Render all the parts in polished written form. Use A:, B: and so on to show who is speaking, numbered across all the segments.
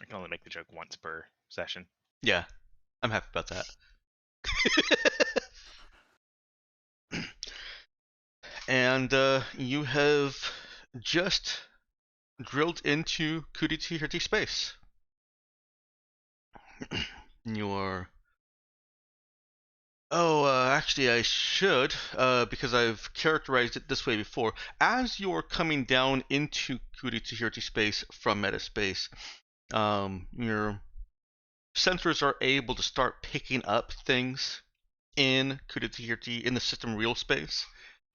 A: I can only make the joke once per session.
B: Yeah, I'm happy about that. And you have just drilled into Kuditi space. You're... actually, I should, because I've characterized it this way before. As you're coming down into Kuditi space from metaspace, your sensors are able to start picking up things in Kuditi in the system real space.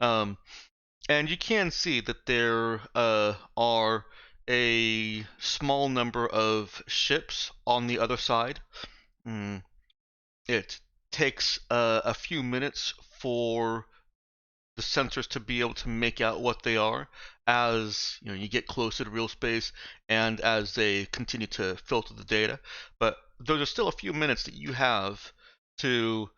B: And you can see that there are a small number of ships on the other side. It takes a few minutes for the sensors to be able to make out what they are as you get closer to real space and as they continue to filter the data. But those are still a few minutes that you have to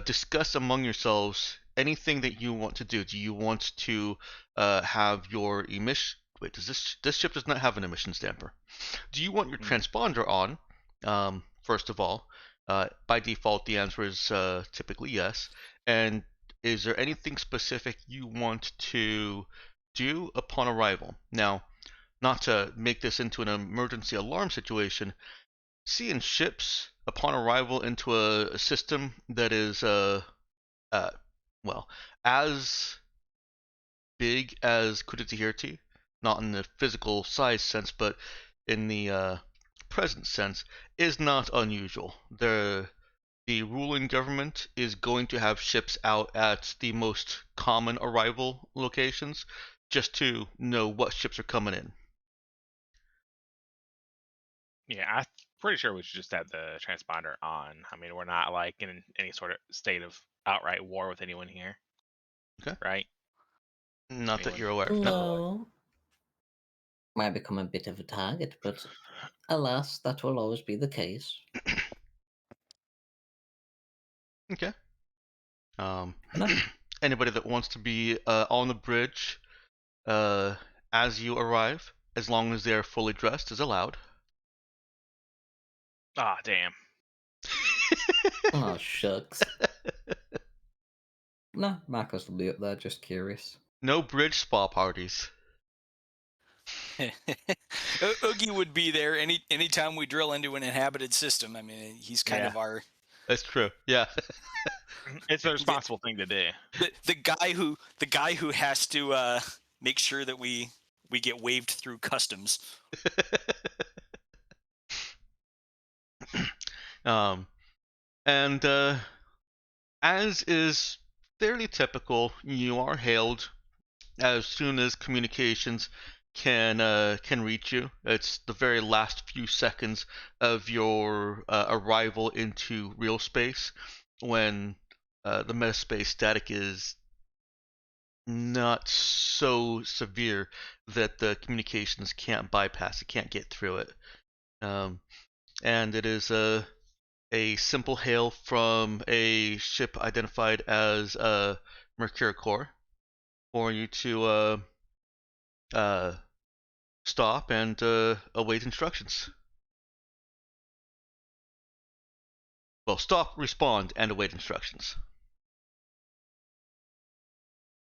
B: discuss among yourselves anything that you want to do. Do you want to have your emission? Wait, does this ship does not have an emissions damper? Do you want your transponder on? First of all, by default, the answer is typically yes. And is there anything specific you want to do upon arrival? Now, not to make this into an emergency alarm situation, seeing ships upon arrival into a system that is, well, as big as Kuditihirti, not in the physical size sense, but in the present sense, is not unusual. The ruling government is going to have ships out at the most common arrival locations just to know what ships are coming in.
A: Yeah, I'm pretty sure we should just have the transponder on. I mean, we're not like in any sort of state of outright war with anyone here.
B: Okay.
A: Right?
B: Not that you're aware of. No.
C: No. Might become a bit of a target, but alas, that will always be the case.
B: Okay.
C: No.
B: Anybody that wants to be on the bridge as you arrive, as long as they're fully dressed, is allowed.
A: Ah, damn.
C: Oh, shucks. No, Marcos will be up there, just curious.
B: No bridge spa parties.
D: Oogie would be there anytime we drill into an inhabited system. I mean, he's kind of our...
B: That's true. Yeah.
A: It's a responsible thing to do.
D: The guy who has to make sure that we get waved through customs.
B: And as is fairly typical, you are hailed as soon as communications can reach you. It's the very last few seconds of your arrival into real space when the metaspace static is not so severe that the communications can't bypass it, can't get through it. And it is a simple hail from a ship identified as Mercuricore for you to stop and await instructions. Well, stop, respond, and await instructions.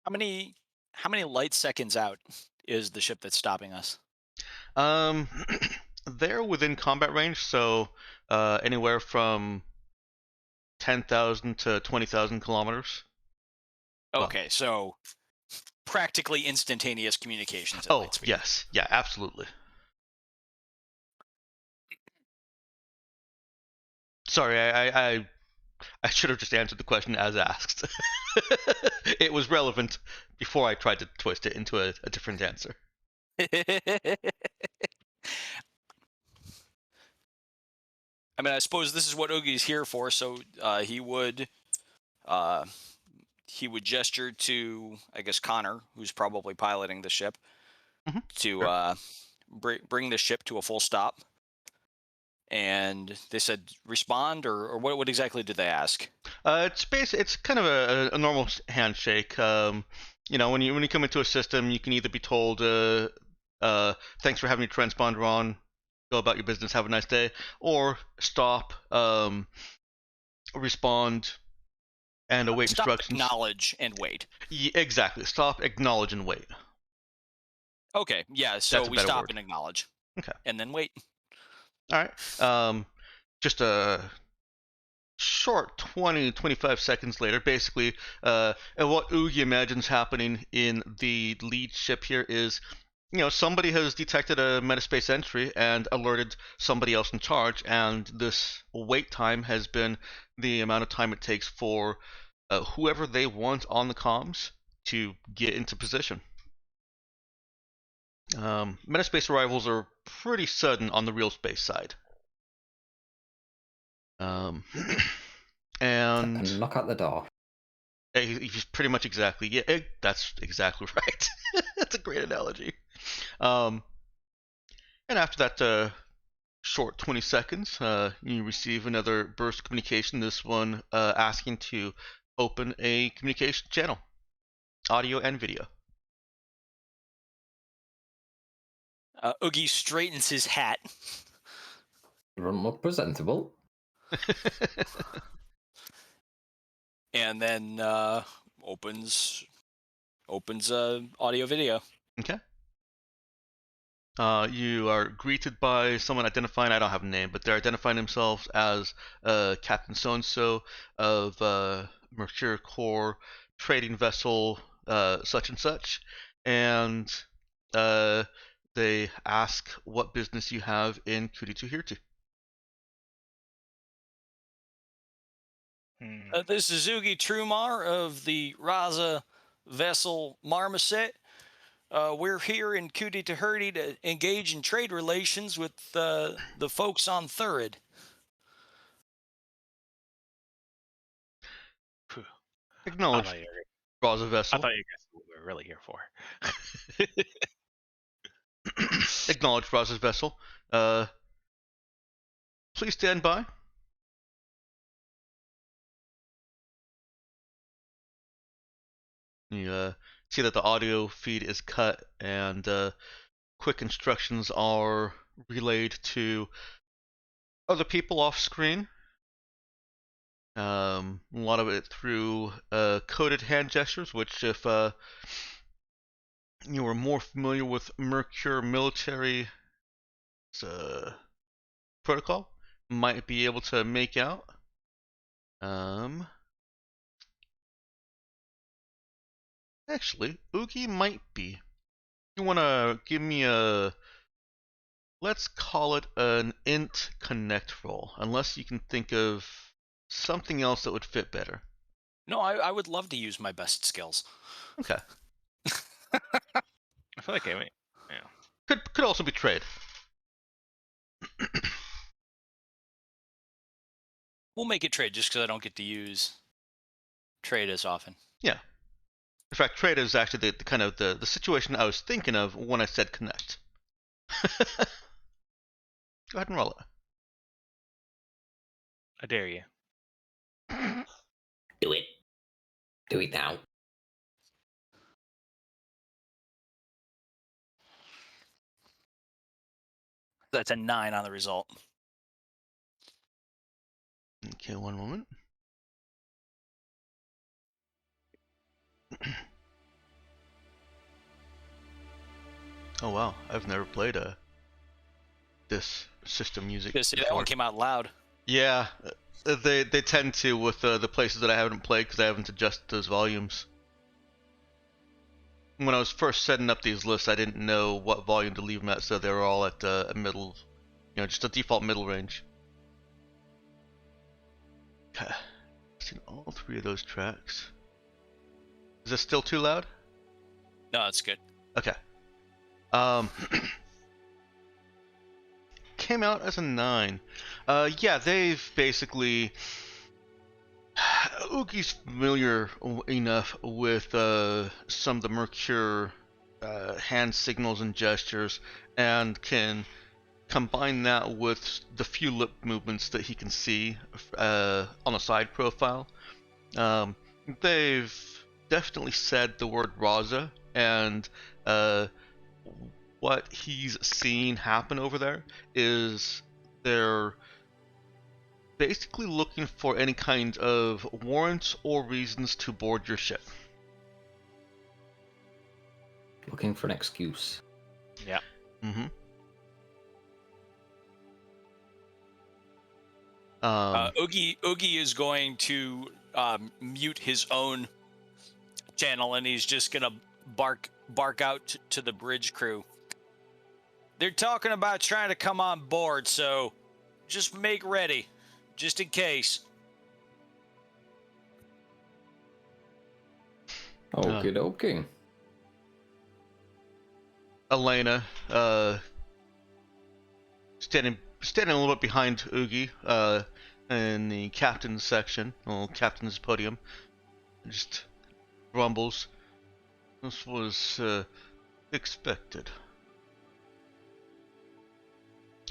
D: How many light seconds out is the ship that's stopping us?
B: They're within combat range, so anywhere from 10,000 to 20,000 kilometers.
D: Okay, so practically instantaneous communications at
B: Oh,
D: light speed.
B: yes. Yeah, absolutely. Sorry, I should have just answered the question as asked. It was relevant before I tried to twist it into a different answer.
D: I mean, I suppose this is what Oogie's here for, so he would gesture to, I guess, Connor, who's probably piloting the ship, to bring the ship to a full stop. And they said respond, or what exactly did they ask?
B: It's kind of a normal handshake. When you come into a system, you can either be told, "Thanks for having your transponder on," go about your business, have a nice day, or stop, respond, and await
D: Stop,
B: instructions.
D: acknowledge, and wait.
B: Yeah, exactly. Stop, acknowledge, and wait.
D: Okay, yeah, so
B: That's a
D: we
B: better
D: stop
B: word.
D: and acknowledge.
B: Okay.
D: And then wait.
B: All right. Just a short 20-25 seconds later, basically, and what Oogie imagines happening in the lead ship here is, somebody has detected a metaspace entry and alerted somebody else in charge, and this wait time has been the amount of time it takes for whoever they want on the comms to get into position. Metaspace arrivals are pretty sudden on the real space side. And
C: knock at the door.
B: He's pretty much exactly. Yeah, that's exactly right. That's a great analogy. And after that short 20 seconds, you receive another burst communication. This one asking to open a communication channel, audio and video.
D: Oogie straightens his hat.
C: More presentable.
D: And then opens audio video.
B: Okay. You are greeted by someone identifying, I don't have a name, but they're identifying themselves as Captain So-and-so of Mercure Core trading vessel such and such, and they ask what business you have in Kuti-to-Hirti.
D: This is Oogie Trumar of the Raza vessel Marmoset. We're here in Kuti-to-Hirti to engage in trade relations with the folks on Thurid.
B: Acknowledge Raza vessel.
A: I thought you guys what we were really here for.
B: Acknowledge Raza's vessel. Please stand by. You see that the audio feed is cut, and quick instructions are relayed to other people off screen. A lot of it through coded hand gestures, which if you were more familiar with Mercure military protocol, might be able to make out. Actually, Oogie might be. You want to give me a, let's call it an int connect roll, unless you can think of something else that would fit better.
D: No, I would love to use my best skills.
B: Okay.
A: I feel like yeah.
B: Could also be trade.
D: We'll make it trade just because I don't get to use trade as often.
B: Yeah. In fact, trade is actually the kind of the situation I was thinking of when I said connect. Go ahead and roll it.
A: I dare you.
C: Do it. Do it now.
D: That's a 9 on the result.
B: Okay, one moment. Oh wow, I've never played this system music
D: That
B: before.
D: one came out loud.
B: Yeah, they tend to with the places that I haven't played because I haven't adjusted those volumes. When I was first setting up these lists, I didn't know what volume to leave them at, so they were all at a middle, just a default middle range. Okay, I've seen all 3 of those tracks. Is this still too loud?
D: No, it's good.
B: Okay. Came out as a 9. Yeah, they've basically... Oogie's familiar enough with some of the Mercure hand signals and gestures, and can combine that with the few lip movements that he can see on the side profile. They've definitely said the word Raza, and what he's seen happen over there is they're basically looking for any kind of warrants or reasons to board your ship.
C: Looking for an excuse.
A: Yeah.
B: Mm-hmm.
D: Oogie is going to mute his own channel, and he's just gonna bark out to the bridge crew. They're talking about trying to come on board, so just make ready, just in case.
C: Okie dokie.
B: Elena, standing a little bit behind Oogie, in the captain's section, little captain's podium, just grumbles. This was expected.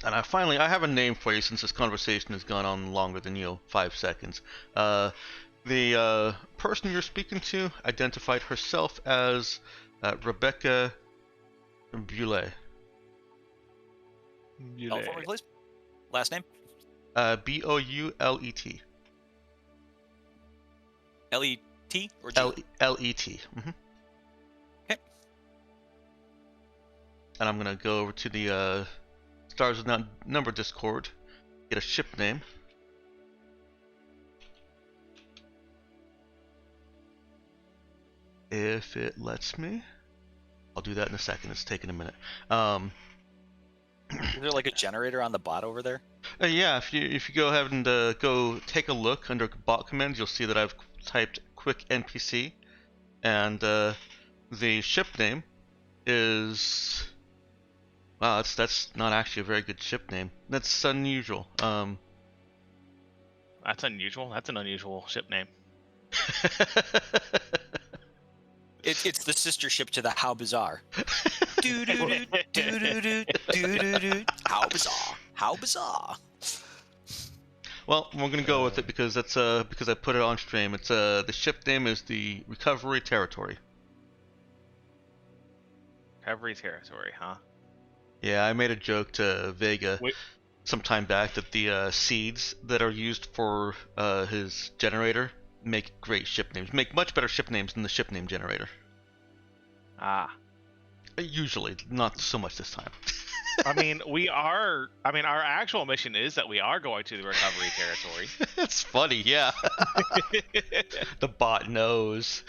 B: And I have a name for you since this conversation has gone on longer than 5 seconds. The person you're speaking to identified herself as Rebecca Boulet.
D: Spell for me, please. Last name?
B: Boulet.
D: L-E-T or G?
B: L-E-T. Mm-hmm.
D: Okay.
B: And I'm gonna go over to the Stars with Not Number Discord, get a ship name. If it lets me. I'll do that in a second, it's taking a minute.
D: Is there like a generator on the bot over there?
B: Yeah, if you go ahead and go take a look under bot commands, you'll see that I've typed quick NPC, and the ship name is... Wow, that's not actually a very good ship name. That's unusual.
A: That's unusual. That's an unusual ship name.
D: It's the sister ship to the How Bizarre. Do-do-do, do-do-do, do-do-do. How bizarre! How bizarre!
B: Well, we're gonna go with it because that's because I put it on stream. It's the ship name is the Recovery Territory.
A: Recovery Territory, huh?
B: Yeah, I made a joke to Vega
A: Wait.
B: some time back that the seeds that are used for his generator make great ship names. Make much better ship names than the ship name generator.
A: Ah.
B: Usually, not so much this time.
A: our actual mission is that we are going to the Recovery Territory.
B: It's funny, yeah. The bot knows.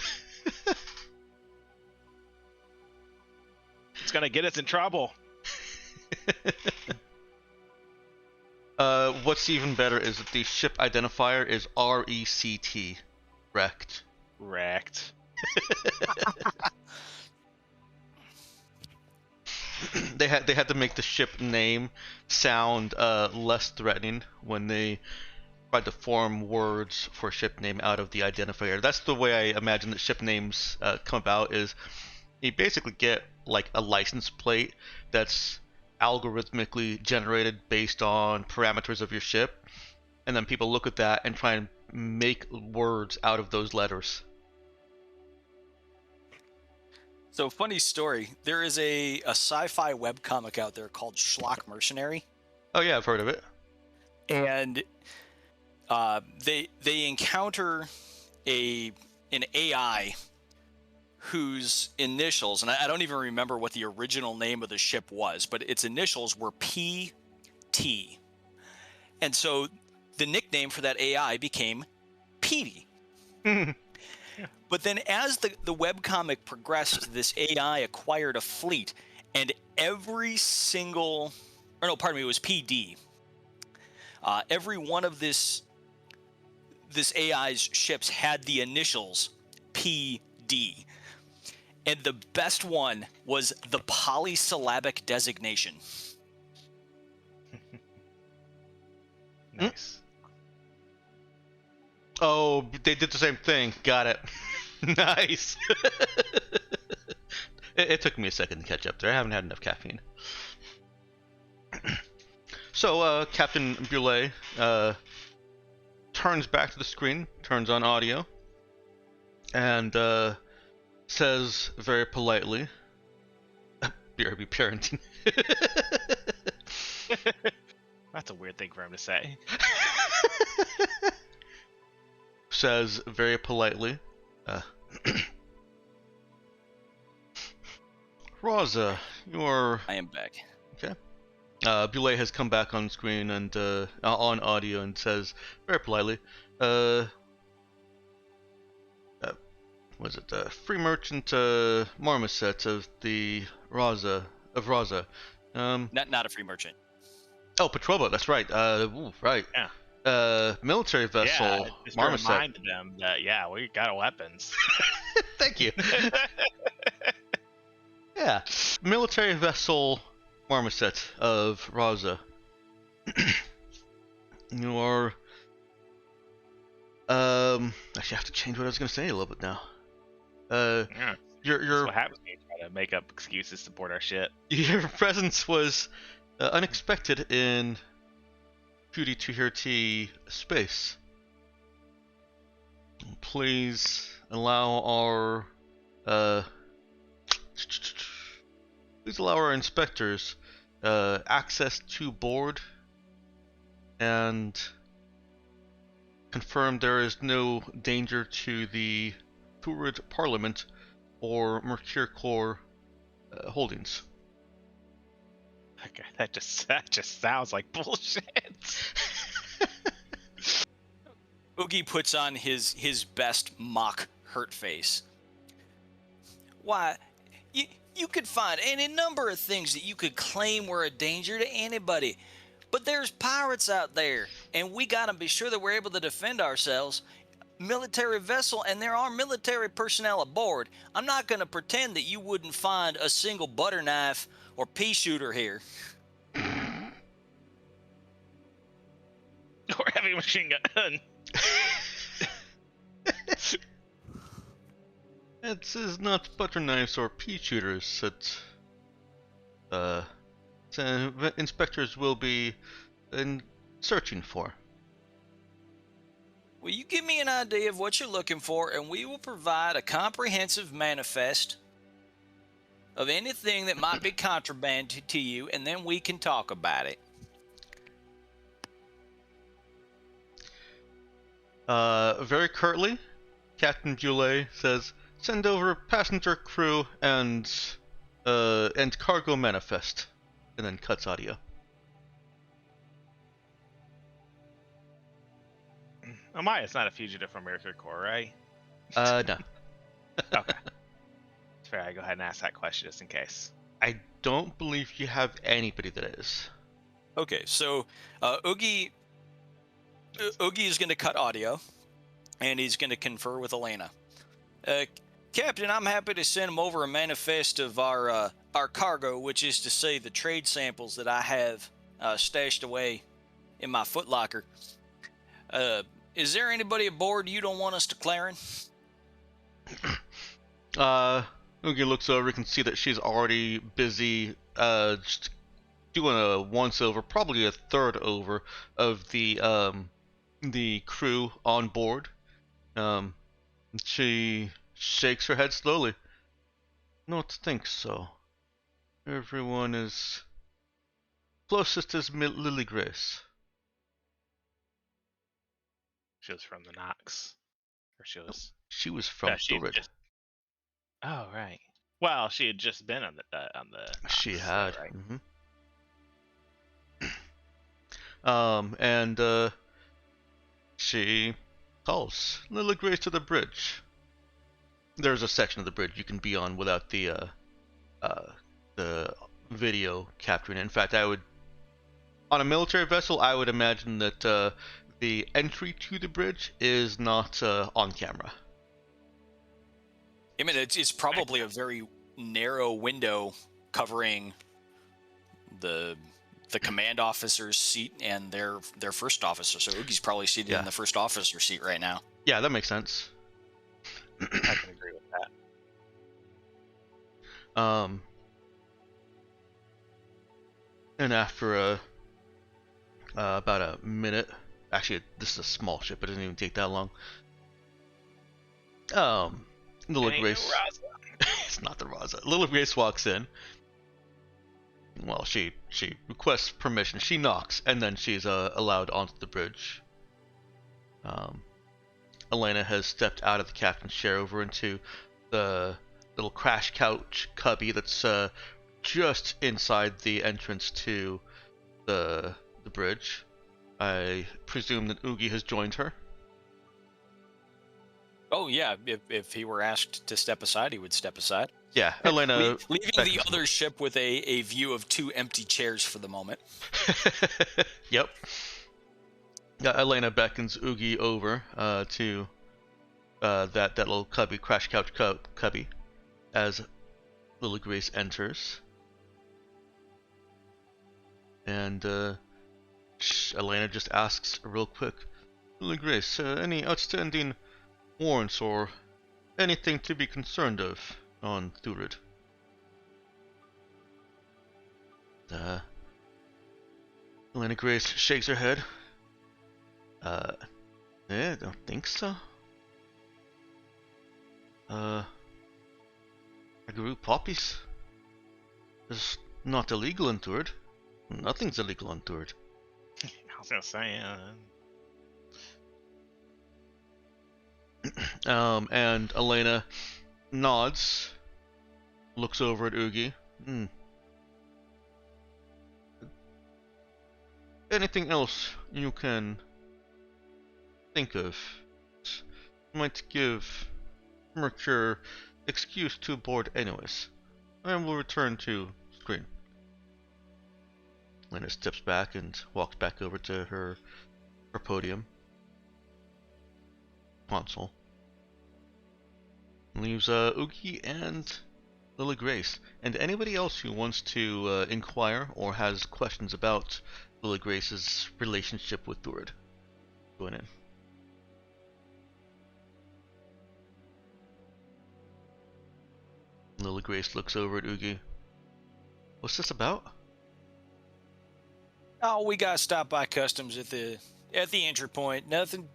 A: It's gonna get us in trouble.
B: What's even better is that the ship identifier is RECT. Wrecked.
A: Wrecked.
B: They had to make the ship name sound less threatening when they tried to form words for a ship name out of the identifier. That's the way I imagine that ship names come about. Is you basically get like a license plate that's algorithmically generated based on parameters of your ship, and then people look at that and try and make words out of those letters.
D: So, funny story. There is a sci-fi webcomic out there called Schlock Mercenary.
B: Oh yeah, I've heard of it.
D: And they encounter an AI whose initials, and I don't even remember what the original name of the ship was, but its initials were PT. And so the nickname for that AI became Petey. But then as the webcomic progressed, this AI acquired a fleet, and every single... Or no, pardon me, it was PD. Every one of this AI's ships had the initials PD. And the best one was the polysyllabic designation.
A: Nice.
B: Oh, they did the same thing. Got it. Nice. It took me a second to catch up there. I haven't had enough caffeine. So, Captain Boulet turns back to the screen, turns on audio, and says very politely, BRB parenting.
A: That's a weird thing for him to say.
B: Says very politely, Raza, you're...
D: I am back.
B: Okay. Bule has come back on screen and on audio and says very politely, was it free merchant marmoset of the Raza
D: Not a free merchant.
B: Oh, patrol boat. That's right. Right.
A: Yeah.
B: Military vessel.
A: Yeah, just to
B: marmoset.
A: remind them that we got weapons.
B: Thank you. Yeah, military vessel marmoset of Raza. You're actually I have to change what I was gonna say a little bit now.
A: Yeah. That's
B: Your
A: what happens when you try to make up excuses to support our shit.
B: your presence was unexpected in 2D2HRT space. Please allow our inspectors access to board and confirm there is no danger to the Turid Parliament or Mercure Corps holdings.
A: Okay, that just sounds like bullshit.
D: Oogie puts on his best mock hurt face. Why, you could find any number of things that you could claim were a danger to anybody, but there's pirates out there, and we gotta be sure that we're able to defend ourselves. Military vessel, and there are military personnel aboard. I'm not gonna pretend that you wouldn't find a single butter knife or pea shooter here.
A: Or heavy machine gun.
B: It is not butter knives or pea shooters that inspectors will be searching for.
D: Will you give me an idea of what you're looking for, and we will provide a comprehensive manifest of anything that might be contraband to you, and then we can talk about it.
B: Very curtly, Captain Bule says, "Send over passenger, crew, and cargo manifest," and then cuts audio.
A: Amaya's not a fugitive from Mercure Corps, right?
B: No.
A: Okay. It's fair. I go ahead and ask that question just in case.
B: I don't believe you have anybody that is.
D: Okay, so Oogie is going to cut audio, and he's going to confer with Elena. Captain, I'm happy to send him over a manifest of our cargo, which is to say the trade samples that I have stashed away in my footlocker. Is there anybody aboard you don't want us declaring?
B: Oogie looks over. You can see that she's already busy just doing a once over, probably a third over of the crew on board. She shakes her head slowly. Don't think so. Everyone is closest as Lily Grace.
A: She was from the Nox, or she was.
B: She was from Storage.
A: Oh right. Well, she had just been on the. Nox,
B: she had.
A: Right?
B: Mm-hmm. And she calls Lily Grace to the bridge. There's a section of the bridge you can be on without the video capturing it. In fact, on a military vessel, I would imagine that the entry to the bridge is not on camera.
D: I mean, it's probably a very narrow window covering the command officer's seat and their first officer. So Oogie's probably seated in the first officer's seat right now.
B: Yeah, that makes sense.
A: I can agree with that.
B: And after about a minute, actually, this is a small ship. It doesn't even take that long. Lily Grace.
A: No
B: It's not the Raza. Lily Grace walks in, Well, she requests permission. She knocks, and then she's allowed onto the bridge. Elena has stepped out of the captain's chair over into the little crash couch cubby that's just inside the entrance to the bridge. I presume that Oogie has joined her.
D: Oh yeah, if he were asked to step aside, he would step aside.
B: Yeah, Elena
D: leaving the other ship with a view of 2 empty chairs for the moment.
B: Yep. Yeah, Elena beckons Oogie over to that little cubby, crash couch cubby, as Lily Grace enters. And Elena just asks real quick, Lily Grace, any outstanding warrants or anything to be concerned of on Thurid? Elena Grace shakes her head. I don't think so. I grew poppies. It's not illegal in Thurid. Nothing's illegal in Thurid.
A: I was gonna say,
B: And Elena nods, looks over at Oogie. Anything else you can think of might give Mercure excuse to board anyways. I will return to screen. Elena steps back and walks back over to her podium. Console. Leaves Oogie and Lily Grace. And anybody else who wants to inquire or has questions about Lily Grace's relationship with Thurid. Going in. Lily Grace looks over at Oogie. What's this about?
D: Oh, we got stopped by customs at the entry point. Nothing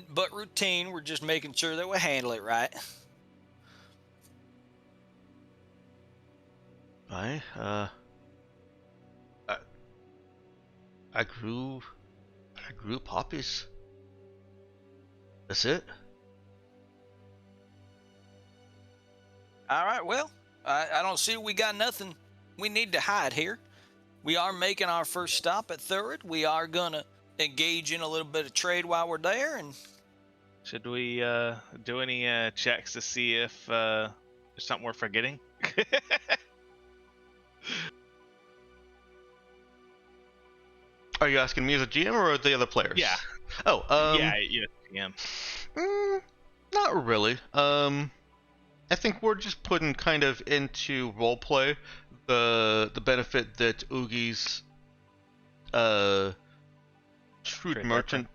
D: but routine. We're just making sure that we handle it right.
B: I grew poppies. That's it.
D: All right, well, I don't see we got nothing we need to hide here. We are making our first stop at Thurid. We are gonna engage in a little bit of trade while we're there. And
A: should we do any checks to see if there's something we're forgetting?
B: Are you asking me as a GM or the other players?
A: Yeah.
B: Oh,
A: yeah, GM.
B: Not really. I think we're just putting kind of into roleplay the benefit that Oogie's shrewd merchant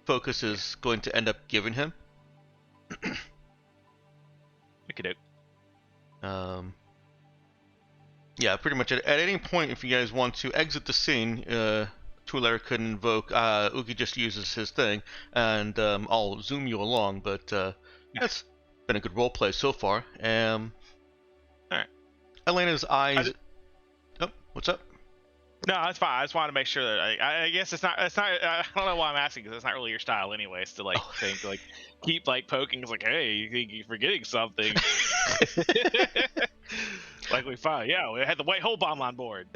B: focus is going to end up giving him.
A: Okey-doke.
B: Yeah, pretty much at any point, if you guys want to exit the scene, Tueler could invoke. Oogie just uses his thing, and I'll zoom you along. But that's been a good roleplay so far.
A: All right.
B: Elena's eyes. Oh, what's up?
A: No, that's fine. I just wanted to make sure that I guess it's not. I don't know why I'm asking because it's not really your style, anyways. To think keep poking. It's like, hey, you think you're forgetting something? Like we found, yeah, we had the white hole bomb on board.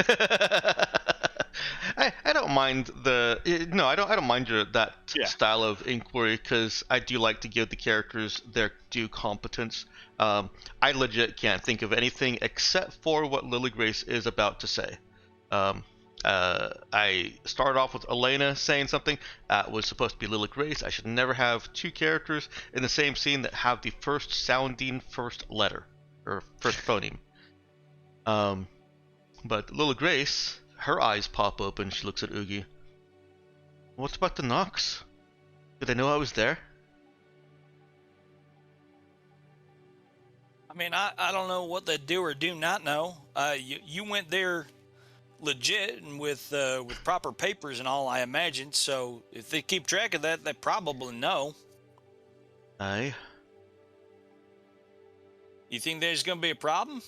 B: I don't mind I don't mind that style of inquiry because I do like to give the characters their due competence. I legit can't think of anything except for what Lily Grace is about to say. I started off with Elena saying something that was supposed to be Lily Grace. I should never have two characters in the same scene that have the first sounding first letter or first phoneme. But Lily Grace, her eyes pop open. She looks at Oogie. What's about the Nox? Did they know I was there?
D: I mean, I don't know what they do or do not know. You went there legit and with proper papers and all, I imagine. So if they keep track of that, they probably know.
B: Aye.
D: You think there's gonna be a problem?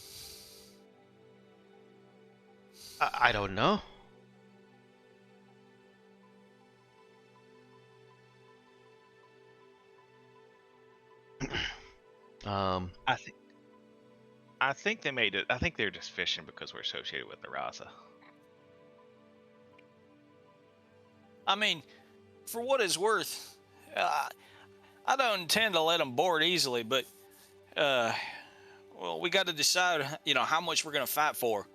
B: I don't know.
A: I think they made it. I think they're just fishing because we're associated with the Raza.
D: I mean, for what it's worth, I don't intend to let them board easily, but well, we got to decide, how much we're gonna fight for.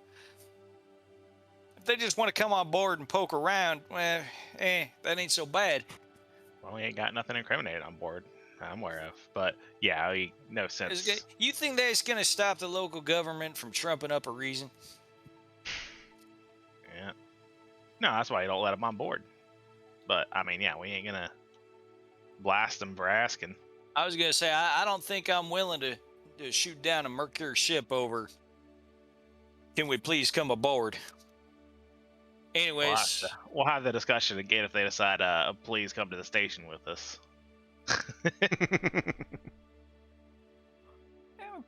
D: If they just want to come on board and poke around, well, that ain't so bad.
A: Well, we ain't got nothing incriminated on board I'm aware of, but yeah, no sense.
D: You think that's gonna stop the local government from trumping up a reason?
A: Yeah. No, that's why you don't let them on board. But I mean, yeah, we ain't gonna blast them for asking.
D: I was gonna say I don't think I'm willing to shoot down a Mercury ship over. Can we please come aboard? Anyways,
A: we'll have the discussion again if they decide. Please come to the station with us.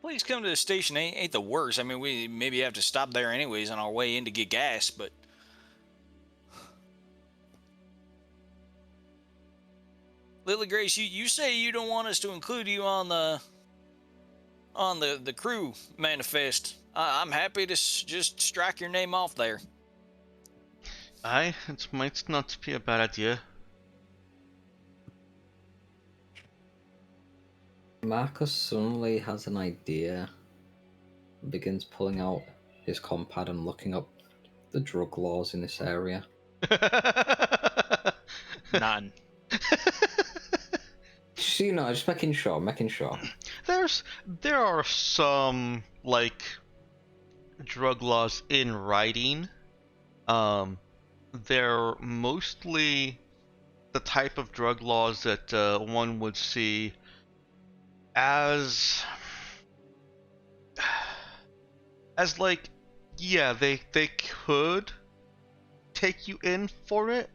D: Please come to the station. Ain't the worst. I mean, we maybe have to stop there anyways on our way in to get gas, but Lily Grace, you say you don't want us to include you on the crew manifest. I'm happy to just strike your name off there.
B: It might not be a bad idea.
C: Marcus suddenly has an idea and begins pulling out his compad and looking up the drug laws in this area.
A: None.
C: Just making sure.
B: There are some, like, drug laws in writing. They're mostly the type of drug laws that one would see as like, yeah, they could take you in for it,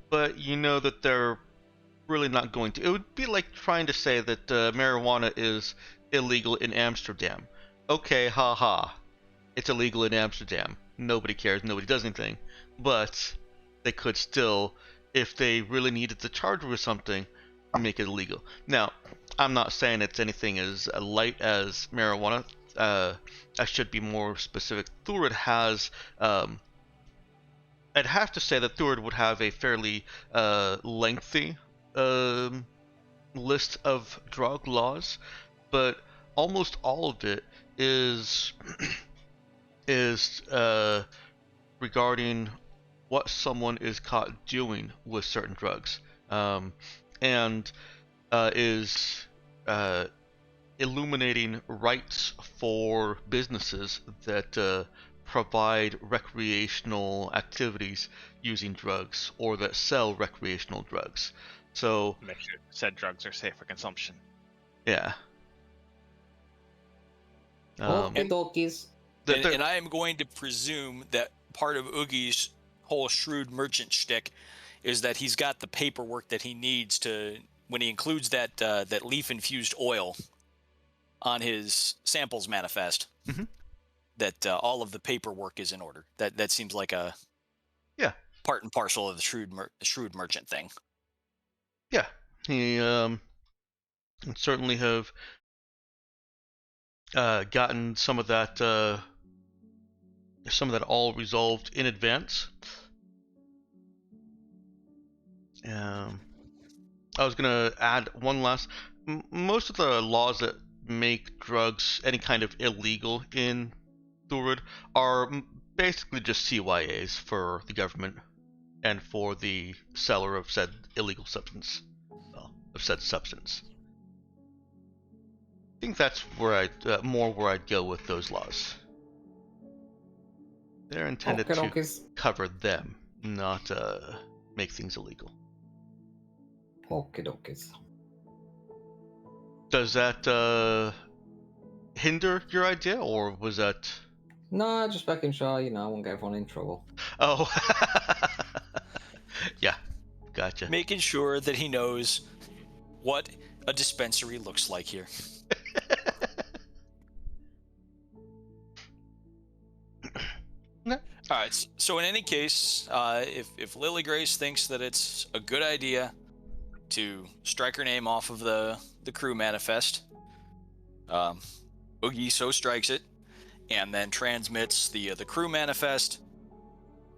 B: but you know that they're really not going to. It would be like trying to say that marijuana is illegal in Amsterdam. Okay, haha. It's illegal in Amsterdam. Nobody cares, nobody does anything. But they could still, if they really needed to charge with something, make it illegal. Now, I'm not saying it's anything as light as marijuana. I should be more specific. Thurid has, I'd have to say that Thurid would have a fairly lengthy list of drug laws, but almost all of it is regarding what someone is caught doing with certain drugs, and is illuminating rights for businesses that provide recreational activities using drugs or that sell recreational drugs. So
A: make sure said drugs are safe for consumption.
B: Yeah.
C: Okay, dokies.
D: And I am going to presume that part of Oogie's whole shrewd merchant shtick is that he's got the paperwork that he needs to, when he includes that leaf-infused oil on his samples manifest, that all of the paperwork is in order. That seems like a part and parcel of the shrewd merchant thing.
B: Yeah, he certainly have gotten some of that all resolved in advance. I was gonna add one last. Most of the laws that make drugs any kind of illegal in Thurid are basically just CYAs for the government and for the seller of said illegal substance. Well, of said substance. I think that's where I'd go with those laws. They're intended to cover them, not make things illegal.
C: Okie dokies.
B: Does that hinder your idea, or was that?
C: No, just making sure, I won't get everyone in trouble.
B: Oh. Yeah, gotcha.
D: Making sure that he knows what a dispensary looks like here. right. So in any case, if Lily Grace thinks that it's a good idea to strike her name off of the crew manifest, Oogie so strikes it, and then transmits the crew manifest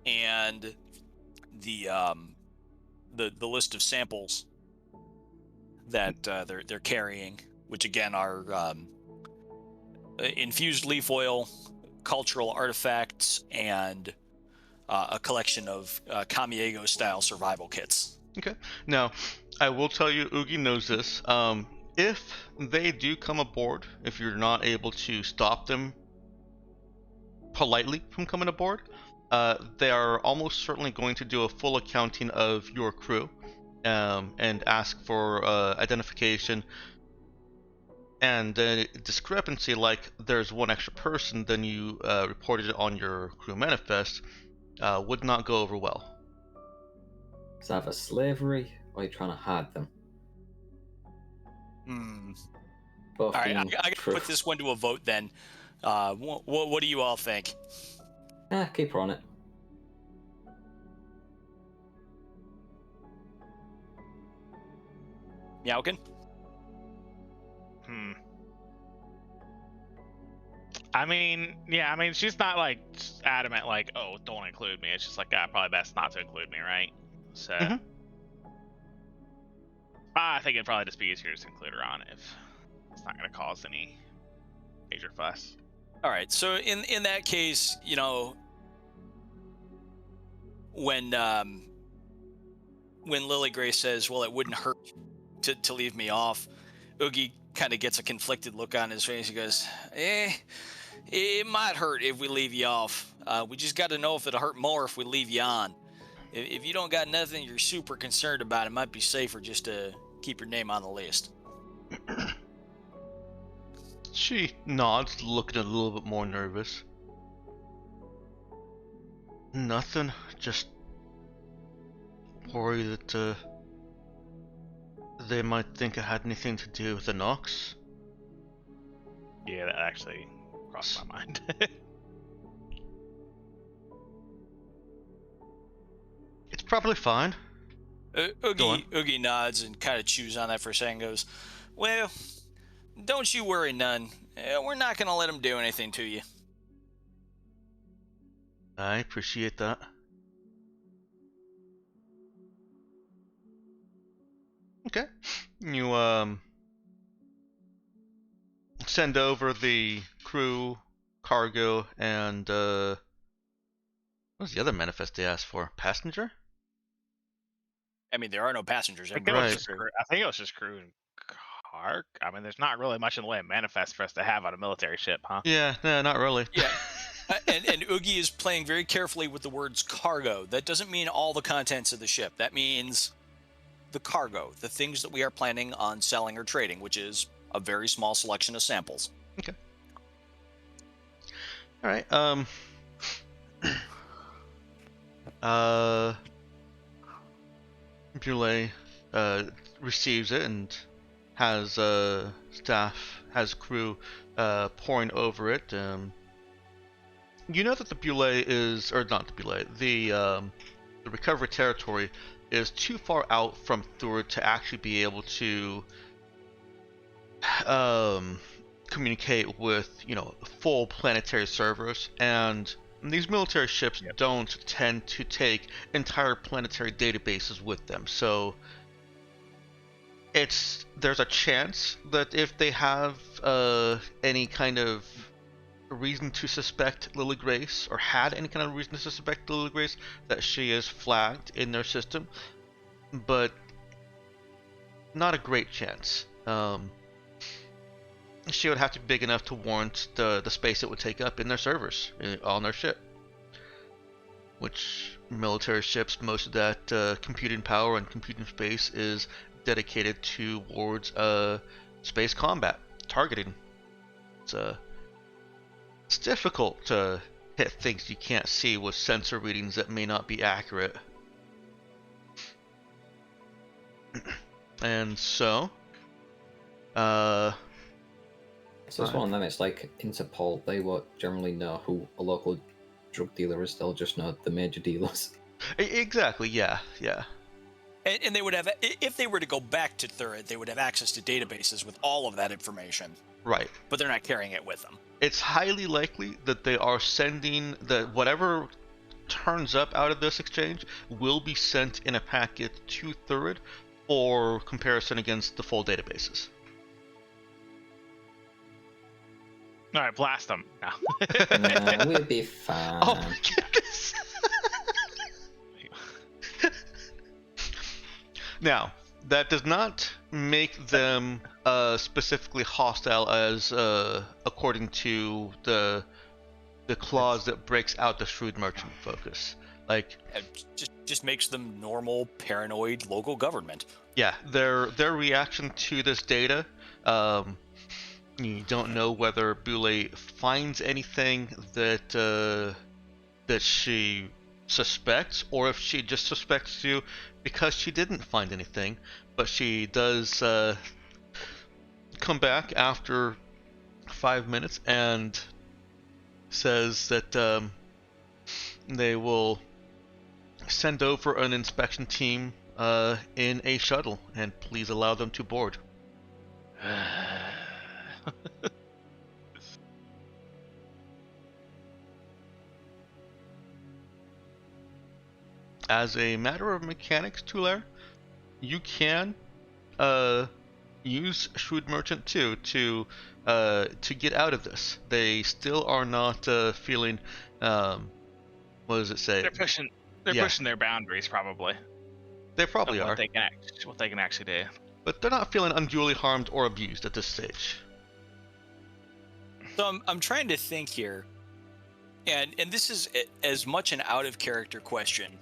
D: and the list of samples that they're carrying, which again are infused leaf oil, cultural artifacts, and a collection of Kamiego style survival kits.
B: Okay. Now, I will tell you, Oogie knows this. If they do come aboard, if you're not able to stop them politely from coming aboard, they are almost certainly going to do a full accounting of your crew, and ask for identification. And the discrepancy, like there's one extra person than you reported on your crew manifest, would not go over well.
C: Is that either slavery or you're trying to hide them? Both
D: All right,
C: being
D: I gotta
C: true.
D: put this one to a vote then. What do you all think?
C: Keep her on it.
D: Meowkin?
A: I mean, yeah, I mean, she's not like adamant, like, oh, don't include me. It's just like, probably best not to include me, right? So, I think it'd probably just be easier to include her on if it's not going to cause any major fuss.
D: All right, so in that case, you know, when Lily Grace says, well, it wouldn't hurt to leave me off, Oogie kind of gets a conflicted look on his face. He goes, it might hurt if we leave you off. We just got to know if it'll hurt more if we leave you on. If you don't got nothing you're super concerned about, it might be safer just to keep your name on the list.
B: She nods, looking a little bit more nervous. Nothing, just worry that they might think it had anything to do with the Nox.
A: Yeah, that actually crossed my mind.
B: It's probably fine.
D: Oogie nods and kind of chews on that for a second. Goes, well, don't you worry none. We're not going to let them do anything to you.
B: I appreciate that. Okay. You send over the crew, cargo, and what was the other manifest they asked for? Passenger?
D: I mean, there are no passengers.
A: I think it was just crew and car. I mean, there's not really much in the way of manifest for us to have on a military ship, huh?
B: Yeah, no, not really.
D: Yeah. And Oogie is playing very carefully with the words cargo. That doesn't mean all the contents of the ship. That means the cargo, the things that we are planning on selling or trading, which is a very small selection of samples.
B: Okay. All right. Bulle receives it and has staff, has crew pouring over it. You know that the Bulle is, or not the Bulle, the recovery territory is too far out from Thor to actually be able to communicate with, you know, full planetary servers, and these military ships don't tend to take entire planetary databases with them. So there's a chance that if they have any kind of reason to suspect Lily Grace, or had any kind of reason to suspect Lily Grace, that she is flagged in their system, but not a great chance. She would have to be big enough to warrant the space it would take up in their servers on their ship, which military ships, most of that computing power and computing space is dedicated towards space combat targeting. It's difficult to hit things you can't see with sensor readings that may not be accurate. And so,
C: So it's one of them. It's like Interpol. They will generally know who a local drug dealer is, they'll just know the major dealers.
B: Exactly. Yeah.
D: And they would have, if they were to go back to Third, they would have access to databases with all of that information.
B: Right.
D: But they're not carrying it with them.
B: It's highly likely that they are sending whatever turns up out of this exchange will be sent in a packet to Third for comparison against the full databases.
A: All right, blast them. No.
C: Nah, we'll be fine.
B: Oh my goodness. Now, that does not make them specifically hostile as according to the clause that breaks out the shrewd merchant focus. Like,
D: It just makes them normal, paranoid local government.
B: yeah, their reaction to this data, you don't know whether Boule finds anything that she suspects, or if she just suspects you because she didn't find anything. But she does come back after 5 minutes and says that they will send over an inspection team in a shuttle, and please allow them to board. As a matter of mechanics, Tulare, you can use Shrewd Merchant 2 to get out of this. They still are not feeling. What does it say?
A: They're pushing their boundaries, probably.
B: They probably
A: of
B: are.
A: what they can actually do.
B: But they're not feeling unduly harmed or abused at this stage.
D: So I'm trying to think here, and this is as much an out of character question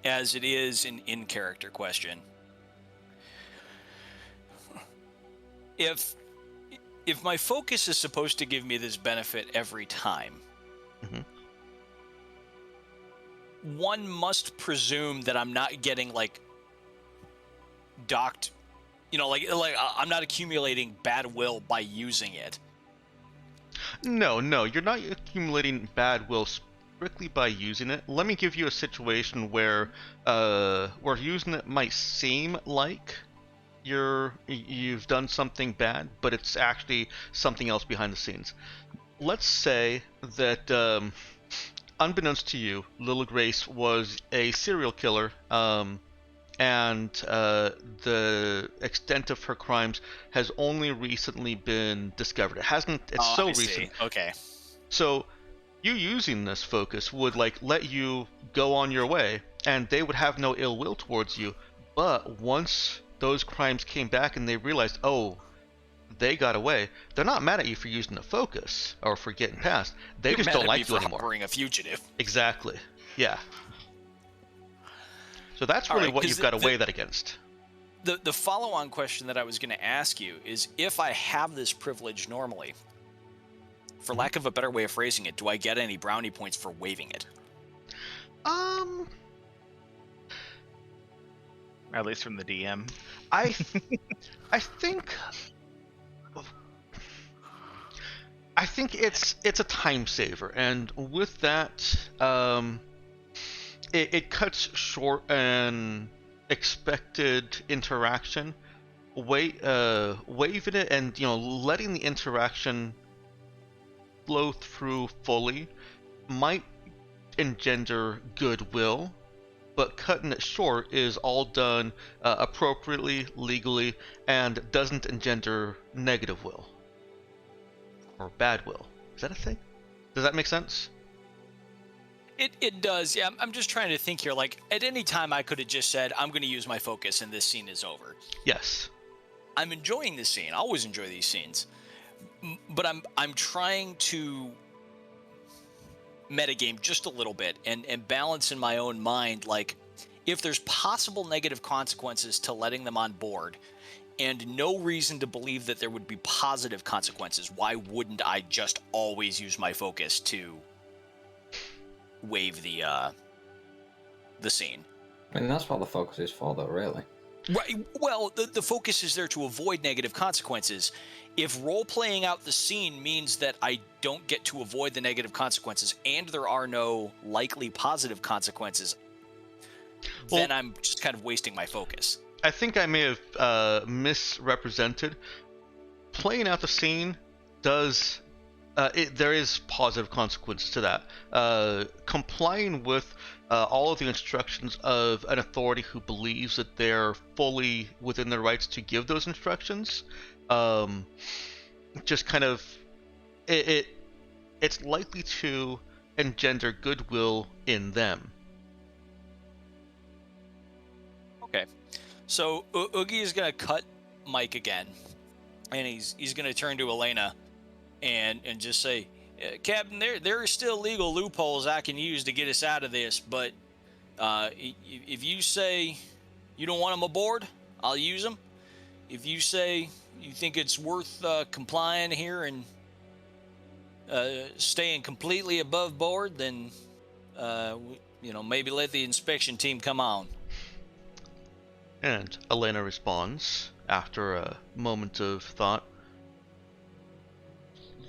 D: as it is an in character question. If my focus is supposed to give me this benefit every time, one must presume that I'm not getting like docked, like I'm not accumulating bad will by using it.
B: No, you're not accumulating bad will strictly by using it. Let me give you a situation where using it might seem like you've done something bad, but it's actually something else behind the scenes. Let's say that unbeknownst to you, Little Grace was a serial killer, and the extent of her crimes has only recently been discovered. It's so recent.
D: Okay.
B: So you using this focus would let you go on your way, and they would have no ill will towards you. But once those crimes came back and they realized, oh, they got away, they're not mad at you for using the focus or for getting past. They just don't like you anymore.
D: Harboring a fugitive.
B: Exactly. Yeah. So that's really what you've got to weigh that against.
D: The follow-on question that I was going to ask you is, if I have this privilege normally, for lack of a better way of phrasing it, do I get any brownie points for waiving it?
A: At least from the DM.
B: I think it's a time saver, and with that, it cuts short an expected interaction. Waiving it and letting the interaction flow through fully might engender goodwill, but cutting it short is all done appropriately, legally, and doesn't engender negative will or bad will. Is that a thing? Does that make sense?
D: It does, yeah. I'm just trying to think here. Like, at any time I could have just said, I'm going to use my focus and this scene is over.
B: Yes.
D: I'm enjoying this scene. I always enjoy these scenes. But I'm trying to metagame just a little bit and balance in my own mind, like, if there's possible negative consequences to letting them on board and no reason to believe that there would be positive consequences, why wouldn't I just always use my focus to waive the scene?
C: I mean, that's what the focus is for, though, really.
D: Right. Well, the focus is there to avoid negative consequences. If role playing out the scene means that I don't get to avoid the negative consequences and there are no likely positive consequences,
B: Well,
D: then I'm just kind of wasting my focus.
B: I think I may have misrepresented. Playing out the scene does there is positive consequences to that. Complying with all of the instructions of an authority who believes that they're fully within their rights to give those instructions, just kind of it's likely to engender goodwill in them.
D: Okay. So Oogie is gonna cut Mike again, and he's gonna turn to Elena and just say, Captain, there are still legal loopholes I can use to get us out of this, but if you say you don't want them aboard, I'll use them. If you say you think it's worth complying here and staying completely above board, then maybe let the inspection team come on.
B: And Elena responds after a moment of thought.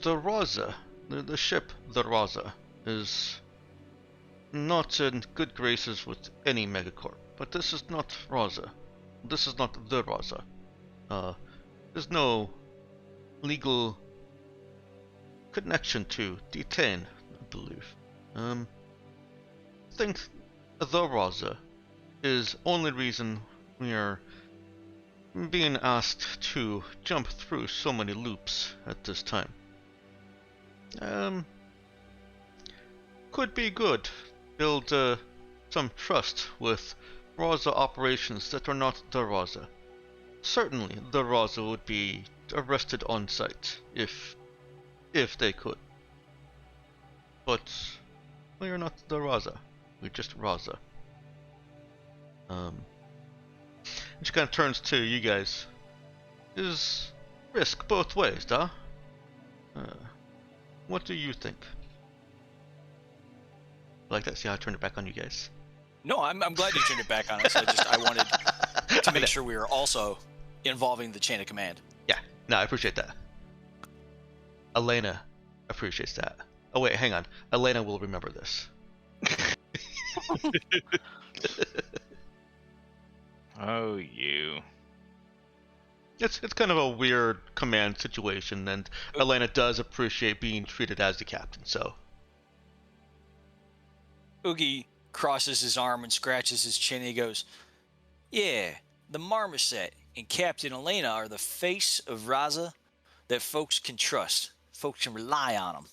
B: The Raza, the ship, the Raza, is not in good graces with any megacorp. But this is not Raza. This is not the Raza. There's no legal connection to detain, I believe. I think the Raza is only reason we are being asked to jump through so many loops at this time. Could be good. Build some trust with Raza operations that are not the Raza. Certainly, the Raza would be arrested on site if they could. But we are not the Raza. We're just Raza. She kind of turns to you guys. Is risk both ways, da? What do you think? Like that? See how I turned it back on you guys?
D: No, I'm glad you turned it back on us. I wanted to make sure we were also involving the chain of command.
B: Yeah, no, I appreciate that. Elena appreciates that. Oh wait, hang on. Elena will remember this.
A: Oh, you.
B: It's kind of a weird command situation, and Elena does appreciate being treated as the captain, so.
D: Oogie crosses his arm and scratches his chin. He goes, yeah, the Marmoset and Captain Elena are the face of Raza that folks can trust. Folks can rely on them.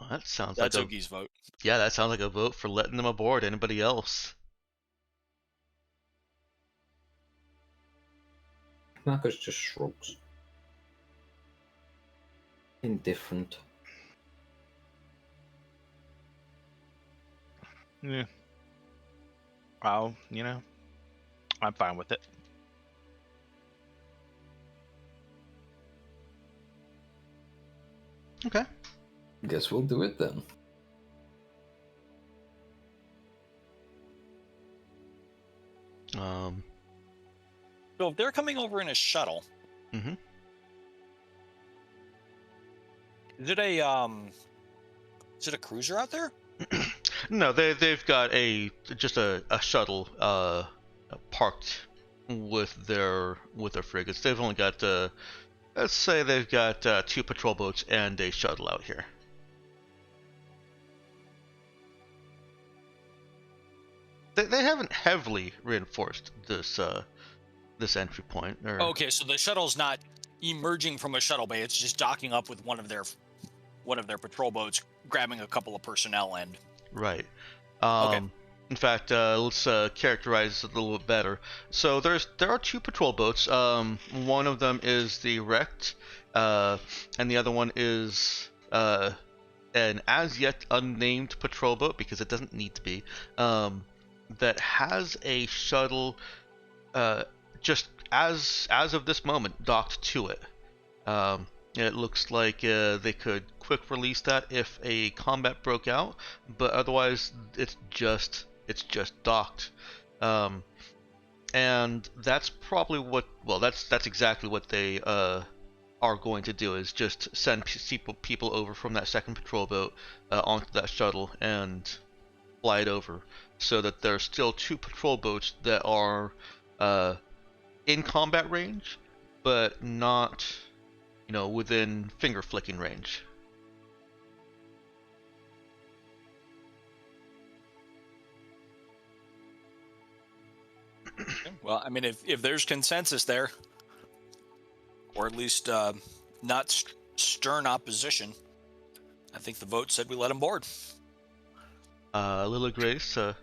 B: Well, that sounds
D: That's
B: like
D: Oogie's vote.
B: Yeah, that sounds like a vote for letting them aboard. Anybody else?
C: Marcus just shrugs. Indifferent.
A: Yeah. Well, I'm fine with it.
B: Okay.
C: Guess we'll do it then.
D: So if they're coming over in a shuttle,
B: Mm-hmm.
D: is it a cruiser out there?
B: No, they've got just a shuttle parked with their frigates. They've only got let's say they've got 2 patrol boats and a shuttle out here. They haven't heavily reinforced this entry point.
D: Okay, so the shuttle's not emerging from a shuttle bay. It's just docking up with one of their patrol boats, grabbing a couple of personnel and.
B: Right.
D: Okay.
B: In fact, let's characterize it a little bit better. So there are 2 patrol boats. One of them is the wrecked, and the other one is an as yet unnamed patrol boat because it doesn't need to be. That has a shuttle, just as of this moment, docked to it. It looks like they could quick release that if a combat broke out, but otherwise it's just docked. And that's probably that's exactly what they are going to do, is just send people over from that second patrol boat onto that shuttle and fly it over, so that there's still 2 patrol boats that are in combat range, but not, within finger flicking range.
D: Well, I mean, if there's consensus there, or at least not stern opposition, I think the vote said we let him board.
B: Lila Grace, a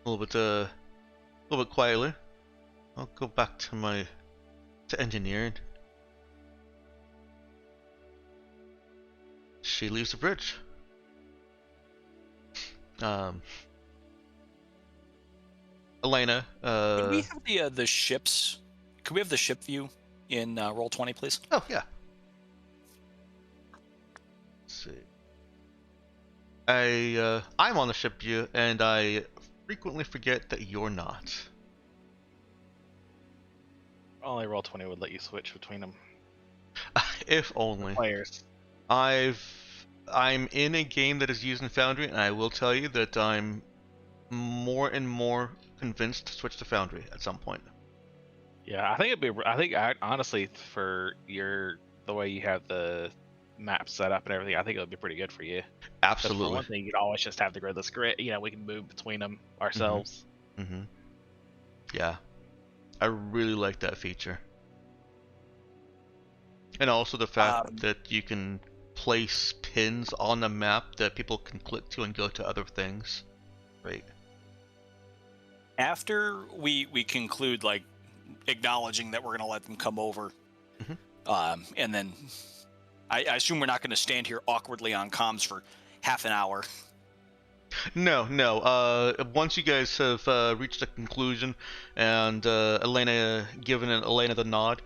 B: little bit quietly. I'll go back to engineering. She leaves the bridge. Elena.
D: Could we have the ships? Could we have the ship view in Roll20, please?
B: Oh yeah. Let's see. I'm on the ship view, and I frequently forget that you're not.
A: Only Roll20 would let you switch between them.
B: If only.
A: Players.
B: I'm in a game that is using Foundry, and I will tell you that I'm more and more convinced to switch to Foundry at some point.
A: Yeah, I think honestly, for the way you have the map set up and everything, I think it would be pretty good for you.
B: Absolutely.
A: For one thing, you could always just have the gridless grid. We can move between them ourselves.
B: Mm-hmm. Yeah, I really like that feature, and also the fact that you can place pins on the map that people can click to and go to other things. Right.
D: After we conclude, like, acknowledging that we're going to let them come over, and then I assume we're not going to stand here awkwardly on comms for half an hour.
B: No. Once you guys have reached a conclusion, and Elena the nod,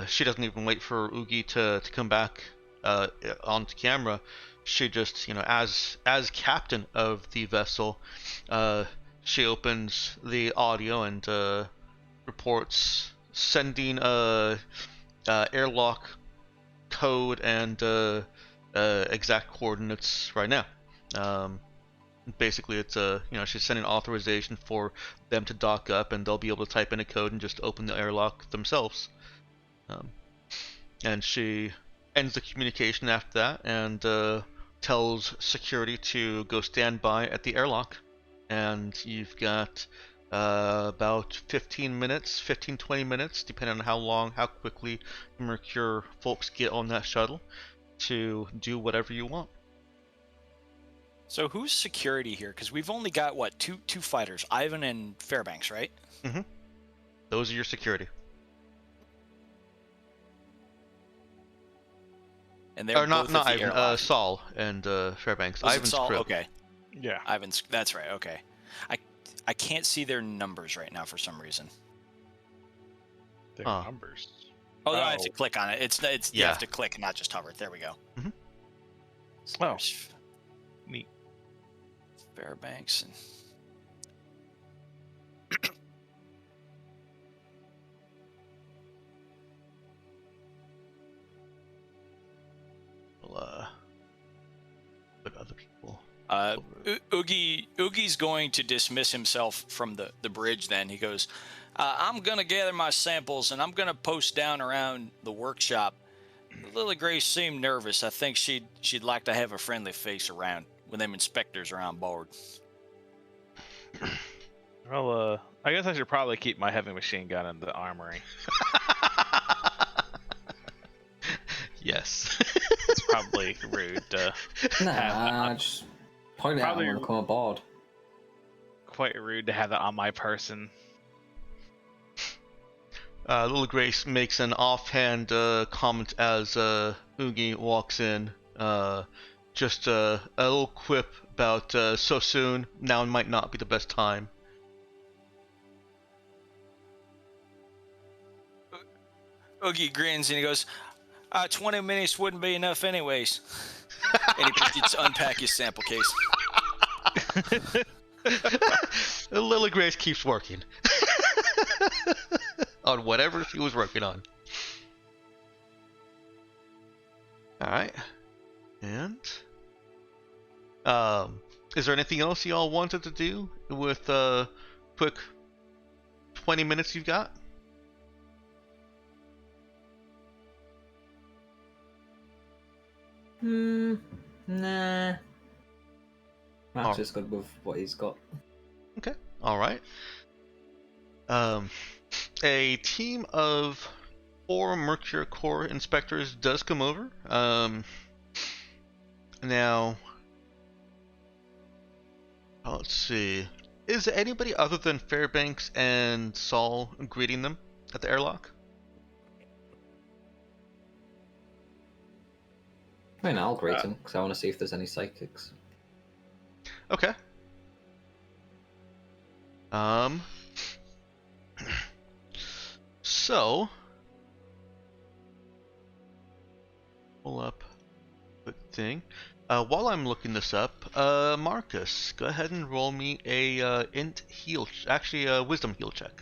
B: she doesn't even wait for Oogie to come back onto camera. She just, as captain of the vessel, she opens the audio and reports sending airlock code and exact coordinates right now. Basically, it's she's sending authorization for them to dock up, and they'll be able to type in a code and just open the airlock themselves. And she ends the communication after that and tells security to go stand by at the airlock. And you've got about 20 minutes, depending on how quickly Mercure folks get on that shuttle, to do whatever you want.
D: So who's security here? Because we've only got, two fighters, Ivan and Fairbanks, right?
B: Mm-hmm. Those are your security.
D: And they're
B: not
D: both
B: Ivan, Saul and Fairbanks.
D: Ivan's
B: Saul.
D: Okay.
A: Yeah.
D: Ivan's. That's right. Okay. I can't see their numbers right now for some reason.
A: Their numbers.
D: Oh, I have to click on it. It's you
B: Yeah.
D: have to click, not just hover. There we go.
B: Mm-hmm.
A: Oh. Neat.
D: Fairbanks and.
B: But other people.
D: Oogie's going to dismiss himself from the bridge. Then he goes, "I'm gonna gather my samples and I'm gonna post down around the workshop. Lily Grace seemed nervous. I think she'd like to have a friendly face around when them inspectors are on board."
A: Well, I guess I should probably keep my heavy machine gun in the armory.
B: Yes.
A: It's probably rude to
C: just point it out
A: probably
C: and come aboard.
A: quite rude to have that on my person.
B: Little Grace makes an offhand comment as Oogie walks in. Just a little quip about so soon, now might not be the best time.
D: Oogie grins and he goes, 20 minutes wouldn't be enough anyways. And he proceeds to unpack his sample case.
B: Lily Grace keeps working on whatever she was working on. All right, and is there anything else y'all wanted to do with quick 20 minutes you've got?
C: Nah. Max is good with what he's got.
B: Okay, all right. A team of 4 Mercury Core inspectors does come over. Now, let's see. Is anybody other than Fairbanks and Saul greeting them at the airlock?
C: I mean, I'll greet him because I want to see if there's any psychics.
B: Okay. So, pull up a quick thing. While I'm looking this up, Marcus, go ahead and roll me a wisdom heal check.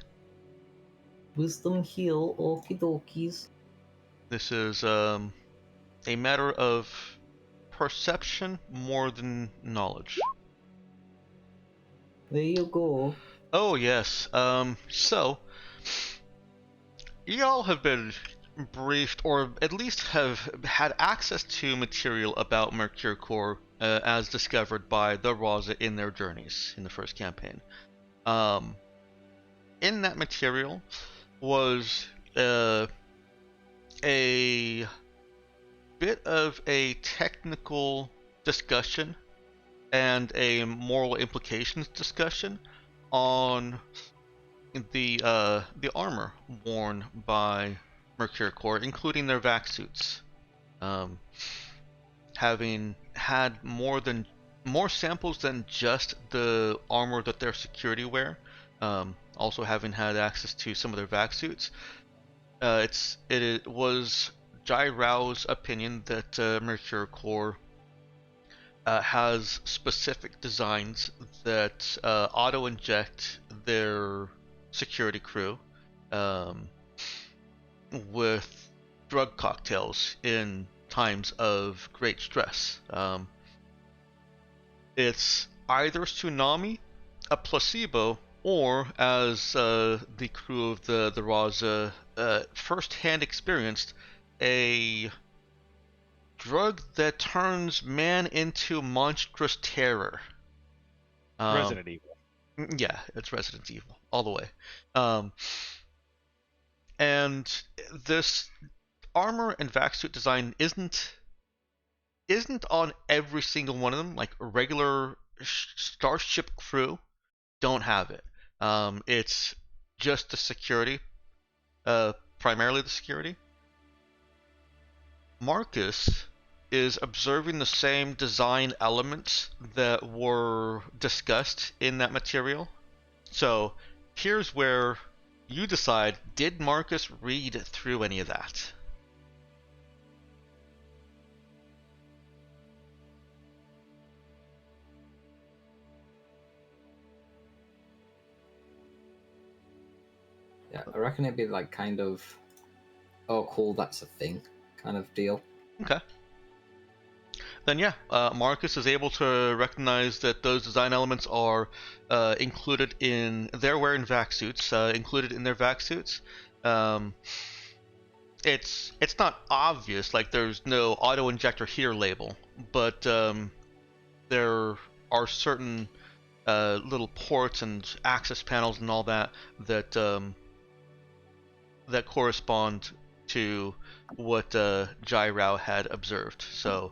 C: Wisdom heal, okie dokies.
B: This is a matter of perception more than knowledge.
C: There you go.
B: Oh yes. So y'all have been briefed, or at least have had access to material about Mercury Core as discovered by the Raza in their journeys in the first campaign. In that material was a bit of a technical discussion and a moral implications discussion on the armor worn by Mercury Core, including their vac suits. Having had more samples than just the armor that their security wear, also having had access to some of their vac suits, it was Jai Rao's opinion that Mercury Core has specific designs that auto-inject their security crew with drug cocktails in times of great stress. It's either tsunami, a placebo, or, as the crew of the Raza first-hand experienced, a drug that turns man into monstrous terror.
A: Resident Evil.
B: Yeah, it's Resident Evil all the way. And this armor and vac suit design isn't on every single one of them. Like a regular starship crew don't have it. It's just the security, primarily the security. Marcus is observing the same design elements that were discussed in that material. So here's where you decide, did Marcus read through any of that?
C: Yeah, I reckon it'd be like kind of, oh cool, that's a thing kind of deal.
B: Okay. Then yeah, Marcus is able to recognize that those design elements are included in their wearing vac suits. Included in their vac suits. It's not obvious, like there's no auto injector here label, but there are certain little ports and access panels and all that that correspond to what Jai Rao had observed. So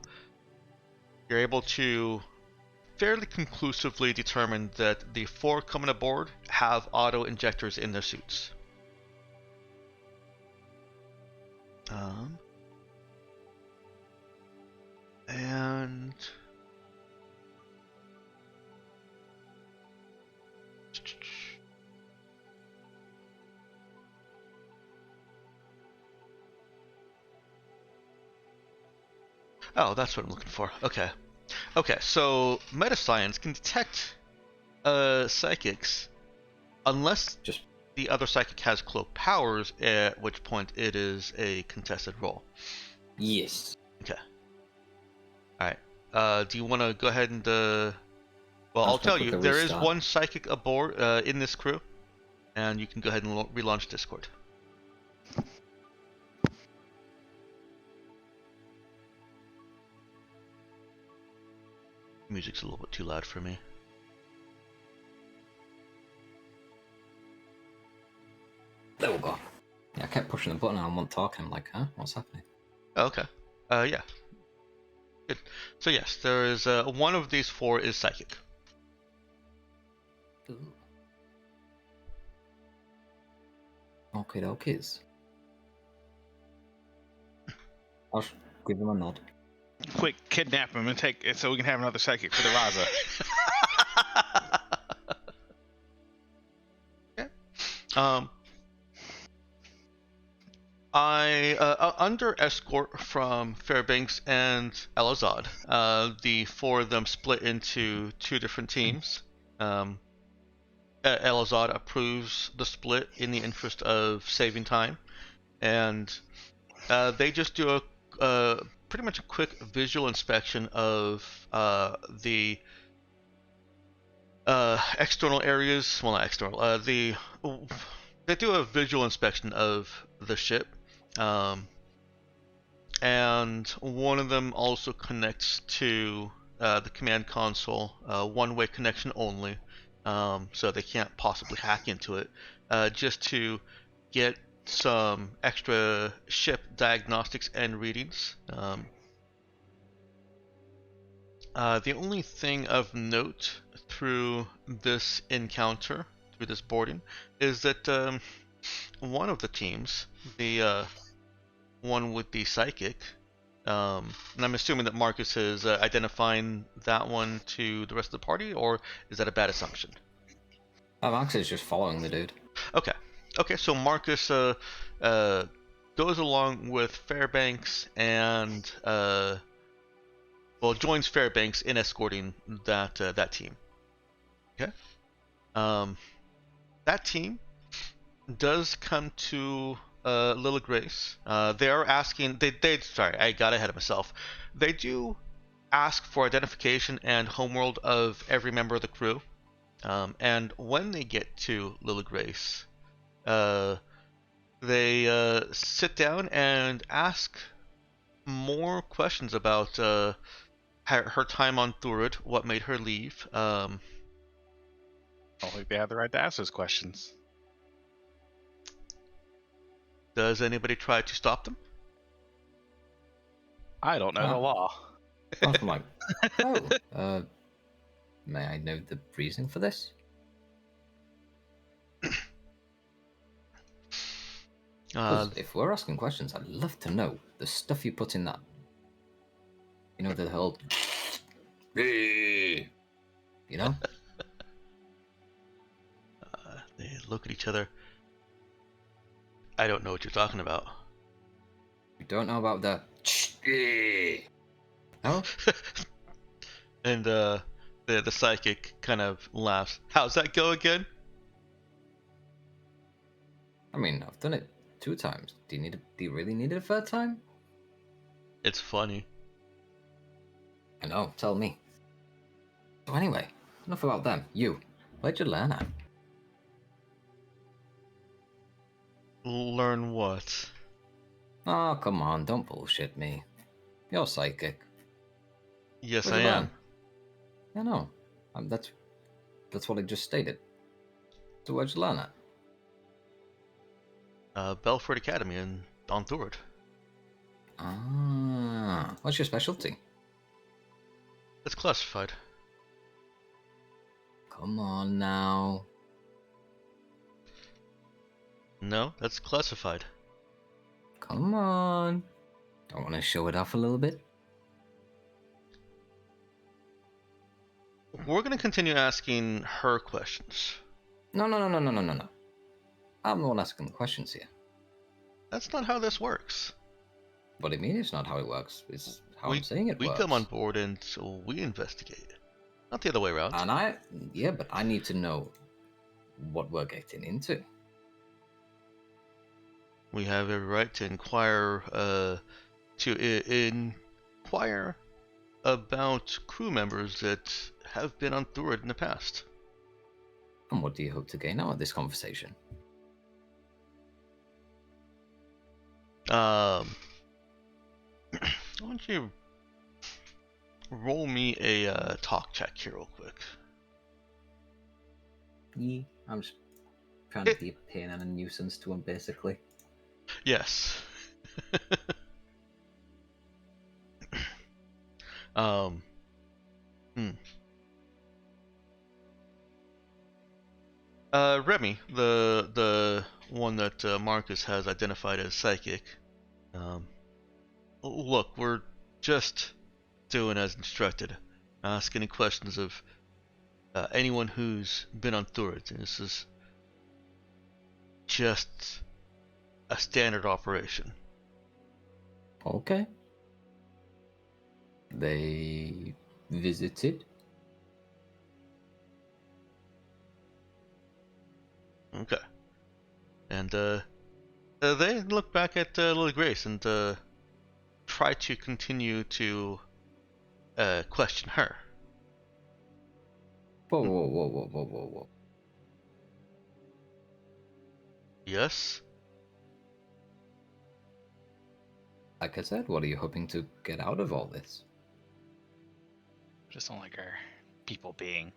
B: you're able to fairly conclusively determine that the 4 coming aboard have auto injectors in their suits. And Oh, that's what I'm looking for. Okay. Okay, so Metascience can detect psychics unless
C: Just
B: the other psychic has cloak powers, at which point it is a contested roll.
C: yes.
B: Okay. Alright. Do you want to go ahead and... well,
C: I'm
B: I'll
C: just gonna
B: tell you,
C: quickly
B: there is
C: restart.
B: one psychic aboard in this crew, and you can go ahead and relaunch Discord. Music's a little bit too loud for me.
C: There we go. Yeah, I kept pushing the button and I wasn't talking. I'm like, huh? What's happening?
B: Oh, okay. Yeah. Good. So yes, there is one of these four is psychic.
C: Ooh. Okay, dokies. I'll give them a nod.
A: Quick, kidnap him and take it so we can have another psychic for the Raza.
B: Okay. Under escort from Fairbanks and Elazad, the four of them split into two different teams. Elazad approves the split in the interest of saving time, and they just do a pretty much a quick visual inspection of the external areas. Well, not external. They do a visual inspection of the ship. And one of them also connects to the command console, one-way connection only, so they can't possibly hack into it, just to get some extra ship diagnostics and readings. The only thing of note through this encounter, through this boarding, is that one of the teams, the one with the psychic, and I'm assuming that Marcus is identifying that one to the rest of the party, or is that a bad assumption?
C: Max is just following the dude.
B: Okay. Okay, so Marcus goes along with Fairbanks and joins Fairbanks in escorting that team. Okay. That team does come to Lila Grace. They are asking. Sorry, I got ahead of myself. They do ask for identification and homeworld of every member of the crew. And when they get to Lila Grace, they sit down and ask more questions about her time on Thurud, what made her leave.
A: I don't think they have the right to ask those questions.
B: Does anybody try to stop them?
A: I don't know the law.
C: I'm like, oh, may I know the reason for this? 'Cause if we're asking questions, I'd love to know the stuff you put in that. You know, the whole. You know?
B: They look at each other. I don't know what you're talking about.
C: You don't know about the. No?
B: And the psychic kind of laughs. How's that go again?
C: I mean, I've done it 2 times. Do you really need it a 3rd time?
B: It's funny.
C: I know, tell me. So anyway, enough about them. You, where'd you learn at?
B: Learn what?
C: Oh, come on, don't bullshit me. You're psychic.
B: Yes,
C: Where'd
B: I
C: you
B: am.
C: learn? Yeah, no. That's what I just stated. So where'd you learn at?
B: Belford Academy on Thurud.
C: Ah, what's your specialty?
B: It's classified.
C: Come on now.
B: No, that's classified.
C: Come on. Don't want to show it off a little bit?
B: We're gonna continue asking her questions.
C: No. I'm the one asking the questions here.
B: That's not how this works.
C: What do you mean it's not how it works? It's how I'm saying it
B: we
C: works.
B: come on board and so we investigate, not the other way around.
C: And but I need to know what we're getting into.
B: We have every right to inquire inquire about crew members that have been on Thurid in the past.
C: And what do you hope to gain out of this conversation?
B: Why don't you roll me a talk check here real quick?
C: Yeah, I'm just trying to be a pain and a nuisance to him, basically.
B: Yes. um. Remy, the one that Marcus has identified as psychic. Look, we're just doing as instructed. Ask any questions of anyone who's been on Thurid. This is just a standard operation.
C: Okay. They visited?
B: Okay. And they look back at Lily Grace and try to continue to question her.
C: Whoa.
B: Yes?
C: Like I said, what are you hoping to get out of all this?
A: Just don't like our people being.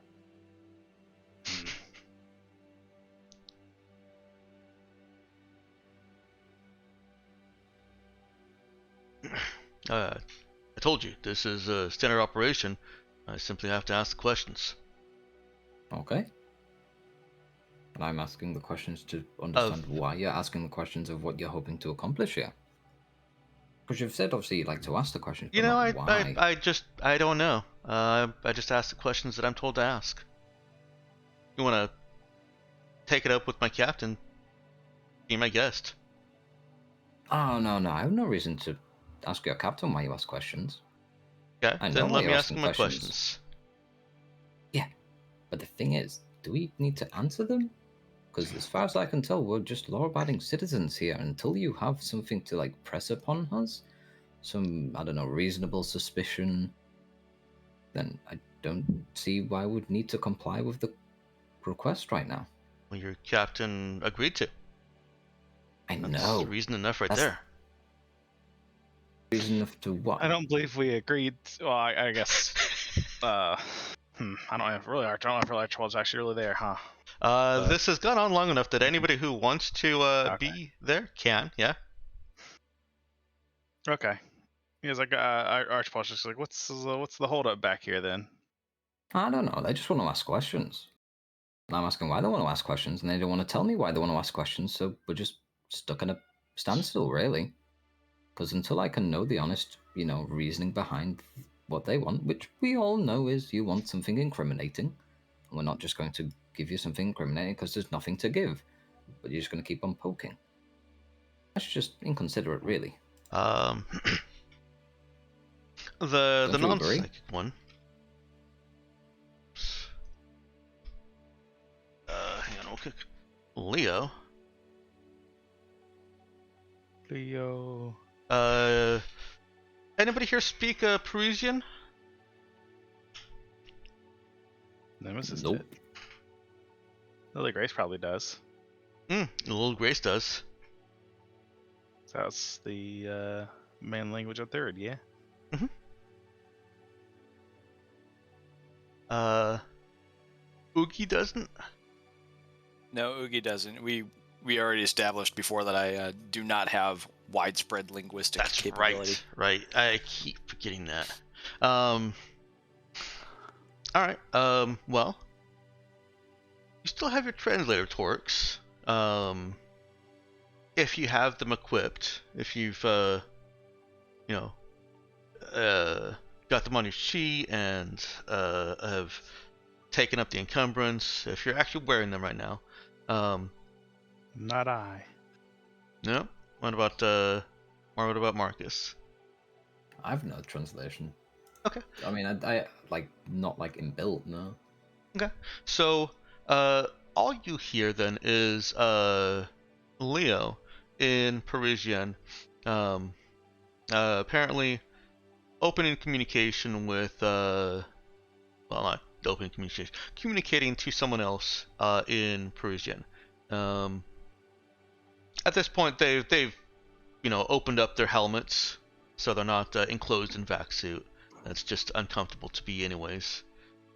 B: I told you, this is a standard operation. I simply have to ask the questions.
C: Okay. And I'm asking the questions to understand why you're asking the questions of what you're hoping to accomplish here. Because you've said obviously you'd like to ask the questions, but not why.
B: I don't know. I just ask the questions that I'm told to ask. You want to take it up with my captain? Be my guest.
C: Oh, no. I have no reason to ask your captain why you ask questions.
B: Okay,
C: I know
B: then
C: why
B: let me
C: you're
B: ask
C: asking
B: him my
C: questions.
B: questions.
C: Yeah, but the thing is, do we need to answer them? Because as far as I can tell, we're just law-abiding citizens here. Until you have something to, like, press upon us, some, I don't know, reasonable suspicion, then I don't see why we'd need to comply with the request right now.
B: Well, your captain agreed to.
C: I
B: That's
C: know.
B: reason enough right there.
C: Reason enough to what?
A: I don't believe we agreed. Well, I guess. I don't know if Archibald's actually really there, huh?
B: This has gone on long enough that anybody who wants to
A: Okay.
B: be there can, yeah.
A: Okay. He was like, Archibald's just like, what's the holdup back here then?
C: I don't know. They just want to ask questions. And I'm asking why they want to ask questions, and they don't want to tell me why they want to ask questions, so we're just stuck in a standstill, really. Because until I can know the honest, reasoning behind what they want, which we all know is you want something incriminating, and we're not just going to give you something incriminating because there's nothing to give, but you're just going to keep on poking. That's just inconsiderate, really.
B: The non-psychic one. Hang on, real quick. Leo. Anybody here speak Parisian?
A: Nemesis
C: Nope.
A: did. Lily Grace probably does.
B: Little Grace does.
A: So that's the main language of Third, yeah.
B: Oogie doesn't?
D: No, Oogie doesn't. We already established before that I do not have widespread linguistic capability.
B: Right. I keep forgetting that. All right. Well, you still have your translator torques. If you have them equipped, if you've got them on your sheet and have taken up the encumbrance, if you're actually wearing them right now.
A: Not I.
B: No. What about Marcus?
C: I have no translation.
B: Okay.
C: I mean, I like not like inbuilt, no.
B: Okay. So, all you hear then is Leo in Parisian, apparently opening communication with well, not opening communication, communicating to someone else in Parisian. At this point, they've opened up their helmets, so they're not enclosed in vac suit. It's just uncomfortable to be anyways.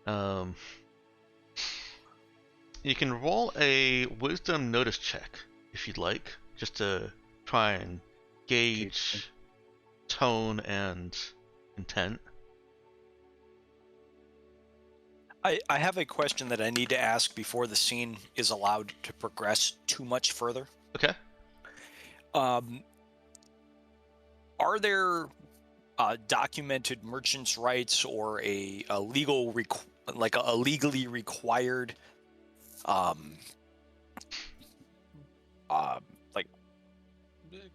B: You can roll a wisdom notice check if you'd like, just to try and gauge tone and intent.
D: I have a question that I need to ask before the scene is allowed to progress too much further.
B: Okay.
D: Are there documented merchants' rights or a legal like a legally required like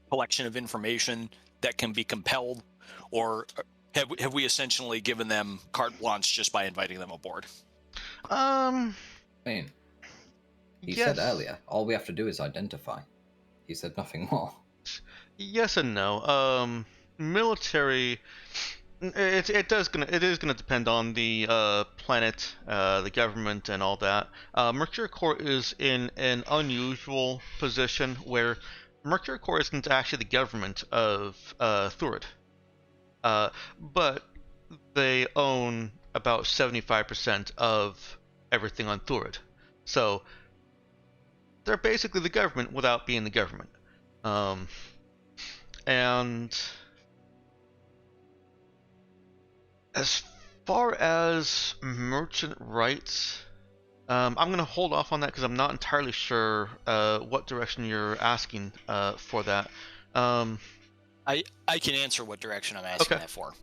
D: collection of information that can be compelled, or have we essentially given them carte blanche just by inviting them aboard?
C: I mean, he
B: yes.
C: said earlier, all we have to do is identify. He said nothing more.
B: Yes and no. Military. It is gonna depend on the planet, the government, and all that. Mercury Core is in an unusual position where Mercury Core isn't actually the government of Thurid, but they own about 75% of everything on Thurid. So they're basically the government without being the government. And as far as merchant rights, I'm going to hold off on that because I'm not entirely sure what direction you're asking for that.
D: I can answer what direction I'm asking that for.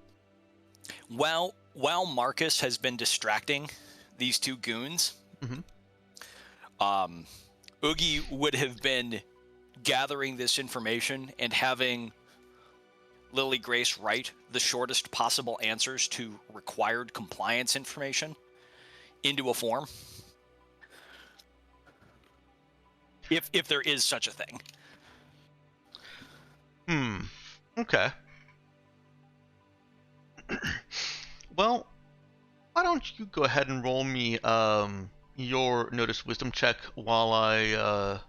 D: While Marcus has been distracting these two goons, Oogie would have been gathering this information and having Lily Grace write the shortest possible answers to required compliance information into a form. If there is such a thing.
B: Okay. Well, why don't you go ahead and roll me your notice wisdom check while I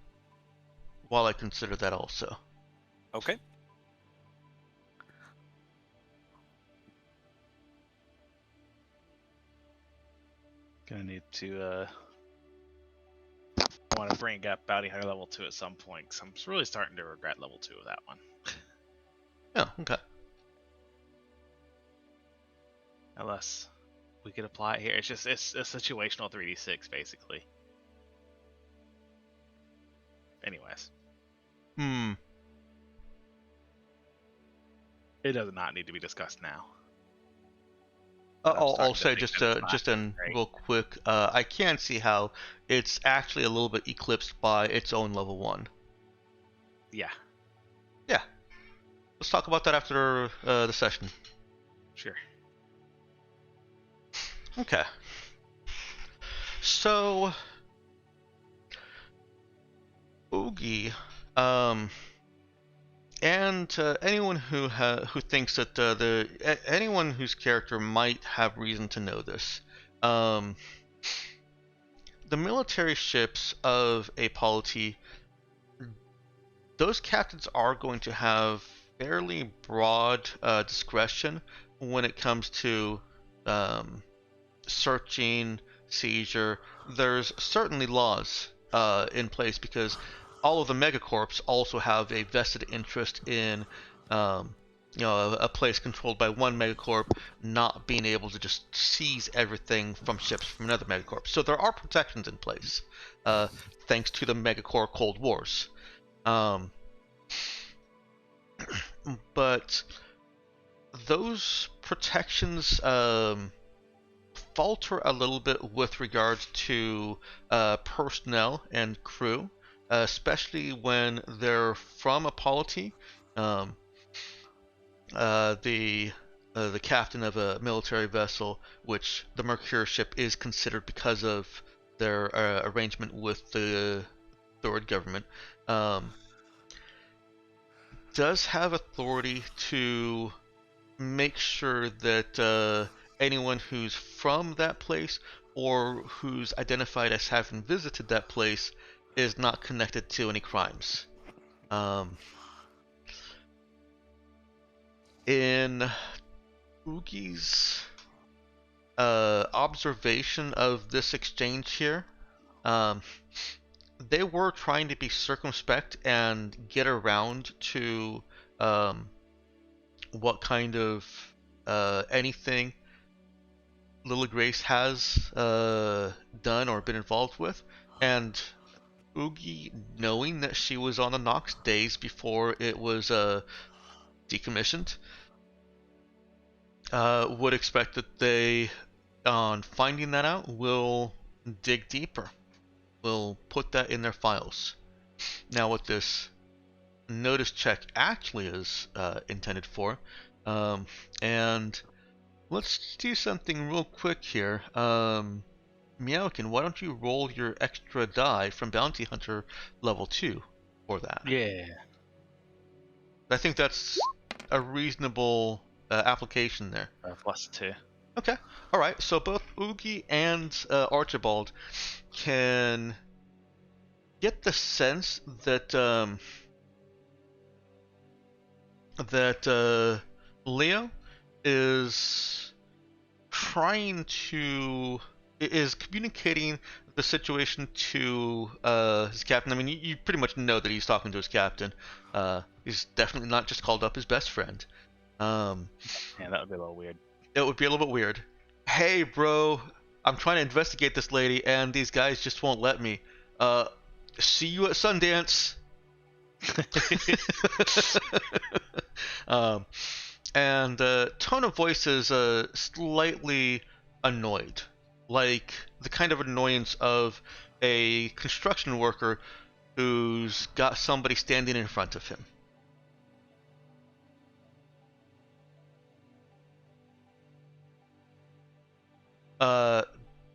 B: consider that also.
D: Okay.
A: Gonna need to want to bring up Bounty Hunter level 2 at some point, because I'm really starting to regret level 2 of that one.
B: Yeah, okay.
A: Unless we could apply it here. It's a situational 3d6 basically. Anyways. It does not need to be discussed now.
B: I'll say just real quick, I can see how it's actually a little bit eclipsed by its own level 1.
A: Yeah.
B: Yeah. Let's talk about that after the session.
A: Sure.
B: Okay. So, Oogie, and anyone who thinks that anyone whose character might have reason to know this, the military ships of a polity, those captains are going to have fairly broad discretion when it comes to searching, seizure. There's certainly laws in place because all of the megacorps also have a vested interest in a place controlled by one megacorp not being able to just seize everything from ships from another megacorp. So there are protections in place thanks to the megacorp Cold Wars. But those protections falter a little bit with regards to personnel and crew, especially when they're from a polity. The the captain of a military vessel, which the Mercure ship is considered because of their arrangement with the Thord government, does have authority to make sure that anyone who's from that place or who's identified as having visited that place is not connected to any crimes. In Oogie's observation of this exchange here, they were trying to be circumspect and get around to what kind of anything Lily Grace has done or been involved with, and Oogie, knowing that she was on the Nox days before it was decommissioned, would expect that they, on finding that out, will dig deeper. Will put that in their files. Now, what this notice check actually is intended for, and let's do something real quick here. Meowkin, why don't you roll your extra die from Bounty Hunter level 2 for that?
A: Yeah.
B: I think that's a reasonable application there.
A: +2.
B: Okay. All right. So both Oogie and Archibald can get the sense that Leo is communicating the situation to his captain. I mean, you pretty much know that he's talking to his captain. He's definitely not just called up his best friend.
A: Yeah, that would be a little weird.
B: It would be a little bit weird. Hey, bro, I'm trying to investigate this lady, and these guys just won't let me. See you at Sundance. And tone of voice is slightly annoyed, like the kind of annoyance of a construction worker who's got somebody standing in front of him.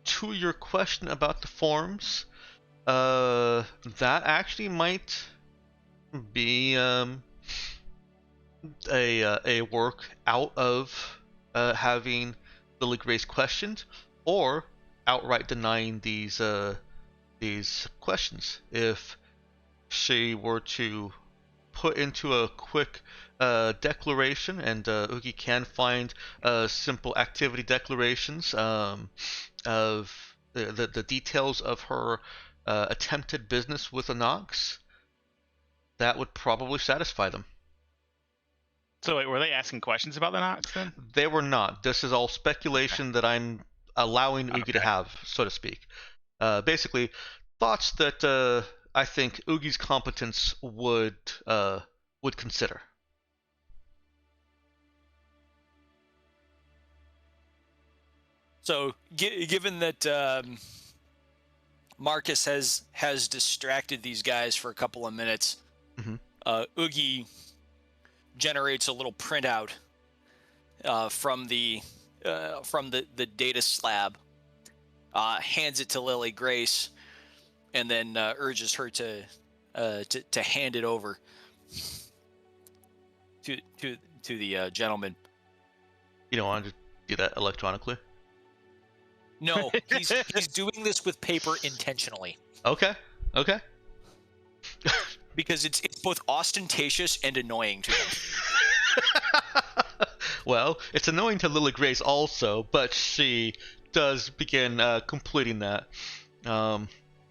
B: To your question about the forms, that actually might be a work out of having Lily Grace questioned, or outright denying these questions. If she were to put into a quick declaration, and Oogie can find simple activity declarations of the details of her attempted business with a Nox, that would probably satisfy them.
A: So wait, were they asking questions about the Nox then?
B: They were not. This is all speculation that I'm allowing Oogie to have, so to speak. Basically, thoughts that I think Oogie's competence would consider.
D: So, given that Marcus has distracted these guys for a couple of minutes, Oogie generates a little printout from the data slab, hands it to Lily Grace, and then urges her to hand it over to the gentleman.
B: You don't want to do that electronically?
E: No, he's doing this with paper intentionally.
B: Okay.
D: Because it's both ostentatious and annoying to them.
B: Well, it's annoying to Lily Grace also, but she does begin completing that.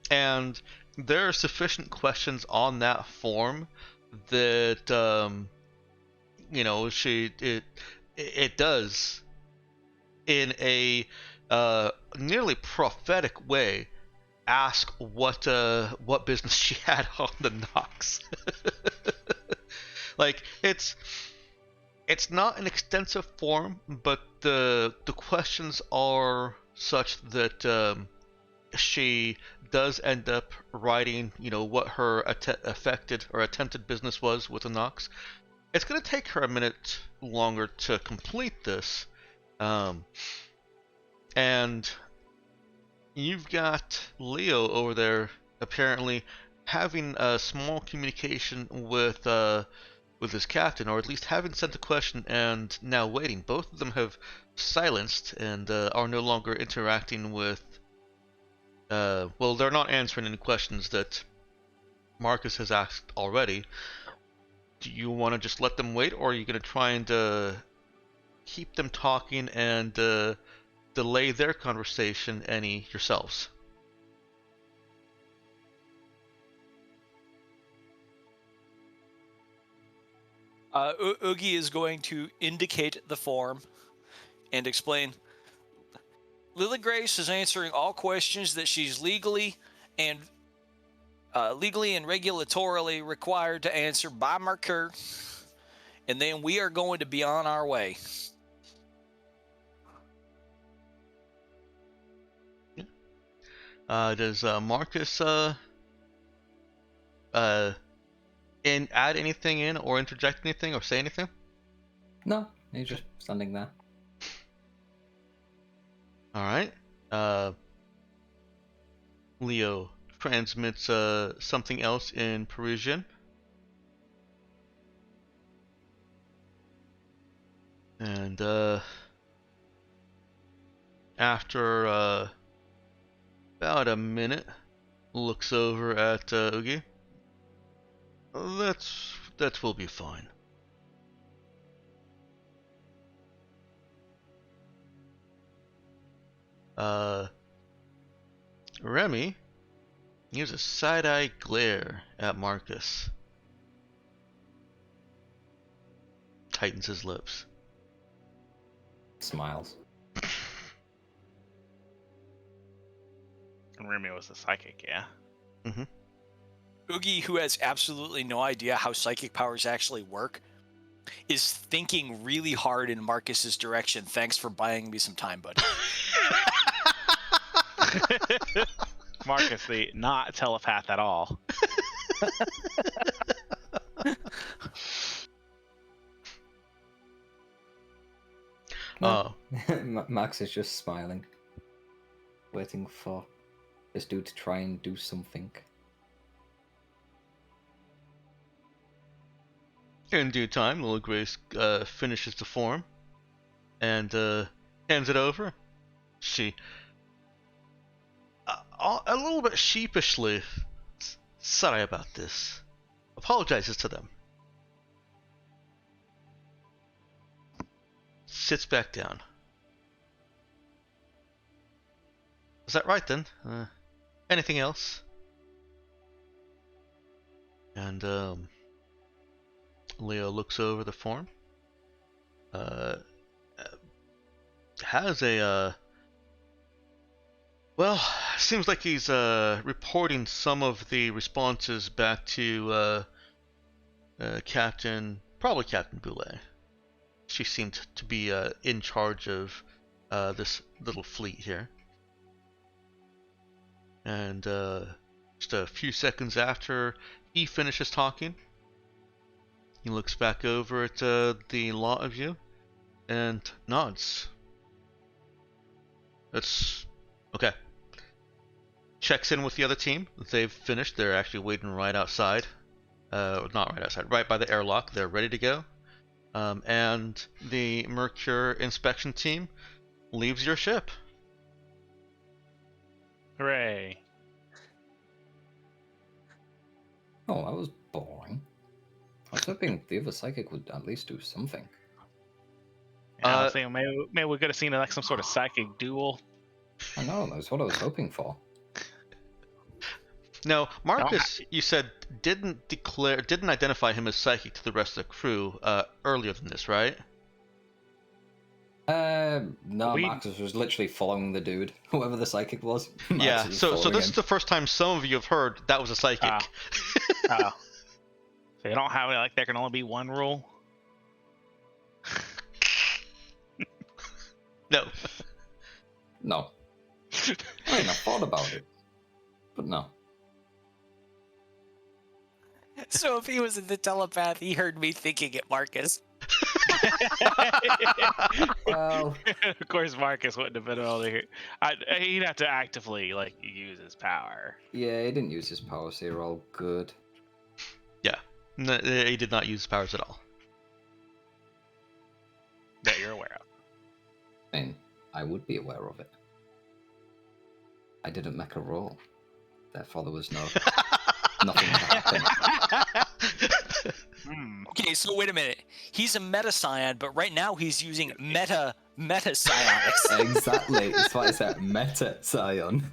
B: And there are sufficient questions on that form that it does, in a nearly prophetic way, ask what business she had on the Nox. Like, it's not an extensive form, but the questions are such that she does end up writing, what her affected or attempted business was with the Nox. it's going to take her a minute longer to complete this. And you've got Leo over there apparently having a small communication with his captain, or at least having sent a question and now waiting. Both of them have silenced and are no longer interacting with. Well, they're not answering any questions that Marcus has asked already. Do you want to just let them wait, or are you going to try and keep them talking and delay their conversation any yourselves?
D: Oogie is going to indicate the form and explain. Lily Grace is answering all questions that she's legally and regulatorily required to answer by Mercure, and then we are going to be on our way.
B: Does Marcus add anything in, or interject anything, or say anything?
C: No, he's just standing there.
B: All right. Leo transmits something else in Parisian. And after about a minute, looks over at Oogie. That will be fine. Remy gives a side-eye glare at Marcus. Tightens his lips.
C: Smiles.
A: And Remy was the psychic, yeah.
B: Mm-hmm.
D: Oogie, who has absolutely no idea how psychic powers actually work, is thinking really hard in Marcus's direction. Thanks for buying me some time, buddy.
A: Marcus, the not telepath at all.
C: Max is just smiling, waiting for this dude to try and do something.
B: In due time, Lily Grace finishes the form and hands it over. She, a little bit sheepishly, sorry about this, apologizes to them. Sits back down. Is that right then? Anything else? And Leo looks over the form. Has a well, seems like he's reporting some of the responses back to probably Captain Boulet. She seemed to be in charge of this little fleet here. And just a few seconds after he finishes talking, he looks back over at the lot of you and nods. That's okay. Checks in with the other team. They've finished. They're actually waiting right outside. Not right outside, right by the airlock. They're ready to go. And the Mercure inspection team leaves your ship.
A: Hooray.
C: Oh, that was boring. I was hoping the other psychic would at least do something.
A: Yeah, I was thinking maybe we could have seen like some sort of psychic duel.
C: I know, that's what I was hoping for.
B: No, Marcus, you said didn't identify him as psychic to the rest of the crew earlier than this, right?
C: No, Marcus was literally following the dude, whoever the psychic was.
B: Yeah, so this is the first time some of you have heard that was a psychic.
A: Oh. So you don't have like there can only be one rule?
B: No.
C: No. I mean, I thought about it, but no.
E: So if he was in the telepath, he heard me thinking it, Marcus.
C: Well,
A: Of course, Marcus wouldn't have been able to hear. He'd have to actively like use his power.
C: yeah, he didn't use his power, so you're all good.
B: Yeah, no, he did not use his powers at all.
A: That you're aware of.
C: I mean, I would be aware of it. I didn't make a roll. Therefore, there was nothing to happen.
E: Okay, so wait a minute. He's a meta scion, but right now he's using meta psionics.
C: Exactly. That's why I said meta scion.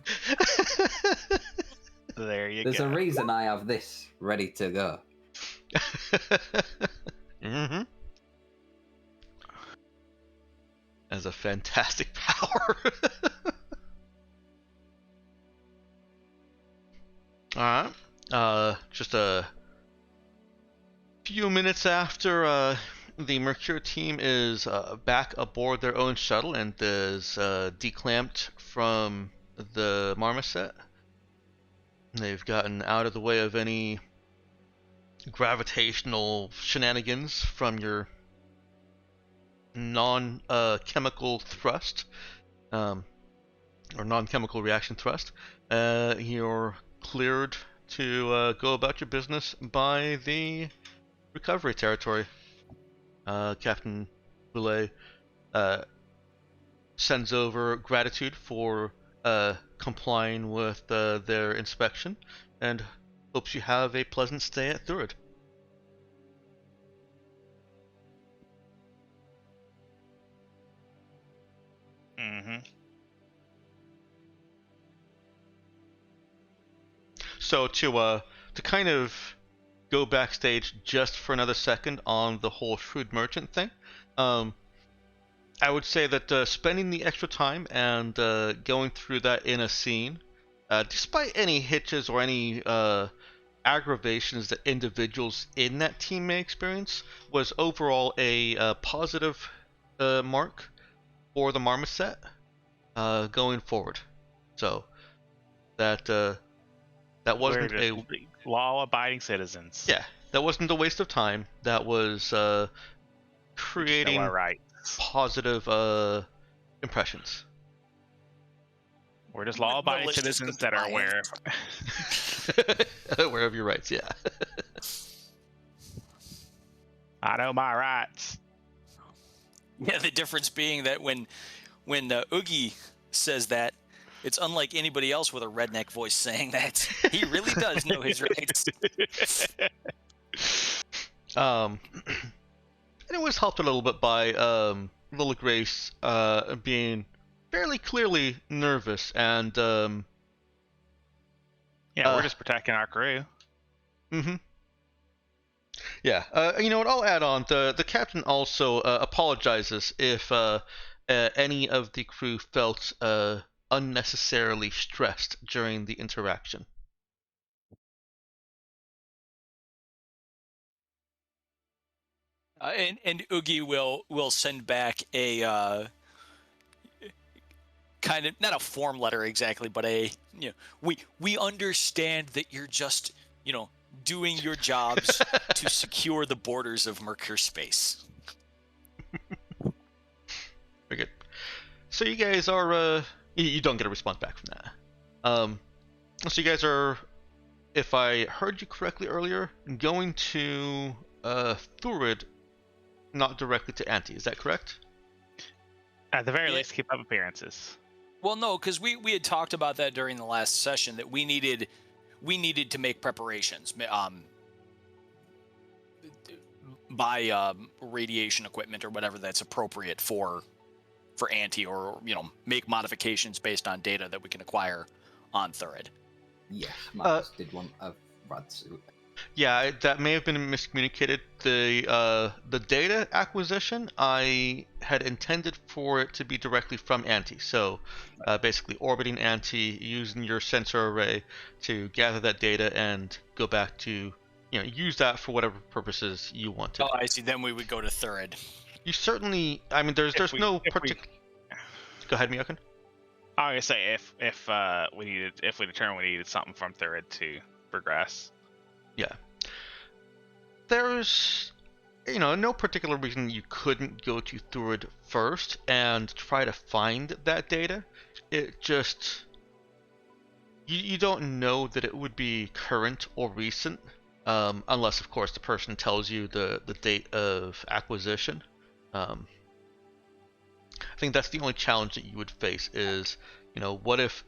A: There you
C: There's
A: go.
C: a reason I have this ready to go.
B: Mm-hmm. As a fantastic power. Alright. Just a few minutes after the Mercure team is back aboard their own shuttle and is declamped from the marmoset. They've gotten out of the way of any gravitational shenanigans from your non-chemical thrust, or non-chemical reaction thrust. You're cleared to go about your business by the recovery territory. Captain Boulay sends over gratitude for complying with their inspection and hopes you have a pleasant stay at Thurid.
A: Mm-hmm.
B: So to kind of go backstage just for another second on the whole shrewd merchant thing, I would say that spending the extra time and going through that in a scene, despite any hitches or any aggravations that individuals in that team may experience, was overall a positive mark for the marmoset going forward. So that wasn't
A: We're just law-abiding citizens.
B: yeah, that wasn't a waste of time. That was
A: We just know
B: creating
A: our rights.
B: positive impressions.
A: We're just law-abiding
E: Malicious
A: citizens that are aware.
B: Aware of your rights, yeah.
A: I know my rights.
E: Yeah, the difference being that when Oogie says that, it's unlike anybody else with a redneck voice saying that. He really does know his rights.
B: And it was helped a little bit by Little Grace being fairly clearly nervous and
A: Yeah, we're just protecting our crew.
B: mm-hmm. Yeah, you know what? I'll add on. The captain also apologizes if any of the crew felt unnecessarily stressed during the interaction.
E: And Oogie will send back a kind of not a form letter exactly, but we understand that you're just doing your jobs to secure the borders of Mercure space.
B: Very good. So you guys are you don't get a response back from that. So you guys are, if I heard you correctly earlier, going to Thurid, not directly to Anti. Is that correct?
A: At the very
E: Yeah.
A: least, keep up appearances.
E: Well, no, because we had talked about that during the last session that we needed to make preparations. Buy radiation equipment or whatever that's appropriate for Anti, or make modifications based on data that we can acquire on Thurid.
C: Yes, Marcus did want a rad suit.
B: Yeah, that may have been miscommunicated. The data acquisition, I had intended for it to be directly from Anti. So basically orbiting Anti, using your sensor array to gather that data and go back to, use that for whatever purposes you want to.
E: Oh, I see. Then we would go to Thurid.
B: You certainly, I mean, there's no particular. Go ahead, Miyakun.
A: I was gonna say if we determined we needed something from Thurid to progress.
B: Yeah. there's, no particular reason you couldn't go to Thurid first and try to find that data. It just, you don't know that it would be current or recent, unless, of course, the person tells you the date of acquisition. I think that's the only challenge that you would face is, what if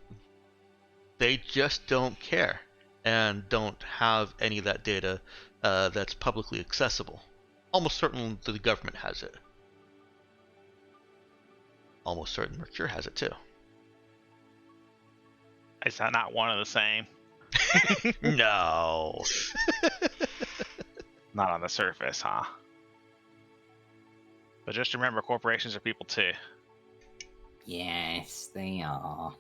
B: they just don't care and don't have any of that data that's publicly accessible? Almost certain the government has it. Almost certain Mercure has it too.
A: Is that not one of the same?
B: No.
A: Not on the surface, huh? But just remember, corporations are people too.
C: Yes, they are.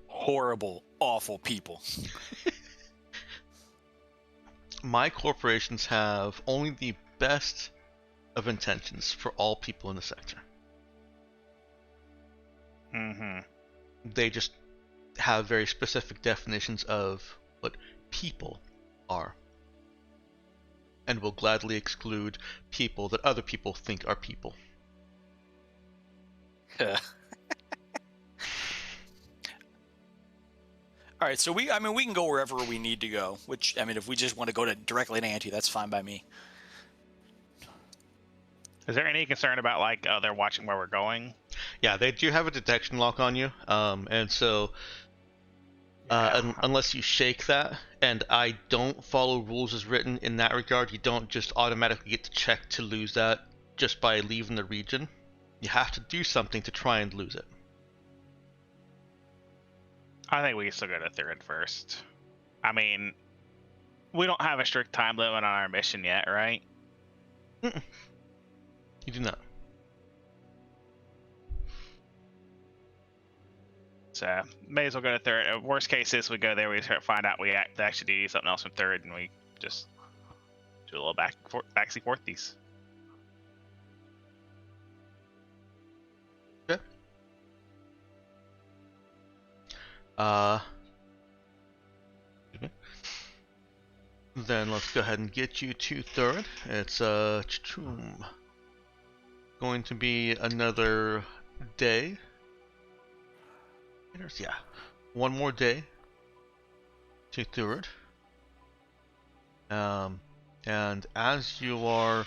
E: Horrible, awful people.
B: My corporations have only the best of intentions for all people in the sector.
A: Mm-hmm.
B: They just have very specific definitions of what people are, and will gladly exclude people that other people think are people.
E: All right, so we can go wherever we need to go. Which, if we just want to go directly to Auntie, that's fine by me.
A: Is there any concern about like they're watching where we're going?
B: Yeah, they do have a detection lock on you, and so unless you shake that, and I don't follow rules as written in that regard, you don't just automatically get to check to lose that just by leaving the region. You have to do something to try and lose it.
A: I think we can still go to Thurid first. I mean, we don't have a strict time limit on our mission yet, right?
B: Mm-mm. You do not.
A: So, may as well go to Thurid. Worst case is we go there, we find out we actually do something else from Thurid, and we just do a little backseat forthies.
B: Okay. Then let's go ahead and get you to Thurid. It's going to be another day. Yeah, one more day to Thurid. And as you are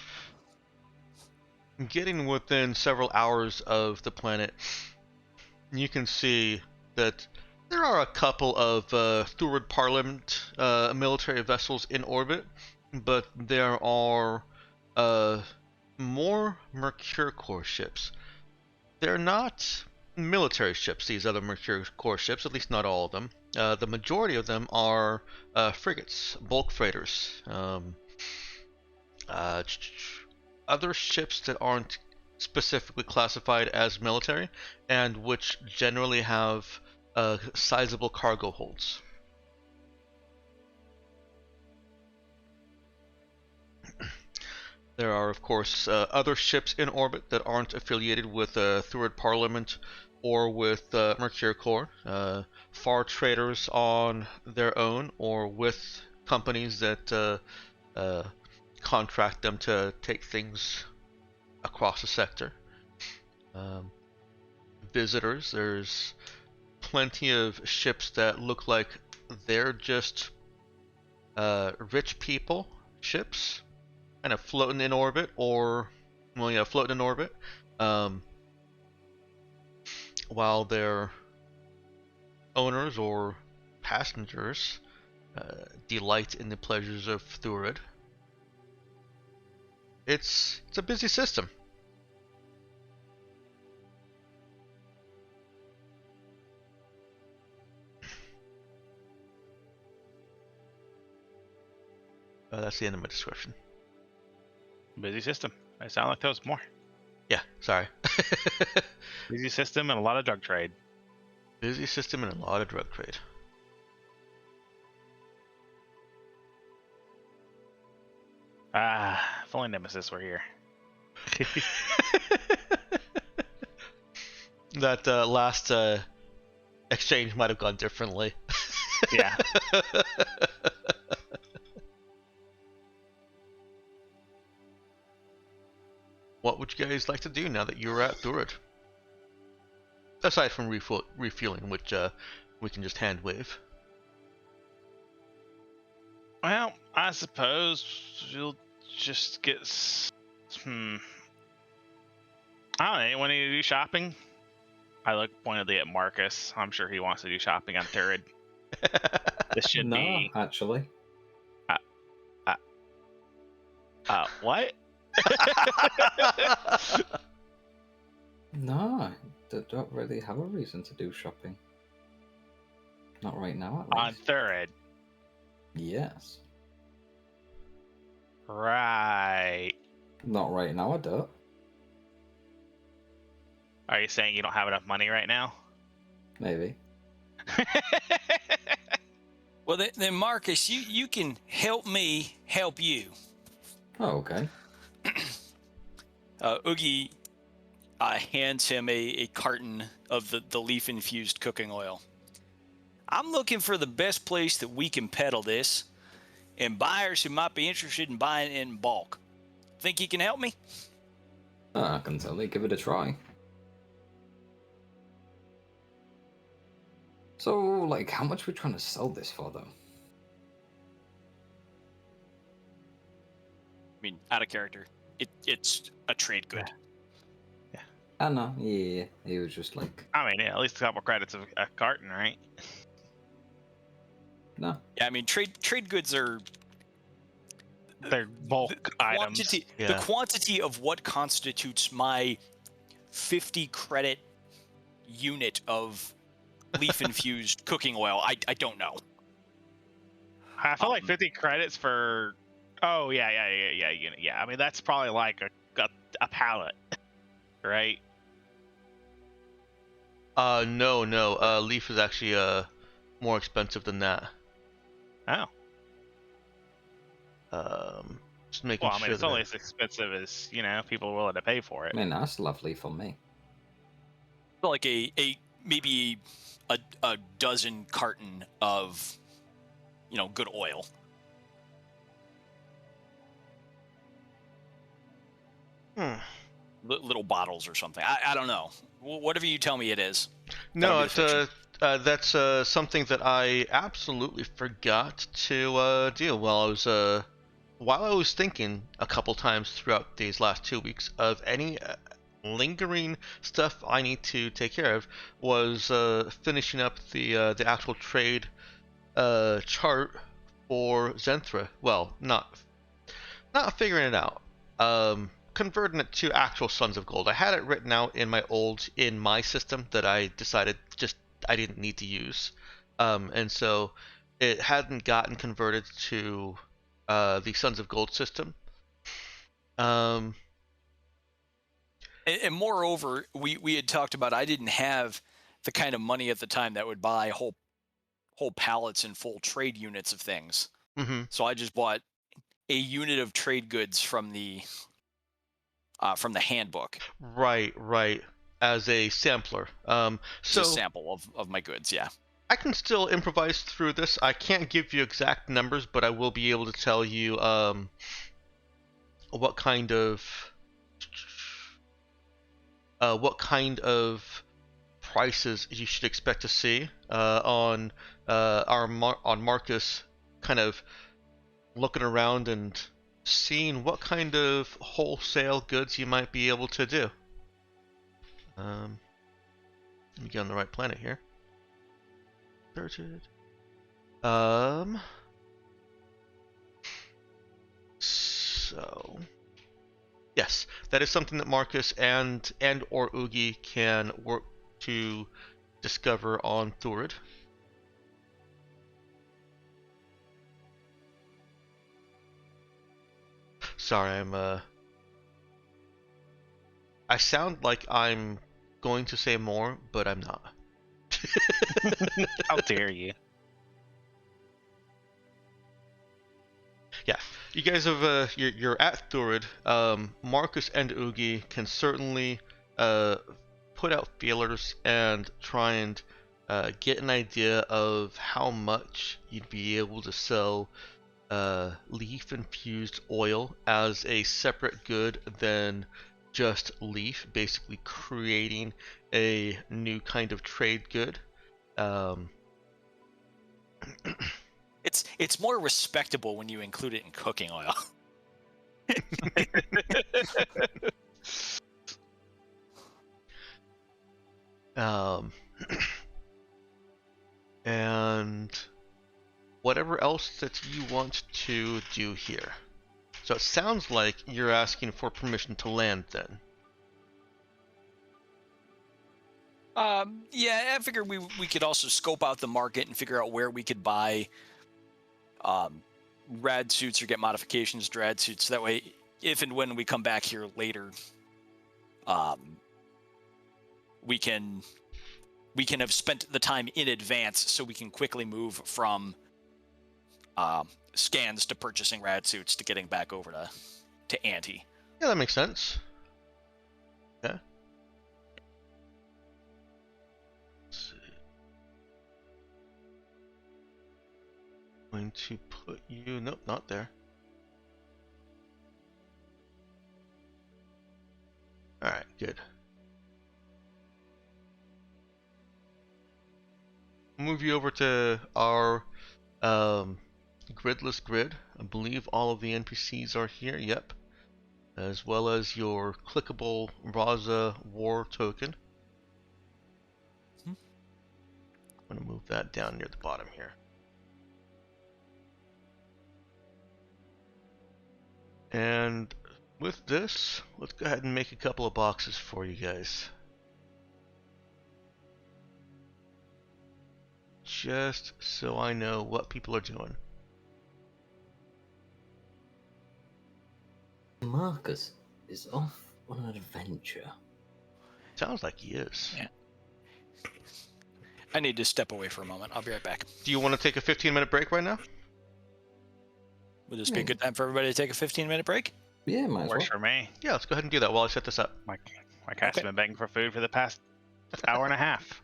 B: getting within several hours of the planet, you can see that there are a couple of Thurid Parliament military vessels in orbit, but there are more Mercure Core ships. They're not military ships, these other Mercure Core ships, at least not all of them. The majority of them are frigates, bulk freighters, other ships that aren't specifically classified as military, and which generally have sizable cargo holds. There are, of course, other ships in orbit that aren't affiliated with Thurid Parliament or with Mercure Core. Far traders on their own or with companies that contract them to take things across the sector. Visitors, there's plenty of ships that look like they're just rich people ships, kind of floating in orbit, or floating in orbit, while their owners or passengers delight in the pleasures of Thurid. It's a busy system. That's the end of my description.
A: Busy system. I sound like there was more.
B: Yeah, sorry.
A: Busy system and a lot of drug trade.
B: Busy system and a lot of drug trade.
A: If only Nemesis were here.
B: That last exchange might have gone differently.
A: Yeah.
B: would you guys like to do now that you're at Thurid? Aside from refueling, which we can just hand wave.
A: Well, I suppose you'll just get. I don't know. Anyone need to do shopping? I look pointedly at Marcus. I'm sure he wants to do shopping on Thurid. This should
C: no,
A: be.
C: actually.
A: What?
C: No, I don't really have a reason to do shopping. Not right now, at
A: On
C: least.
A: Thurid.
C: Yes.
A: Right.
C: Not right now, I don't.
A: Are you saying you don't have enough money right now?
C: Maybe.
E: Well, then Marcus, you can help me help you.
C: Oh, okay.
E: Oogie hands him a carton of the leaf-infused cooking oil. I'm looking for the best place that we can peddle this, and buyers who might be interested in buying it in bulk. Think you can help me?
C: I can totally give it a try. So, like, how much are we trying to sell this for, though?
E: I mean, out of character. It's a trade good.
C: I know, yeah. He was just like,
A: I mean, yeah, at least a couple credits of a carton, right?
C: no.
E: Yeah, I mean, trade goods are
A: They're bulk items.
B: Yeah.
E: The quantity of what constitutes my 50 credit unit of leaf-infused cooking oil, I don't know.
A: I feel like 50 credits for. Oh yeah. I mean, that's probably like a pallet, right?
B: No. Leaf is actually more expensive than that.
A: Oh.
B: Just making
A: Well, I mean,
B: sure
A: it's
B: that
A: only as expensive as people are willing to pay for
C: I
A: it.
C: mean, that's lovely for me.
E: Like a maybe a dozen carton of good oil. Little bottles or something. I don't know. Whatever you tell me it is.
B: No,
E: That'll be the fiction.
B: that's something that I absolutely forgot to do while I was thinking a couple times throughout these last 2 weeks of any lingering stuff I need to take care of was finishing up the actual trade chart for Zenthra. Well, not figuring it out. Converting it to actual Sons of Gold. I had it written out in my system that I decided I didn't need to use, and so it hadn't gotten converted to the Sons of Gold system.
E: And moreover, we had talked about I didn't have the kind of money at the time that would buy whole pallets and full trade units of things.
B: Mm-hmm.
E: So I just bought a unit of trade goods from the handbook.
B: Right. As a sampler. So
E: It's a sample of my goods, yeah.
B: I can still improvise through this. I can't give you exact numbers, but I will be able to tell you what kind of prices you should expect to see on Marcus kind of looking around and seeing what kind of wholesale goods you might be able to do. Let me get on the right planet here. Search it. So yes, that is something that Marcus and or Oogie can work to discover on Thurid. Sorry, I sound like I'm going to say more, but I'm not.
A: How dare you?
B: Yeah, you guys have you're at Thurid. Marcus and Oogie can certainly put out feelers and try and get an idea of how much you'd be able to sell leaf infused oil as a separate good than just leaf, basically creating a new kind of trade good.
E: It's more respectable when you include it in cooking oil.
B: And whatever else that you want to do here. So it sounds like you're asking for permission to land then.
E: Yeah, I figured we could also scope out the market and figure out where we could buy rad suits or get modifications to rad suits. That way, if and when we come back here later, we can have spent the time in advance, so we can quickly move from scans to purchasing rad suits to getting back over to Ante.
B: Yeah, that makes sense. Yeah. Let's see. Going to put you. Nope, not there. Alright, good. Move you over to our gridless grid. I believe all of the NPCs are here, yep. As well as your clickable Raza War token. I'm going to move that down near the bottom here. And with this, let's go ahead and make a couple of boxes for you guys. Just so I know what people are doing.
C: Marcus is off on an adventure.
B: Sounds like he is.
E: Yeah. I need to step away for a moment. I'll be right back.
B: Do you want to take a 15-minute break right now?
E: Would this be a good time for everybody to take a 15-minute break?
C: Yeah, might as well.
A: Works for me.
B: Yeah, let's go ahead and do that while I set this up.
A: My cat's been begging for food for the past hour and a half.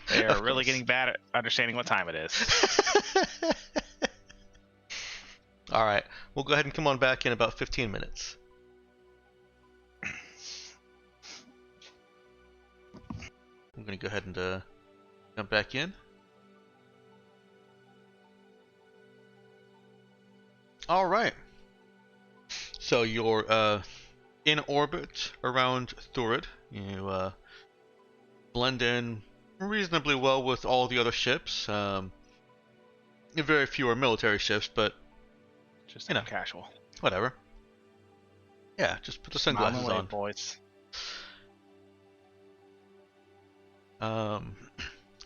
A: They are really getting bad at understanding what time it is.
B: Alright, we'll go ahead and come on back in about 15 minutes. I'm going to go ahead and jump back in. Alright. So you're in orbit around Thurid. You blend in reasonably well with all the other ships. Very few are military ships, but
A: Just
B: you know,
A: casual.
B: whatever. Yeah, just put the sunglasses on.
A: Boys.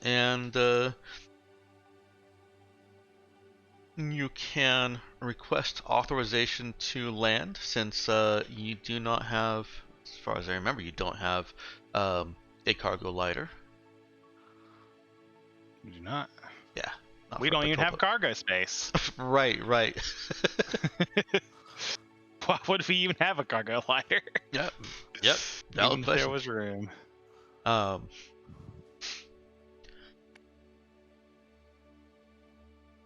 B: And you can request authorization to land, since you do not have, as far as I remember, you don't have a cargo lighter.
A: We do not.
B: Yeah. not
A: We
B: for a
A: don't even
B: patrol
A: have cargo space.
B: boat. Right.
A: Why would we even have a cargo lighter?
B: Yep.
A: Even
B: Valid
A: if
B: question.
A: there was room.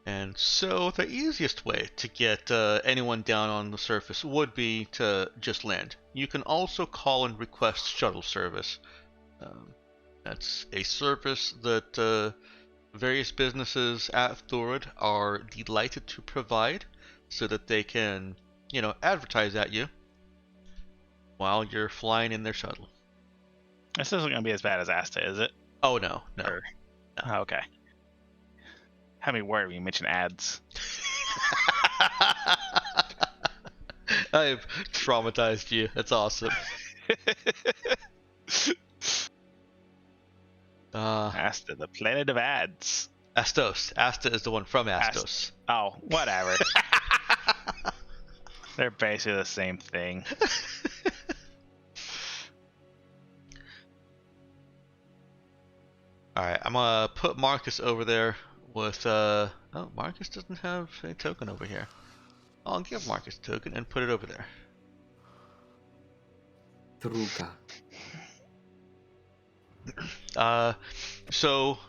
B: And so the easiest way to get anyone down on the surface would be to just land. You can also call and request shuttle service. That's a service that various businesses at Thurid are delighted to provide, so that they can, advertise at you while you're flying in their shuttle.
A: This isn't going to be as bad as Asta, is it?
B: Oh, no.
A: Or- Oh, okay. Had me worried when you mentioned ads.
B: I've traumatized you. That's awesome.
A: Asta, the planet of ads.
B: Astos. Asta is the one from Astos.
A: Oh, whatever. They're basically the same thing.
B: Alright, I'm gonna put Marcus over there with, oh, Marcus doesn't have a token over here. I'll give Marcus a token and put it over there.
C: Truca.
B: So,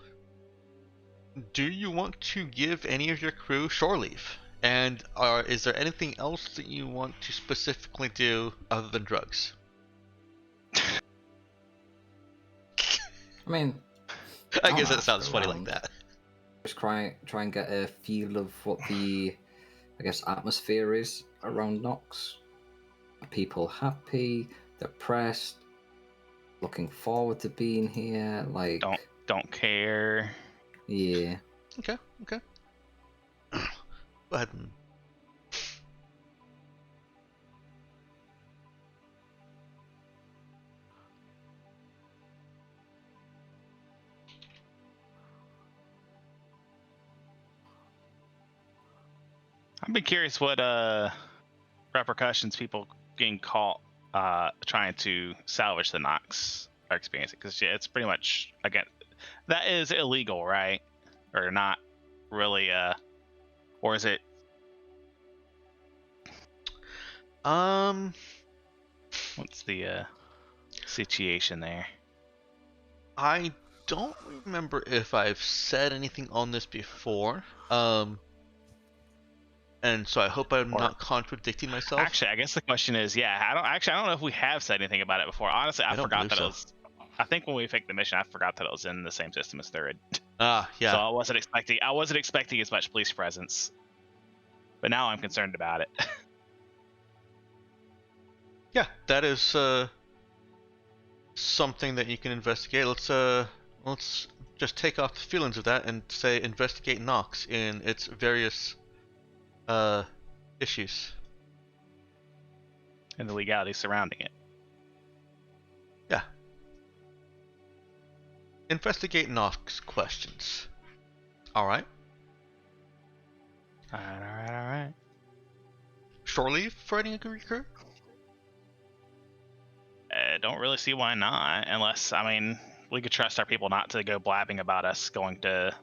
B: do you want to give any of your crew shore leave? And is there anything else that you want to specifically do other than drugs?
C: I mean,
B: I guess that
C: ask
B: sounds funny like
C: around.
B: that.
C: Just try and get a feel of what the, I guess, atmosphere is around Nox. Are people happy, depressed, looking forward to being here? Like,
A: Don't care.
C: yeah.
B: Okay. Go ahead and...
A: I'd be curious what repercussions people getting caught trying to salvage the Nox are experiencing, because yeah, it's pretty much, again, that is illegal, right? Or not really, or is it? What's the situation there?
B: I don't remember if I've said anything on this before. And so I hope I'm not contradicting myself.
A: Actually, I guess the question is, yeah, I don't know if we have said anything about it before. Honestly, I forgot that it was. I think when we picked the mission, I forgot that it was in the same system as Third.
B: Ah, yeah.
A: So I wasn't expecting as much police presence. But now I'm concerned about it.
B: Yeah, that is something that you can investigate. Let's just take off the feelings of that and say investigate Nox in its various issues.
A: And the legality surrounding it.
B: Yeah. Investigate Nox questions. Alright.
A: Alright.
B: Shore leave for any crew?
A: Don't really see why not, unless, I mean, we could trust our people not to go blabbing about us going to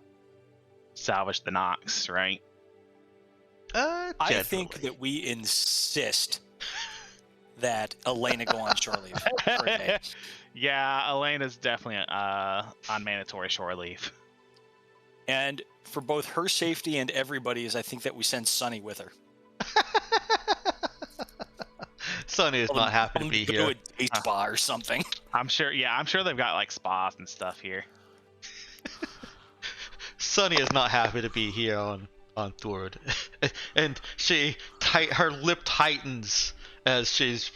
A: salvage the Nox, right?
E: I think that we insist that Elena go on shore leave for a day.
A: Yeah, Elena's definitely on mandatory shore leave.
E: And for both her safety and everybody's, I think that we send Sunny with her.
B: Sunny is not happy to be here.
E: Do a day spa or something.
A: I'm sure they've got like spas and stuff here.
B: Sunny is not happy to be here on Thord. And her lip tightens as this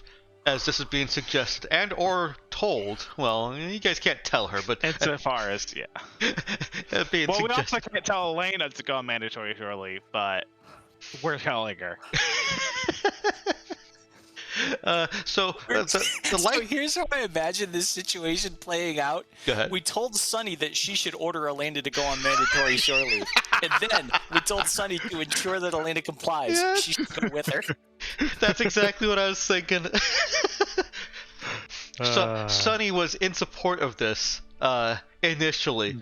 B: is being suggested and or told. Well, you guys can't tell her, but
A: Insofar as, yeah.
B: Being
A: well, we also
B: suggested.
A: can't tell Elena to go on mandatory shore leave, but we're telling her.
B: So
E: here's how I imagine this situation playing out.
B: Go ahead.
E: We told Sunny that she should order Elena to go on mandatory shore leave. And then we told Sunny to ensure that Elena complies.
B: Yeah.
E: She should go with her.
B: That's exactly what I was thinking. Sunny was in support of this initially.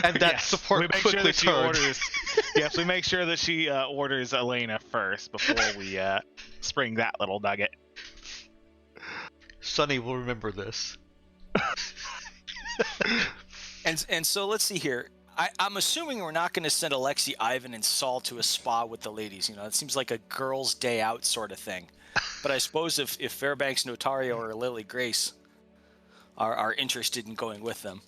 B: And that support quickly turned.
A: Yes, we make sure that she orders Elena first before we spring that little nugget.
B: Sunny will remember this.
E: And so let's see here. I'm assuming we're not going to send Alexi, Ivan, and Saul to a spa with the ladies. You know, it seems like a girls' day out sort of thing. But I suppose if Fairbanks, Notario, or Lily Grace are interested in going with them.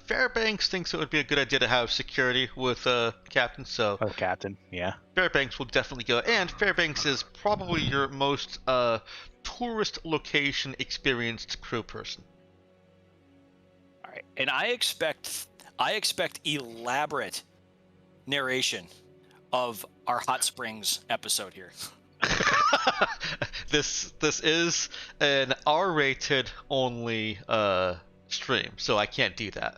B: Fairbanks thinks it would be a good idea to have security with Captain, so...
A: Oh, Captain, yeah.
B: Fairbanks will definitely go, and Fairbanks is probably your most tourist location experienced crew person.
E: All right, and I expect elaborate narration of our Hot Springs episode here.
B: This is an R-rated only stream, so I can't do that.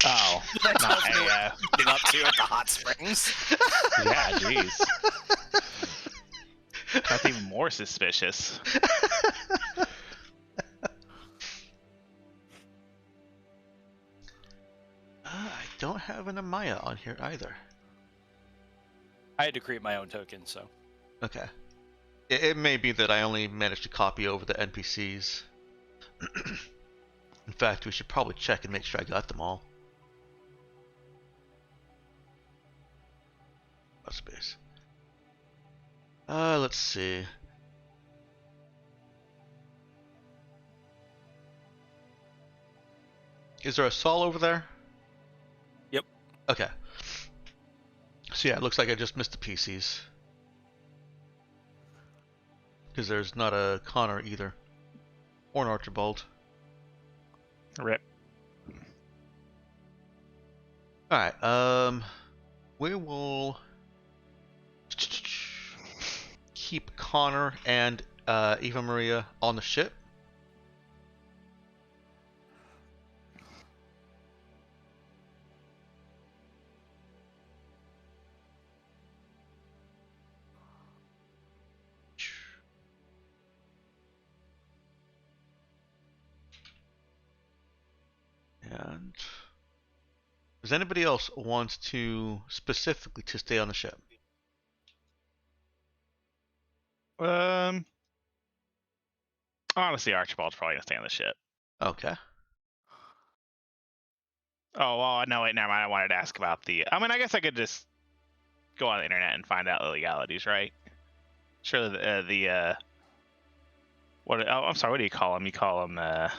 A: Oh,
E: That's
A: not
E: what you've been up to at the Hot Springs.
A: yeah, jeez. That's even more suspicious.
B: I don't have an Amaya on here either.
E: I had to create my own token, so.
B: Okay. It may be that I only managed to copy over the NPCs. In fact, we should probably check and make sure I got them all. Space. Let's see. Is there a Saul over there?
D: Yep.
B: Okay. So yeah, it looks like I just missed the PCs. Because there's not a Connor either. Or an Archibald.
A: Rip.
B: Alright, we will keep Connor and Eva Maria on the ship. And does anybody else want to specifically to stay on the ship?
A: Honestly, Archibald's probably gonna stay on the ship.
B: Okay.
A: Oh well, no, wait, never mind. I wanted to ask about the. I mean, I guess I could just go on the internet and find out the legalities, right? Sure. What? Oh, I'm sorry. What do you call them? You call them
B: I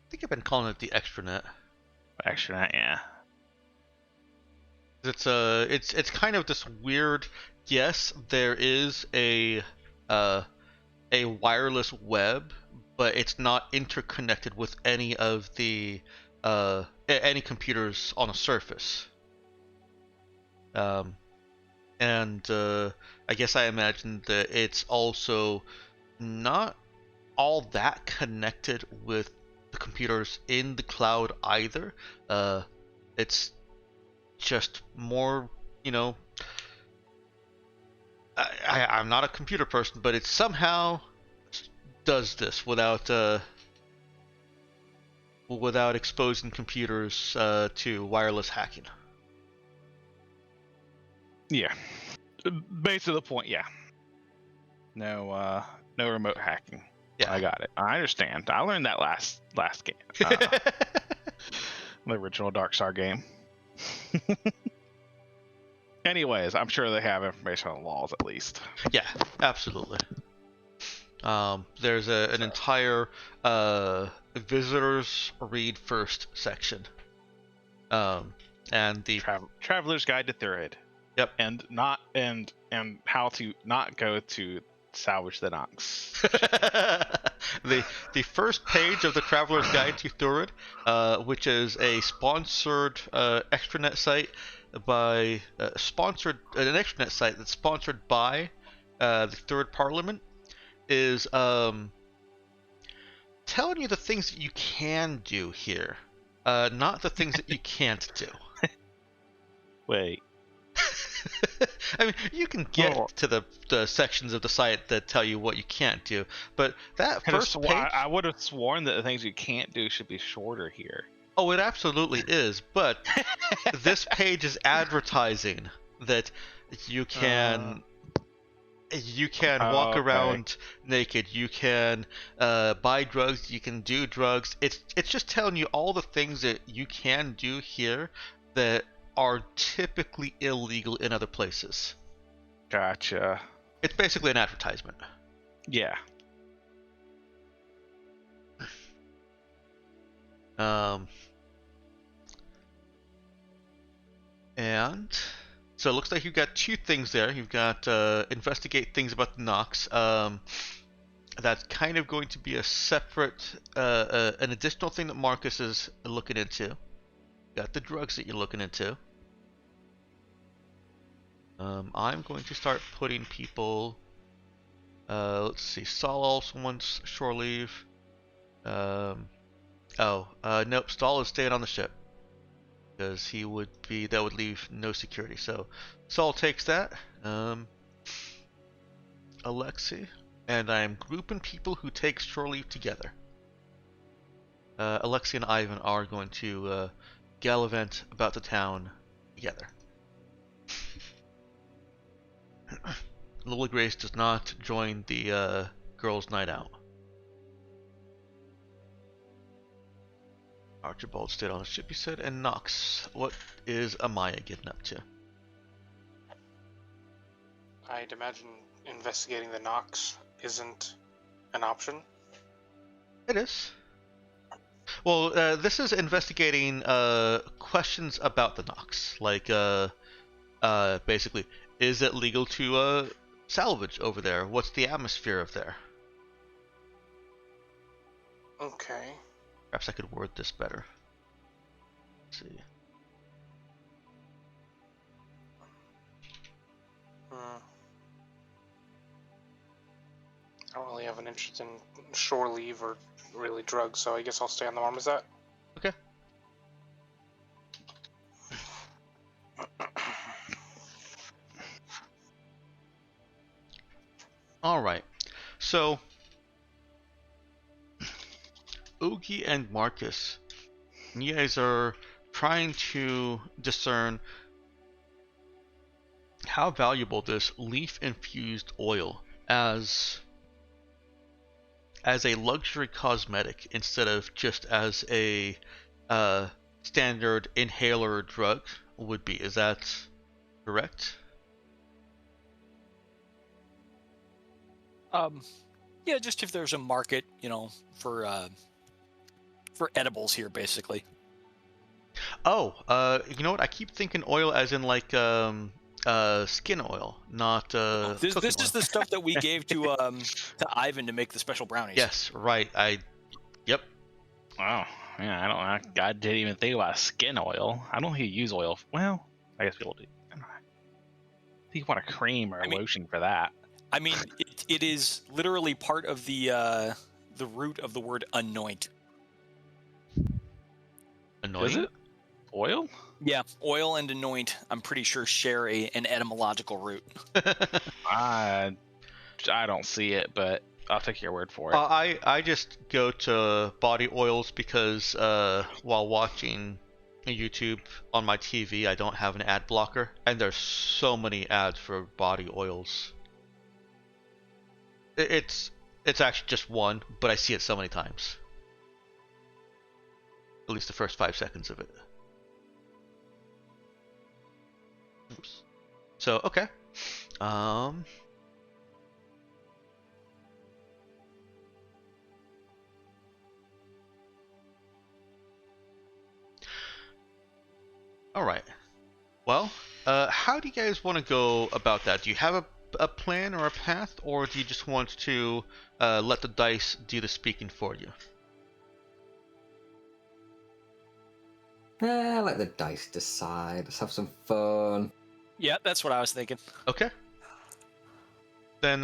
B: think I've been calling it the extranet.
A: extranet, yeah.
B: It's kind of this weird. Yes, there is a wireless web, but it's not interconnected with any of the any computers on the surface. And I guess I imagine that it's also not all that connected with the computers in the cloud either. It's just more, I'm not a computer person, but it somehow does this without exposing computers to wireless hacking.
A: Yeah. Base of the point, yeah. No remote hacking.
B: Yeah,
A: I got it. I understand. I learned that last game. The original Darkstar game. Anyways, I'm sure they have information on the laws at least.
B: Yeah, absolutely. There's an entire visitors read first section. And the
A: Traveler's Guide to Thurid.
B: Yep.
A: And how to not go to salvage the Nox.
B: the first page of the Traveler's Guide to Thurid, which is a sponsored extranet site by an extranet site that's sponsored by the Third Parliament, is telling you the things that you can do here, not the things that you can't do.
A: Wait.
B: I mean, you can get to the sections of the site that tell you what you can't do, but that first page...
A: I would have sworn that the things you can't do should be shorter here.
B: Oh, it absolutely is, but this page is advertising that you can walk around naked, you can buy drugs, you can do drugs. It's just telling you all the things that you can do here that are typically illegal in other places.
A: Gotcha.
B: It's basically an advertisement.
A: Yeah.
B: And so it looks like you've got two things there. You've got investigate things about the Nox. That's kind of going to be a separate, an additional thing that Marcus is looking into. Got the drugs that you're looking into. I'm going to start putting people. Let's see. Saul also wants shore leave. Nope. Saul is staying on the ship because that would leave no security. So Saul takes that. Alexei, and I'm grouping people who take shore leave together. Alexei and Ivan are going to gallivant about the town together. Lola Grace does not join the girls' night out. Archibald stayed on the ship, you said, and Nox. What is Amaya getting up to?
F: I'd imagine investigating the Nox isn't an option?
B: It is. Well, this is investigating questions about the Nox. Like, basically, is it legal to salvage over there? What's the atmosphere of there?
F: Okay.
B: Perhaps I could word this better. Let's see.
F: I don't really have an interest in shore leave or really drugs, so I guess I'll stay on the Marmoset.
B: Okay. All right. So, Oogie and Marcus, you guys are trying to discern how valuable this leaf-infused oil as a luxury cosmetic instead of just as a standard inhaler drug would be. Is that correct?
E: Yeah, just if there's a market, for edibles here, basically.
B: Oh, you know what? I keep thinking oil as in like skin oil, not
E: This
B: cooking
E: is
B: oil.
E: the stuff that we gave to Ivan to make the special brownies.
B: Yes, right. Yep.
A: Wow. Yeah, I didn't even think about skin oil. I don't think you use oil. Well, I guess people do. I think you want a cream or a lotion for that.
E: I mean, it is literally part of the root of the word anoint.
B: Annoying.
A: Is it? Oil?
E: Yeah, oil and anoint, I'm pretty sure, share an etymological root.
A: I don't see it, but I'll take your word for it.
B: I just go to body oils because while watching YouTube on my TV, I don't have an ad blocker, and there's so many ads for body oils. It's actually just one, but I see it so many times. At least the first 5 seconds of it. Oops. So, okay. Alright. Well, how do you guys want to go about that? Do you have a plan or a path, or do you just want to let the dice do the speaking for you?
C: Let the dice decide. Let's have some fun.
E: Yeah, that's what I was thinking.
B: Okay. Then,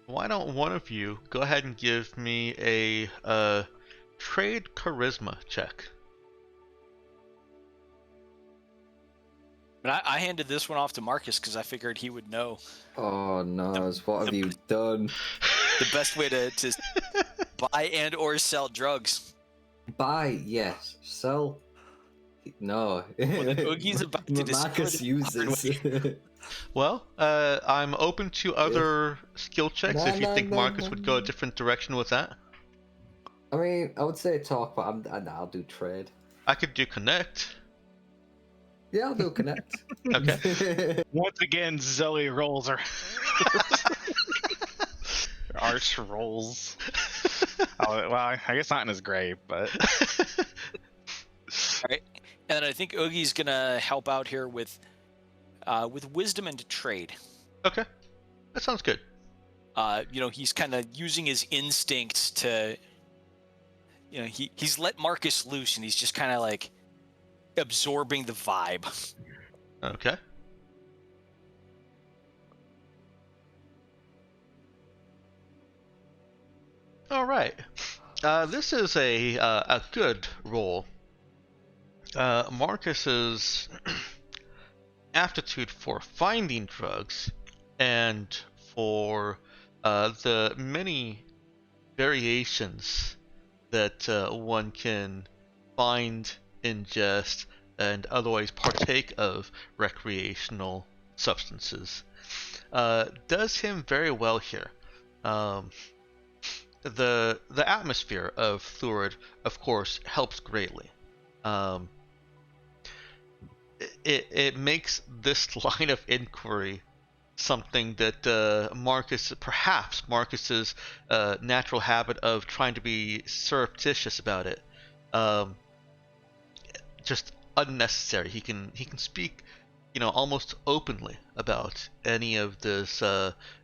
B: why don't one of you go ahead and give me a trade charisma check?
E: But I handed this one off to Marcus because I figured he would know.
C: Oh no, what have you done?
E: The best way to buy and or sell drugs.
C: Buy, yes. Sell, no.
E: Oogie's about to
C: Marcus uses.
B: Well, I'm open to other skill checks if you think Marcus would go a different direction with that.
C: I mean, I would say talk, but I'll do trade.
B: I could do connect.
C: Yeah, I'll do connect.
B: Okay.
A: Once again, Zoe rolls her arch rolls. Oh, well, I guess not in his grave, but.
E: All right, and I think Oogie's gonna help out here with wisdom and trade.
B: Okay, that sounds good.
E: He's kind of using his instincts to, he's let Marcus loose, and he's just kind of like absorbing the vibe.
B: Okay. All right. This is a good roll. Marcus's aptitude for finding drugs and for the many variations that one can find, ingest, and otherwise partake of recreational substances does him very well here. The atmosphere of Thlurid, of course, helps greatly. It makes this line of inquiry something that perhaps Marcus's natural habit of trying to be surreptitious about it, just unnecessary. He can speak, almost openly about any of this,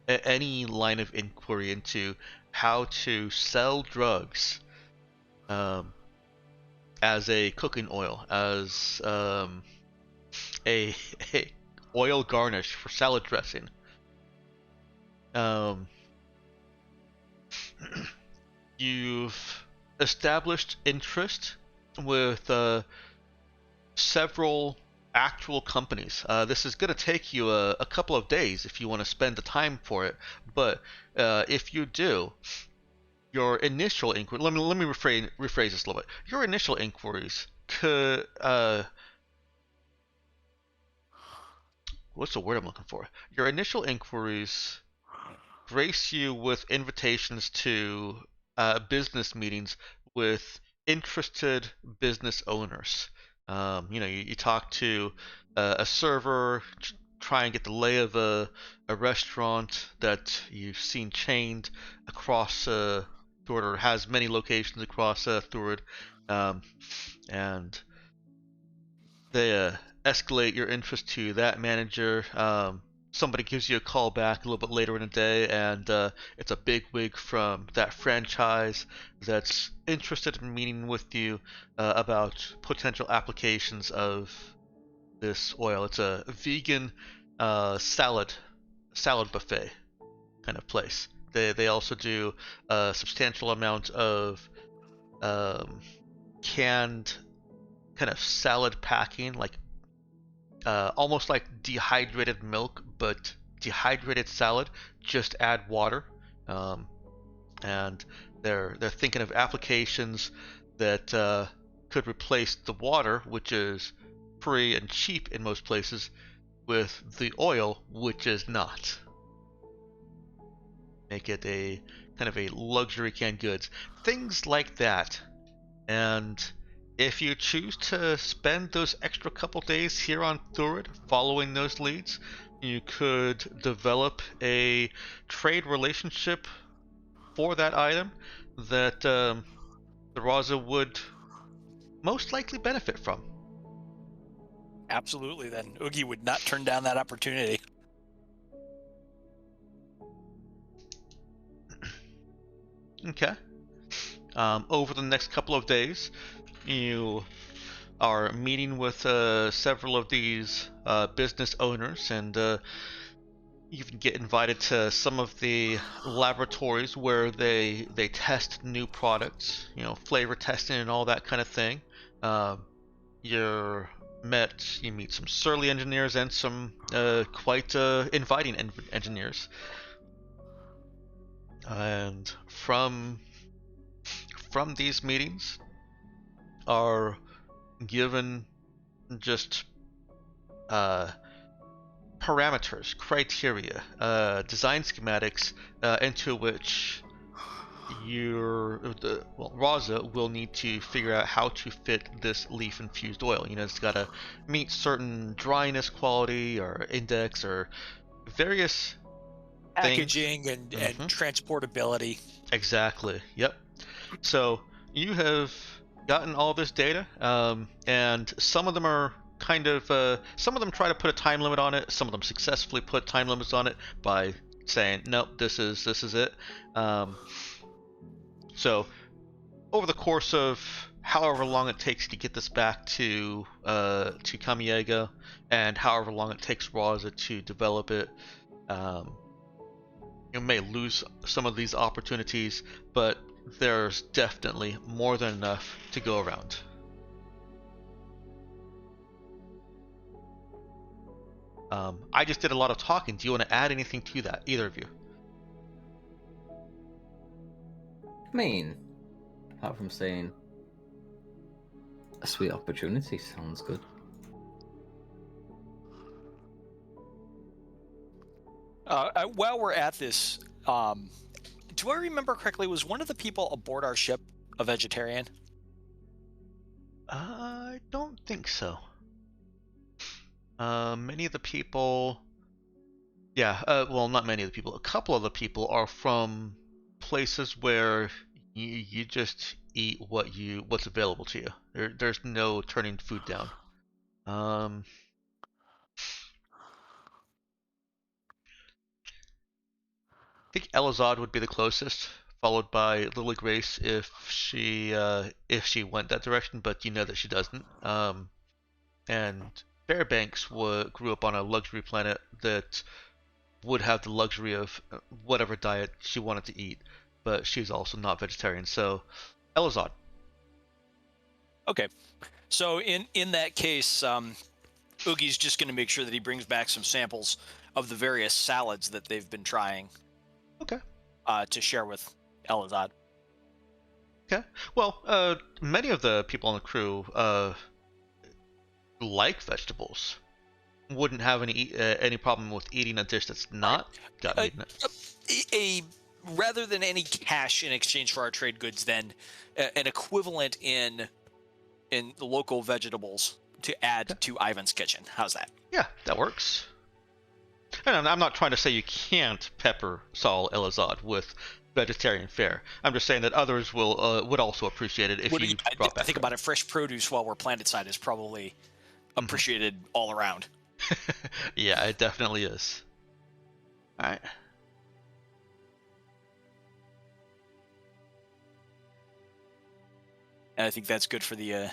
B: any line of inquiry into how to sell drugs, as a cooking oil, as a, a oil garnish for salad dressing. You've established interest with several actual companies. This is going to take you a couple of days if you want to spend the time for it, but if you do, your initial inquiry. Let me rephrase this a little bit. Your initial inquiries could what's the word I'm looking for? Your initial inquiries grace you with invitations to business meetings with interested business owners. You talk to a server, try and get the lay of a restaurant that you've seen chained across Thord, or has many locations across Thord, and they escalate your interest to that manager. Somebody gives you a call back a little bit later in the day, and it's a bigwig from that franchise that's interested in meeting with you about potential applications of this oil. It's a vegan salad buffet kind of place. They also do a substantial amount of canned kind of salad packing, like almost like dehydrated milk, but dehydrated salad. Just add water, and they're thinking of applications that could replace the water, which is free and cheap in most places, with the oil, which is not. Make it a kind of a luxury canned goods, things like that. And if you choose to spend those extra couple days here on Thurid following those leads, you could develop a trade relationship for that item that the Raza would most likely benefit from.
E: Absolutely, then. Oogie would not turn down that opportunity.
B: Okay. Over the next couple of days, you are meeting with several of these business owners, and you can get invited to some of the laboratories where they test new products, flavor testing and all that kind of thing. You meet some surly engineers and some quite inviting engineers, and from these meetings are given just parameters, criteria, design schematics into which Raza will need to figure out how to fit this leaf infused oil. It's got to meet certain dryness quality or index or various
E: packaging
B: things.
E: and transportability.
B: Exactly. Yep. So you have gotten all this data, and some of them are kind of some of them try to put a time limit on it. Some of them successfully put time limits on it by saying, nope, this is it. So over the course of however long it takes to get this back to Kamiega, and however long it takes Raza to develop it, you may lose some of these opportunities, but there's definitely more than enough to go around. I just did a lot of talking. Do you want to add anything to that, either of you?
C: I mean, apart from saying a sweet opportunity sounds good.
E: While we're at this, do I remember correctly, was one of the people aboard our ship a vegetarian?
B: I don't think so. Many of the people Yeah, well, not many of the people. A couple of the people are from places where you just eat what's available to you. There's no turning food down. Um, I think Elazad would be the closest, followed by Lily Grace if she went that direction, but you know that she doesn't. And Fairbanks grew up on a luxury planet that would have the luxury of whatever diet she wanted to eat, but she's also not vegetarian. So, Elazad.
E: Okay. So in that case, Oogie's just going to make sure that he brings back some samples of the various salads that they've been trying.
B: Okay.
E: To share with Elazad.
B: Okay. Well, many of the people on the crew like vegetables. Wouldn't have any problem with eating a dish that's not got meat in it.
E: Rather than any cash in exchange for our trade goods, then an equivalent in the local vegetables to add to Ivan's kitchen. How's that?
B: Yeah, that works. And I'm not trying to say you can't pepper Saul Elazad with vegetarian fare. I'm just saying that others would also appreciate it if you brought back.
E: I think about it. Fresh produce while we're planet side is probably appreciated all around.
B: Yeah, it definitely is. All right.
E: And I think that's good for the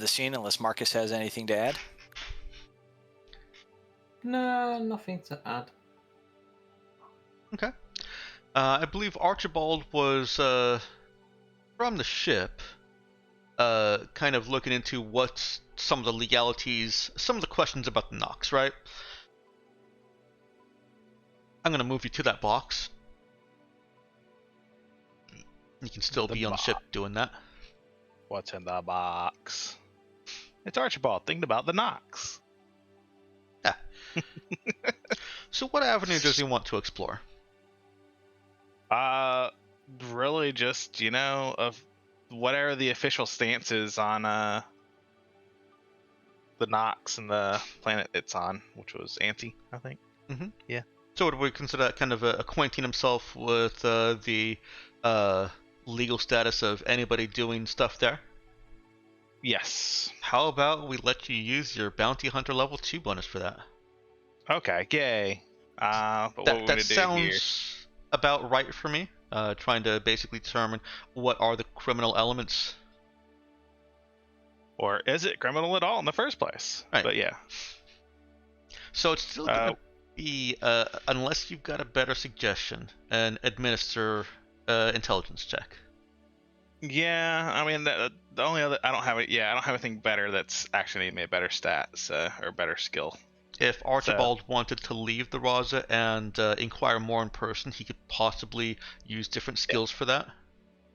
E: scene, unless Marcus has anything to add.
C: No, nothing to add.
B: Okay. I believe Archibald was from the ship, kind of looking into what's some of the legalities, some of the questions about the Nox, right? I'm going to move you to that box. You can still be on the ship doing that.
A: What's in the box? It's Archibald thinking about the Nox.
B: Yeah. So what avenue does he want to explore?
A: Really just, of whatever the official stance is on the Nox and the planet it's on, which was Anti, I think.
B: Mm-hmm.
A: Yeah.
B: So would we consider that kind of acquainting himself with the legal status of anybody doing stuff there?
A: Yes.
B: How about we let you use your Bounty Hunter level 2 bonus for that?
A: Okay, yay. But what
B: That
A: we're gonna do
B: sounds
A: here?
B: about right for me. Trying to basically determine what are the criminal elements.
A: Or is it criminal at all in the first place?
B: Right.
A: But yeah.
B: So it's still going to be, unless you've got a better suggestion, an administer intelligence check.
A: Yeah, I mean, the only other, I don't have it. Yeah, I don't have anything better that's actually made me a better stats or better skill.
B: If Archibald wanted to leave the Raza and inquire more in person, he could possibly use different skills for that.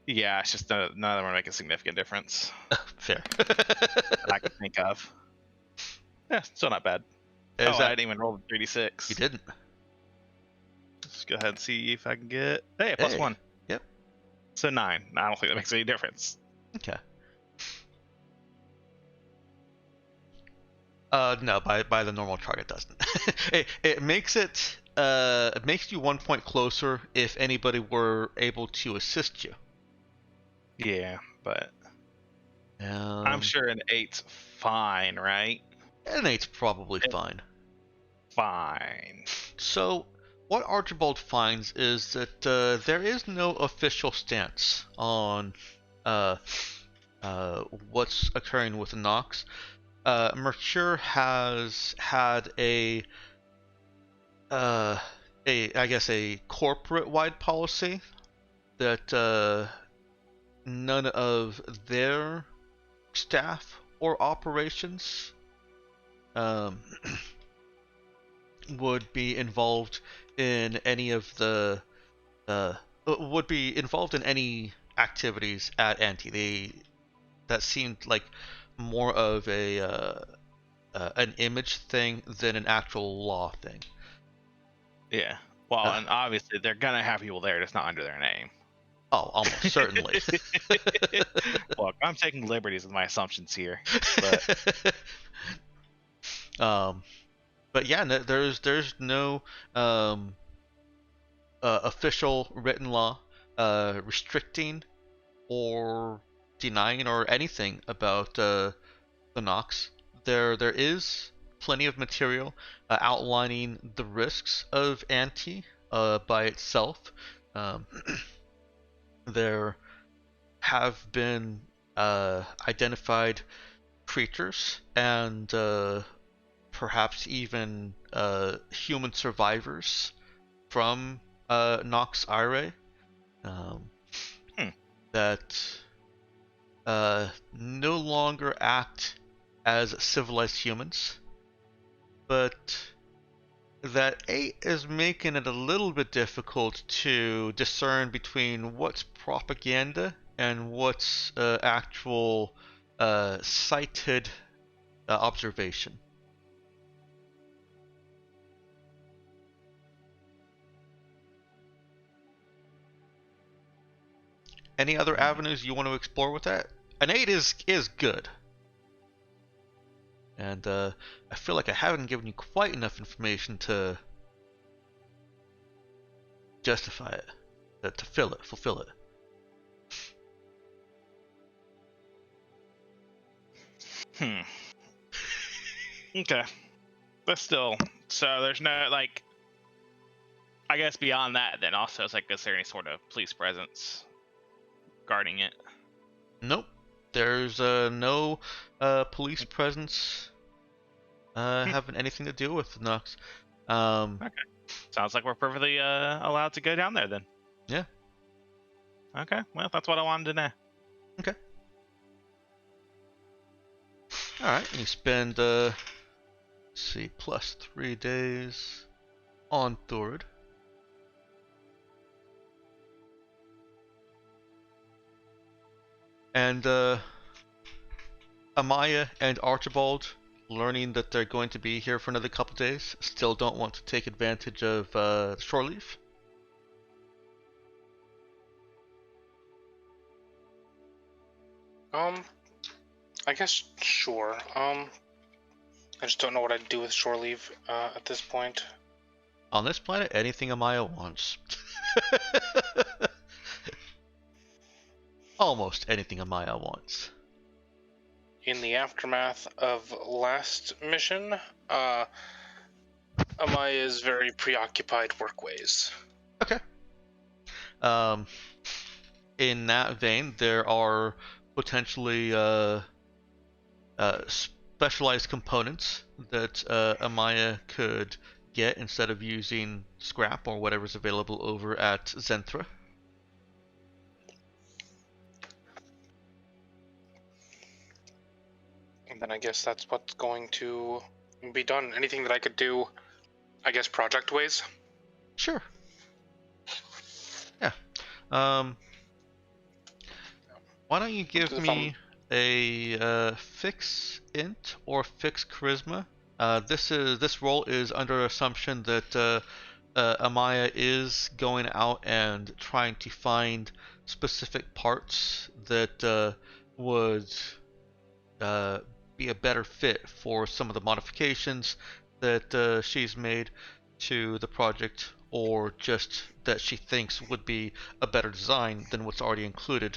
A: Yeah, it's just none of them are making a significant difference.
B: Fair.
A: That I can think of. Yeah, still not bad. I didn't even roll the 3d6.
B: You didn't.
A: Let's go ahead and see if I can get. Hey, plus 1.
B: Yep.
A: So 9. I don't think that makes any difference.
B: Okay. No, by the normal chart it doesn't. it makes you 1 point closer if anybody were able to assist you.
A: Yeah, but I'm sure an 8's fine, right?
B: An 8's probably fine.
A: Fine.
B: So, what Archibald finds is that there is no official stance on what's occurring with the Nox. Mercure has had a corporate-wide policy that none of their staff or operations would be involved in any activities at Anti. That seemed like more of an image thing than an actual law thing.
A: Yeah. Well, and obviously they're gonna have people there just not under their name.
B: Oh, almost certainly.
A: Look, I'm taking liberties with my assumptions here. But
B: but yeah, there's no official written law restricting or denying or anything about the Nox. There is plenty of material outlining the risks of anti by itself. Um, there have been identified creatures and perhaps even human survivors from Nox Irae that no longer act as civilized humans, but that 8 is making it a little bit difficult to discern between what's propaganda and what's actual cited observation. Any other avenues you want to explore with that? An 8 is good. And I feel like I haven't given you quite enough information to justify it, to fulfill it.
A: Okay. But still, so there's no, like, I guess beyond that, then also, it's like, is there any sort of police presence guarding it?
B: Nope. There's no police presence having anything to do with Nox.
A: Okay. Sounds like we're perfectly allowed to go down there then.
B: Yeah.
A: Okay. Well, that's what I wanted to know.
B: Okay. All right. And you spend see, plus 3 days on Thord. And Amaya and Archibald, learning that they're going to be here for another couple days, still don't want to take advantage of shore leave.
F: I guess sure. I just don't know what I'd do with shore leave at this point.
B: On this planet, anything Amaya wants. Almost anything Amaya wants.
F: In the aftermath of last mission, Amaya is very preoccupied workways.
B: Okay. In that vein, there are potentially specialized components that Amaya could get instead of using scrap or whatever's available over at Zenthra.
F: And then I guess that's what's going to be done. Anything that I could do, I guess, project ways.
B: Sure. Yeah. Why don't you give me a fix int or fix charisma? This role is under assumption that Amaya is going out and trying to find specific parts that would be a better fit for some of the modifications that she's made to the project, or just that she thinks would be a better design than what's already included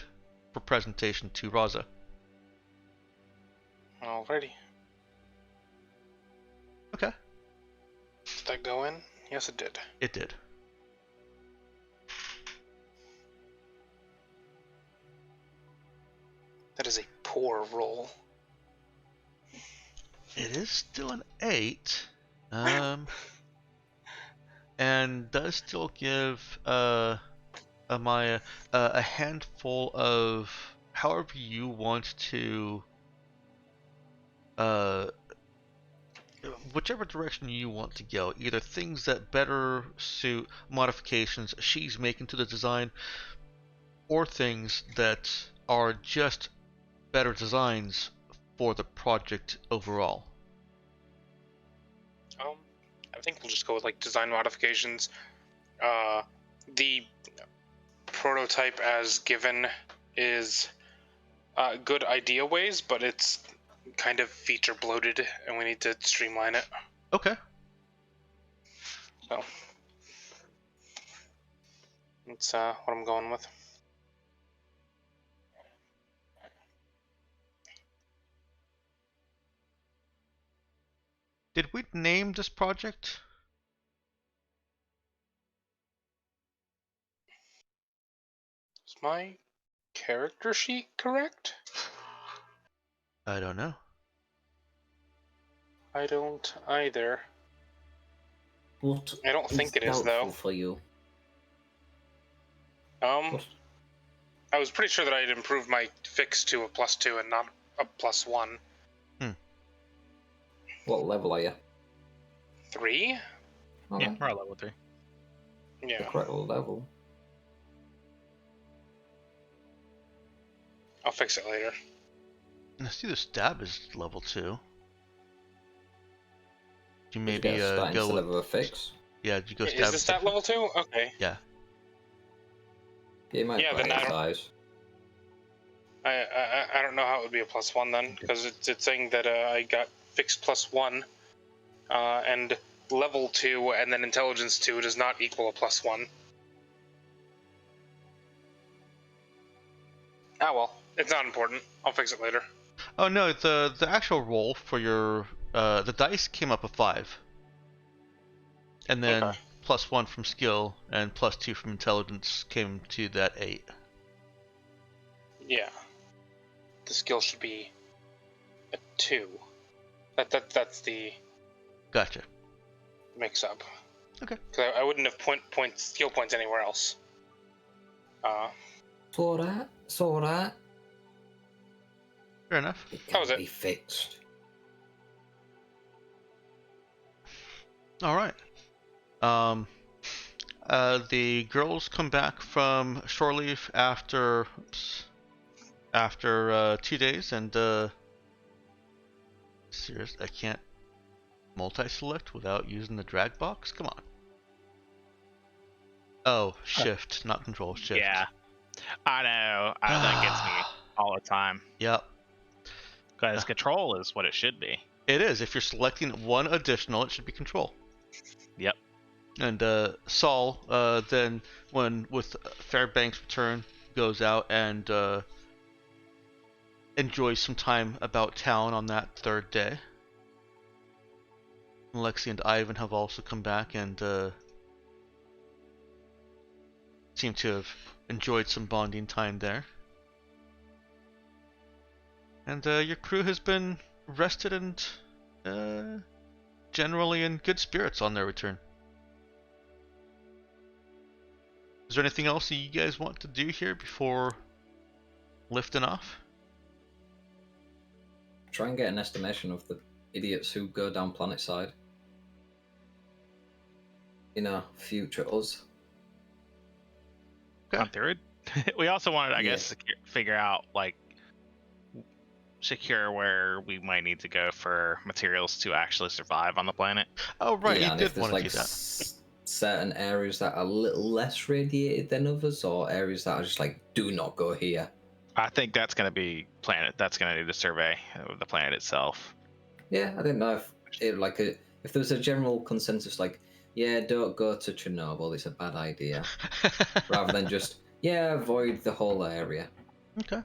B: for presentation to Raza.
F: Alrighty.
B: Okay.
F: Did that go in? Yes, it did.
B: It did.
F: That is a poor roll.
B: It is still an 8. And does still give Amaya a handful of however you want to whichever direction you want to go, either things that better suit modifications she's making to the design, or things that are just better designs for the project overall.
F: I think we'll just go with like design modifications. The prototype as given is good idea ways, but it's kind of feature bloated and we need to streamline it.
B: Okay.
F: So that's what I'm going with.
B: Did we name this project?
F: Is my character sheet correct?
B: I don't know.
F: I don't either.
C: What
F: I don't think it is,
C: doubtful
F: though.
C: for you?
F: I was pretty sure that I had improved my fix to a +2 and not a +1.
C: What level are you?
F: 3?
C: Okay.
A: Yeah, we're at level 3.
C: The
F: Yeah.
C: correct level.
F: I'll fix it later.
B: I see the stab is level 2. You
C: Did
B: maybe
C: you get a stat
B: go
C: instead
B: with,
C: of a fix?
B: yeah, did you go
F: Is
B: stab
F: the stat level 2? Okay.
B: Yeah.
C: Yeah, you might
F: Yeah, then I don't-
C: prioritize.
F: I don't know how it would be a +1 then, because it's saying that I got fix +1, and level 2 and then intelligence 2 does not equal a +1. Ah well, it's not important. I'll fix it later.
B: Oh no, the actual roll for your the dice came up a 5. And then
F: Okay.
B: +1 from skill and +2 from intelligence came to that 8.
F: Yeah. The skill should be a 2. That's the
B: Gotcha.
F: mix-up.
B: Okay.
F: Because I wouldn't have skill points anywhere else.
C: It's alright. It's alright.
B: Fair enough.
C: It
F: How was
C: can
F: it?
C: be fixed.
B: All right. The girls come back from shore leave after 2 days, and serious, I can't multi-select without using the drag box. Come on. Oh, shift, not control. Shift.
A: Yeah, I know. That gets me all the time.
B: Yep.
A: Because control is what it should be.
B: It is. If you're selecting one additional, it should be control.
A: Yep.
B: And Saul then, with Fairbanks' return, goes out and enjoys some time about town on that 3rd day. Lexi and Ivan have also come back and seem to have enjoyed some bonding time there. And your crew has been rested and generally in good spirits on their return. Is there anything else that you guys want to do here before lifting off?
C: Try and get an estimation of the idiots who go down planet side. In our future us.
B: Okay.
A: On third. We also wanted, I
C: Yeah.
A: guess, figure out secure where we might need to go for materials to actually survive on the planet.
B: Oh right,
C: Yeah,
B: you
C: and
B: did
C: if there's
B: want to
C: like
B: do that.
C: certain areas that are a little less radiated than others, or areas that are just like, do not go here.
A: I think that's going to be planet. That's going to need a survey of the planet itself.
C: Yeah, I didn't know if there was a general consensus like, yeah, don't go to Chernobyl, it's a bad idea, rather than just avoid the whole area.
B: Okay.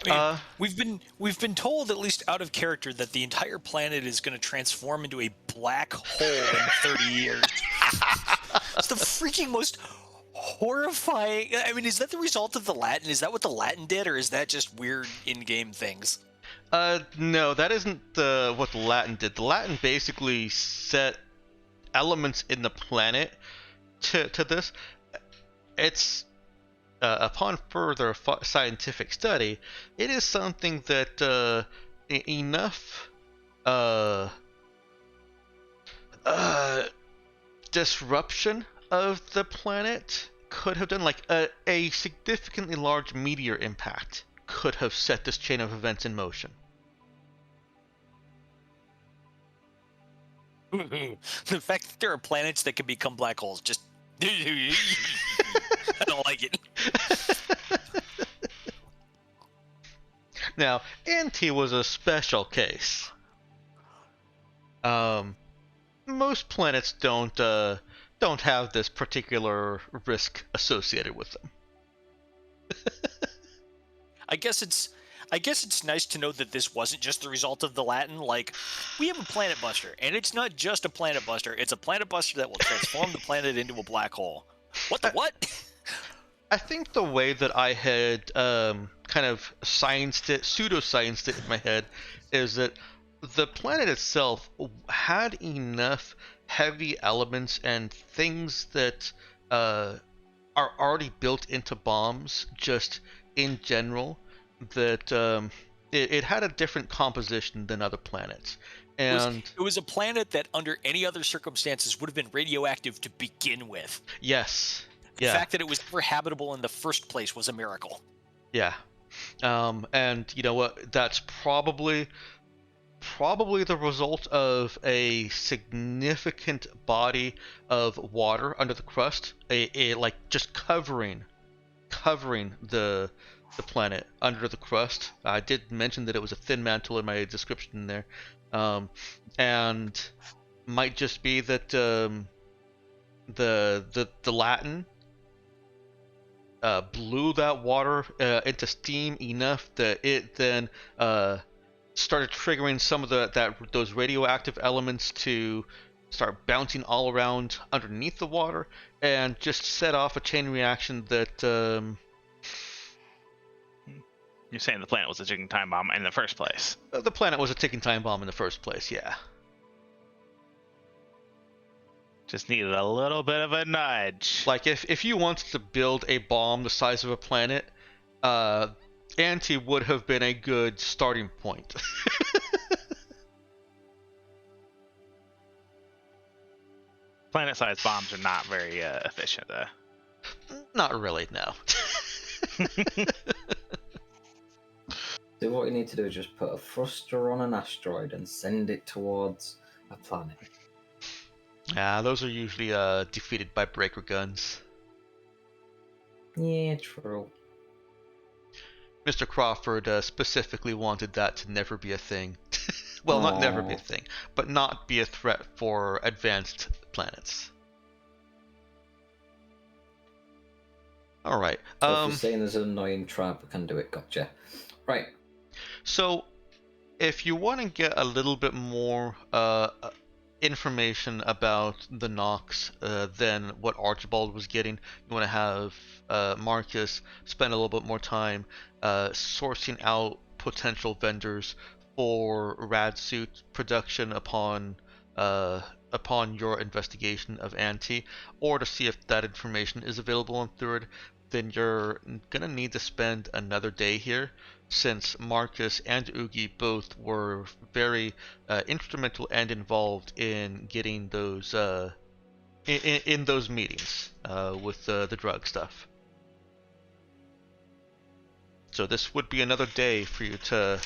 E: I mean, we've been told, at least out of character, that the entire planet is going to transform into a black hole in 30 years. It's the freaking most horrifying. I mean, is that the result of the Latin? Is that what the Latin did, or is that just weird in-game things?
B: No, that isn't what the Latin did. The Latin basically set elements in the planet to this. It's upon further scientific study, it is something that enough disruption of the planet could have done, like a significantly large meteor impact could have set this chain of events in motion.
E: The fact that there are planets that can become black holes, just I don't like it.
B: Now, NT was a special case. Most planets don't don't have this particular risk associated with them.
E: I guess it's nice to know that this wasn't just the result of the Latin. Like, we have a planet buster, and it's not just a planet buster. It's a planet buster that will transform the planet into a black hole. What the what?
B: I think the way that I had kind of pseudo-scienced it in my head, is that the planet itself had enough heavy elements and things that are already built into bombs, just in general, that it had a different composition than other planets. And
E: it was a planet that, under any other circumstances, would have been radioactive to begin with.
B: yes.
E: The fact that it was ever habitable in the first place was a miracle.
B: Yeah. And you know what? That's probably the result of a significant body of water under the crust, like just covering the planet under the crust. I did mention that it was a thin mantle in my description there, and might just be that the Latin blew that water into steam enough that it then started triggering some of those radioactive elements to start bouncing all around underneath the water, and just set off a chain reaction that
A: You're saying the planet was a ticking time bomb in the first place.
B: the planet was a ticking time bomb in the first place, yeah.
A: Just needed a little bit of a nudge.
B: Like, if you wanted to build a bomb the size of a planet, Anti would have been a good starting point.
A: Planet-sized bombs are not very efficient, though.
B: Not really, no.
C: So what you need to do is just put a thruster on an asteroid and send it towards a planet.
B: Those are usually defeated by breaker guns.
C: Yeah, true.
B: Mr. Crawford specifically wanted that to never be a thing. Well, not never be a thing, but not be a threat for advanced planets. Alright.
C: So if you're saying there's an annoying trap, we can do it. Gotcha. Right.
B: So, if you want to get a little bit more information about the Nox than what Archibald was getting, you want to have Marcus spend a little bit more time sourcing out potential vendors for rad suit production upon your investigation of Anti, or to see if that information is available on Third. Then you're gonna need to spend another day here, since Marcus and Oogie both were very instrumental and involved in getting those in those meetings with the drug stuff. So this would be another day for you to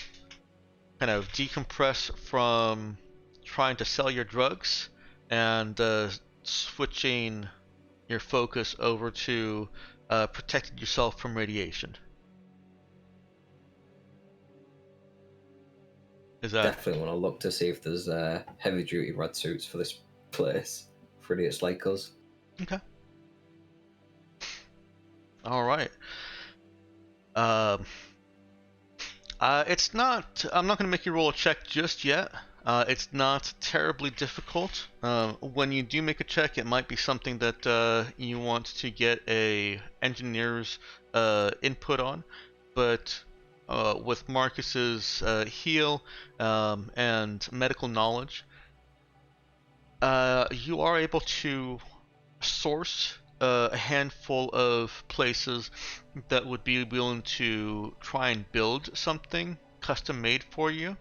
B: kind of decompress from trying to sell your drugs and switching your focus over to protecting yourself from radiation. Is that
C: Definitely want to look to see if there's heavy duty red suits for this place for idiots like us.
B: okay? All right. It's not. I'm not going to make you roll a check just yet. It's not terribly difficult. When you do make a check, it might be something that you want to get a engineer's input on, but with Marcus's heal and medical knowledge, you are able to source a handful of places that would be willing to try and build something custom made for you.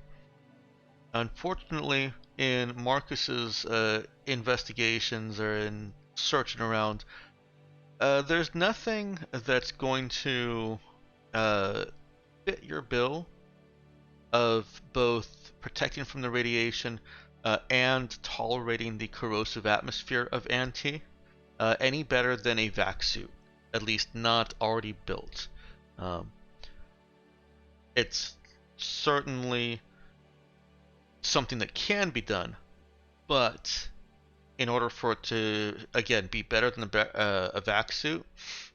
B: Unfortunately, in Marcus's investigations or in searching around, there's nothing that's going to fit your bill of both protecting from the radiation and tolerating the corrosive atmosphere of Anti any better than a vac suit, at least not already built. It's certainly something that can be done, but in order for it to, again, be better than a vac suit,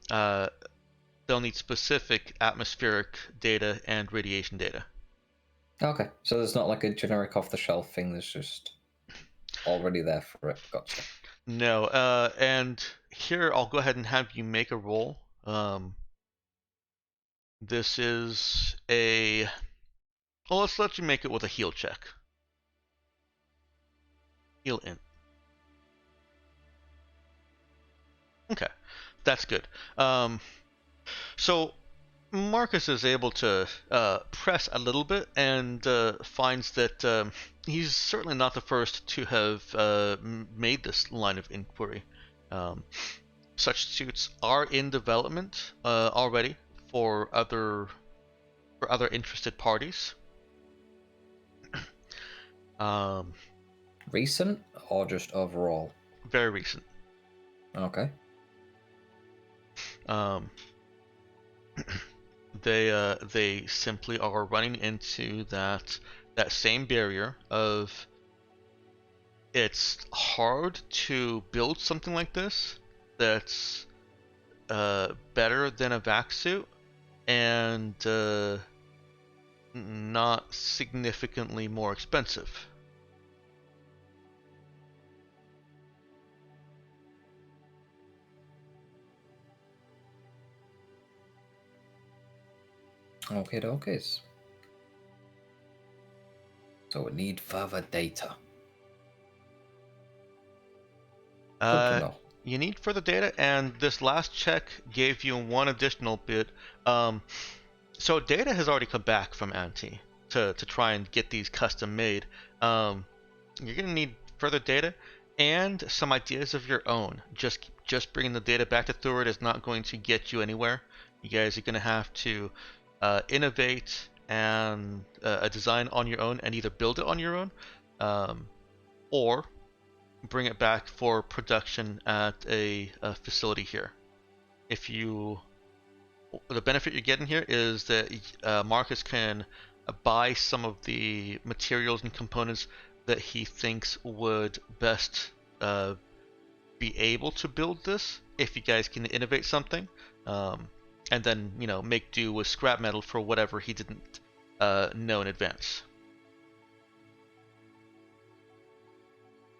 B: they'll need specific atmospheric data and radiation data.
C: Okay, so there's not like a generic off-the-shelf thing. There's just already there for it. Gotcha.
B: No, and here I'll go ahead and have you make a roll. This is a... Well, let's let you make it with a heal check. Heal in. Okay, that's good. So Marcus is able to press a little bit and finds that he's certainly not the first to have made this line of inquiry. Such suits are in development already for other interested parties.
C: Recent or just overall?
B: Very recent.
C: Okay.
B: They simply are running into that same barrier of it's hard to build something like this that's better than a vac suit and not significantly more expensive.
C: Okay, okay. So we need further data. Good to know.
B: You need further data, and this last check gave you one additional bit. So data has already come back from Anti to try and get these custom made. You're gonna need further data and some ideas of your own. Just bringing the data back to Thor is not going to get you anywhere. You guys are gonna have to innovate and a design on your own, and either build it on your own, or bring it back for production at a facility here. The benefit you're getting here is that Marcus can buy some of the materials and components that he thinks would best be able to build this. If you guys can innovate something, and then make do with scrap metal for whatever he didn't know in advance.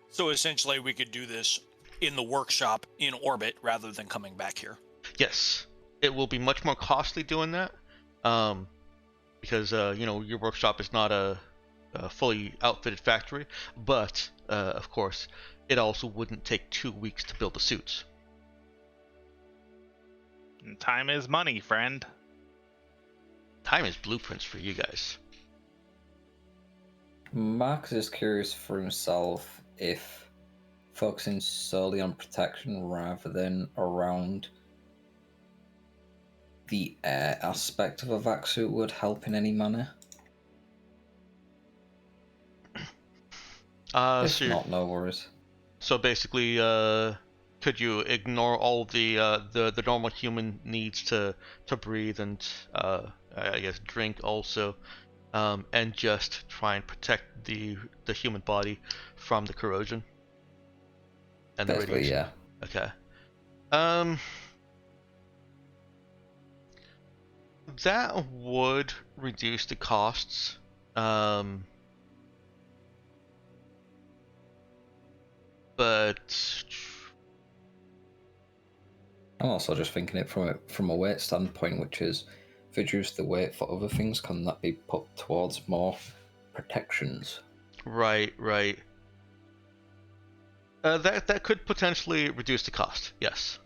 E: So essentially, we could do this in the workshop in orbit rather than coming back here.
B: Yes, it will be much more costly doing that, because your workshop is not a fully outfitted factory. But of course, it also wouldn't take 2 weeks to build the suits.
A: Time is money, friend.
B: Time is blueprints for you guys.
C: Marcus is curious for himself if focusing solely on protection rather than around the air aspect of a vac suit would help in any manner. If not, no worries.
B: So basically, could you ignore all the normal human needs to breathe and I guess drink also, and just try and protect the human body from the corrosion and the
C: Basically,
B: radiation?
C: yeah.
B: Okay. That would reduce the costs. But
C: I'm also just thinking it from a weight standpoint, which is if reduce the weight for other things, can that be put towards more protections?
B: Right. That could potentially reduce the cost. Yes.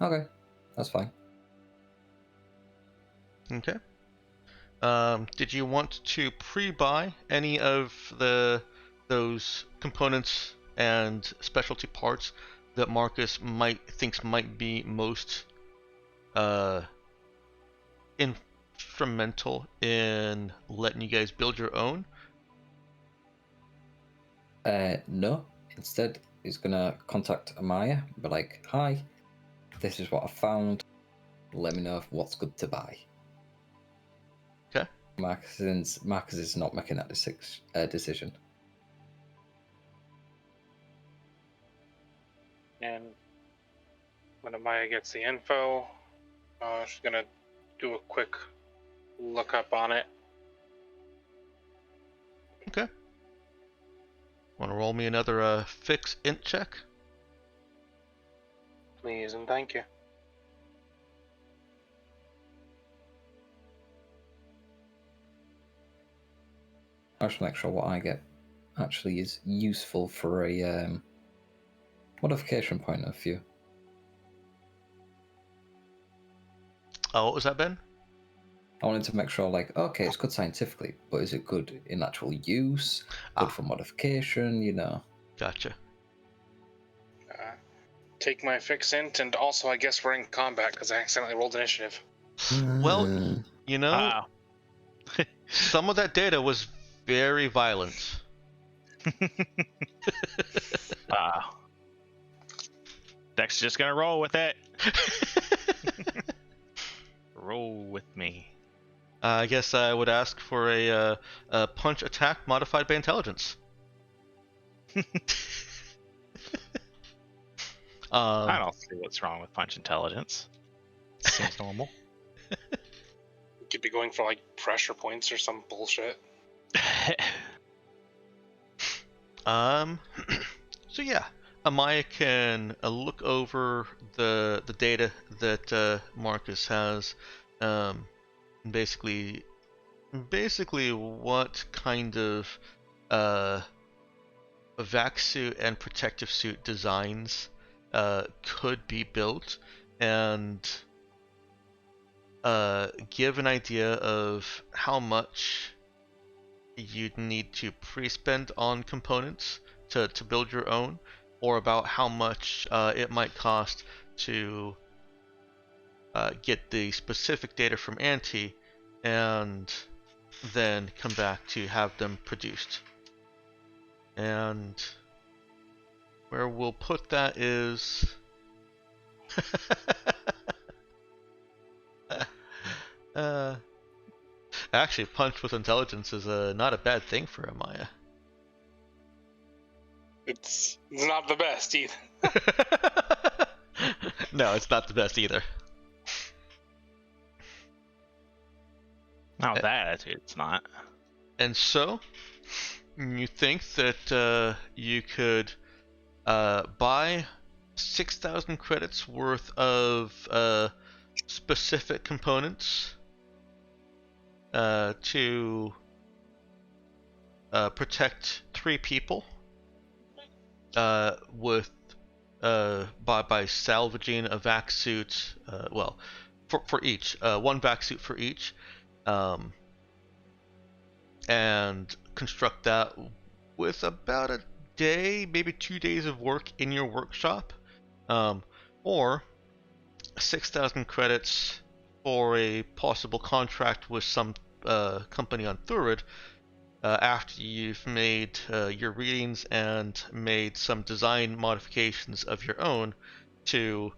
C: Okay, that's fine.
B: Okay. Did you want to pre-buy any of those components and specialty parts that Marcus thinks might be most instrumental in letting you guys build your own?
C: No. Instead, he's gonna contact Amaya, be like, "Hi, this is what I found. Let me know what's good to buy."
B: Okay.
C: Marcus is not making that decision.
F: And when Amaya gets the info, she's gonna do a quick lookup on it.
B: Okay. Want to roll me another fix int check?
F: Please and thank you.
C: I should make sure what I get actually is useful for a modification point of view.
B: Oh, what was that, Ben?
C: I wanted to make sure, like, okay, it's good scientifically, but is it good in actual use? Good for modification, you know?
B: Gotcha.
F: Take my fix int, and also I guess we're in combat because I accidentally rolled initiative.
B: Well, you know,
A: Wow.
B: some of that data was very violent.
A: Wow. Dex just gonna roll with it. Roll with me.
B: I guess I would ask for a punch attack modified by intelligence.
A: I don't see what's wrong with punch intelligence. Seems normal.
F: You could be going for like pressure points or some bullshit.
B: So yeah, Amaya can look over the data that Marcus has. Basically what kind of vac suit and protective suit designs could be built, and give an idea of how much you'd need to pre-spend on components to build your own, or about how much it might cost to get the specific data from Auntie, and then come back to have them produced. And where we'll put that is actually, punch with intelligence is not a bad thing for Amaya.
F: It's not the best either.
B: No, it's not the best either.
A: Not with that attitude, it's not.
B: And so, you think that you could buy 6,000 credits worth of specific components to protect 3 people with by salvaging a vac suit. Well, for each, 1 vac suit for each. And construct that with about a day, maybe 2 days of work in your workshop, or 6,000 credits for a possible contract with some company on Thurid after you've made your readings and made some design modifications of your own to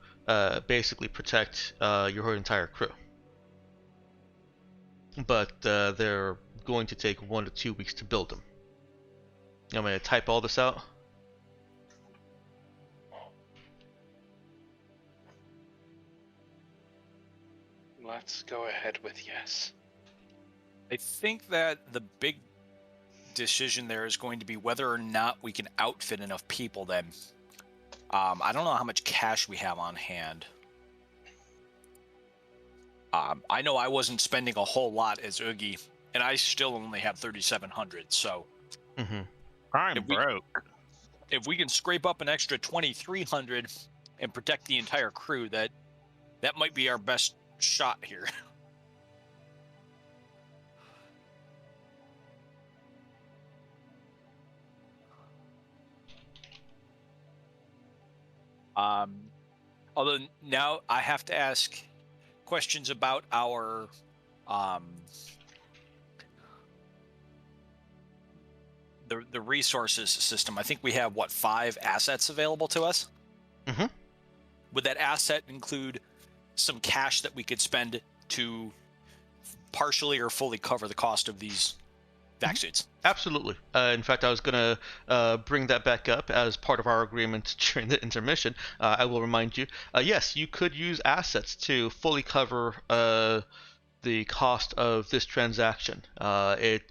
B: basically protect your entire crew. But they're going to take 1 to 2 weeks to build them. I'm going to type all this out.
F: Let's go ahead with yes.
E: I think that the big decision there is going to be whether or not we can outfit enough people then. I don't know how much cash we have on hand. I know I wasn't spending a whole lot as Oogie, and I still only have 3,700, so...
B: Mm-hmm.
A: I'm broke.
E: If we can scrape up an extra 2,300 and protect the entire crew, that might be our best shot here. Although now I have to ask questions about our the resources system. I think we have 5 assets available to us.
B: Mm-hmm.
E: Would that asset include some cash that we could spend to partially or fully cover the cost of these
D: vac suits.
B: Absolutely. In fact, I was going to bring that back up as part of our agreement during the intermission. I will remind you. Yes, you could use assets to fully cover the cost of this transaction. That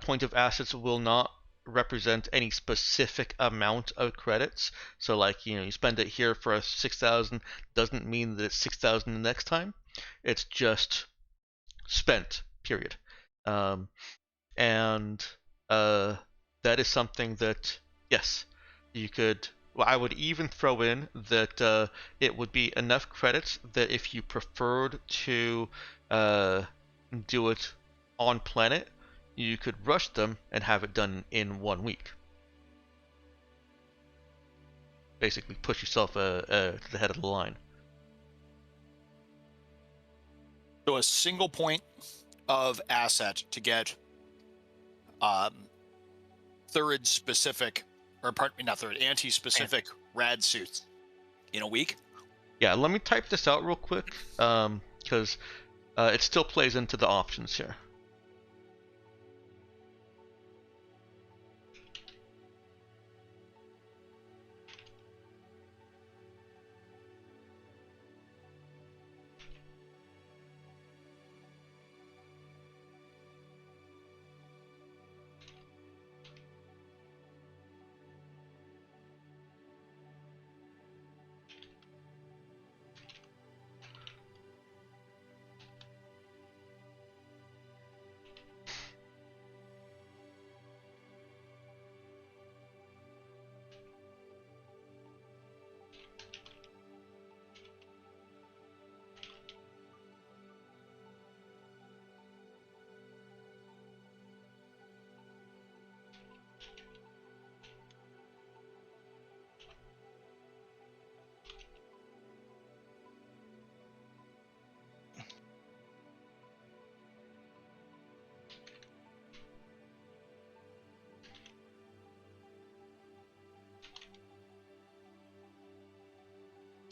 B: point of assets will not represent any specific amount of credits. So, like, you spend it here for 6,000 doesn't mean that it's 6,000 the next time. It's just spent. Period. And that is something that, yes, you could. Well, I would even throw in that it would be enough credits that if you preferred to do it on planet, you could rush them and have it done in 1 week. Basically, push yourself to the head of the line.
D: So a single point of asset to get third specific, or pardon me, not third, anti-specific rad suits in a week.
B: Yeah, let me type this out real quick, because it still plays into the options here.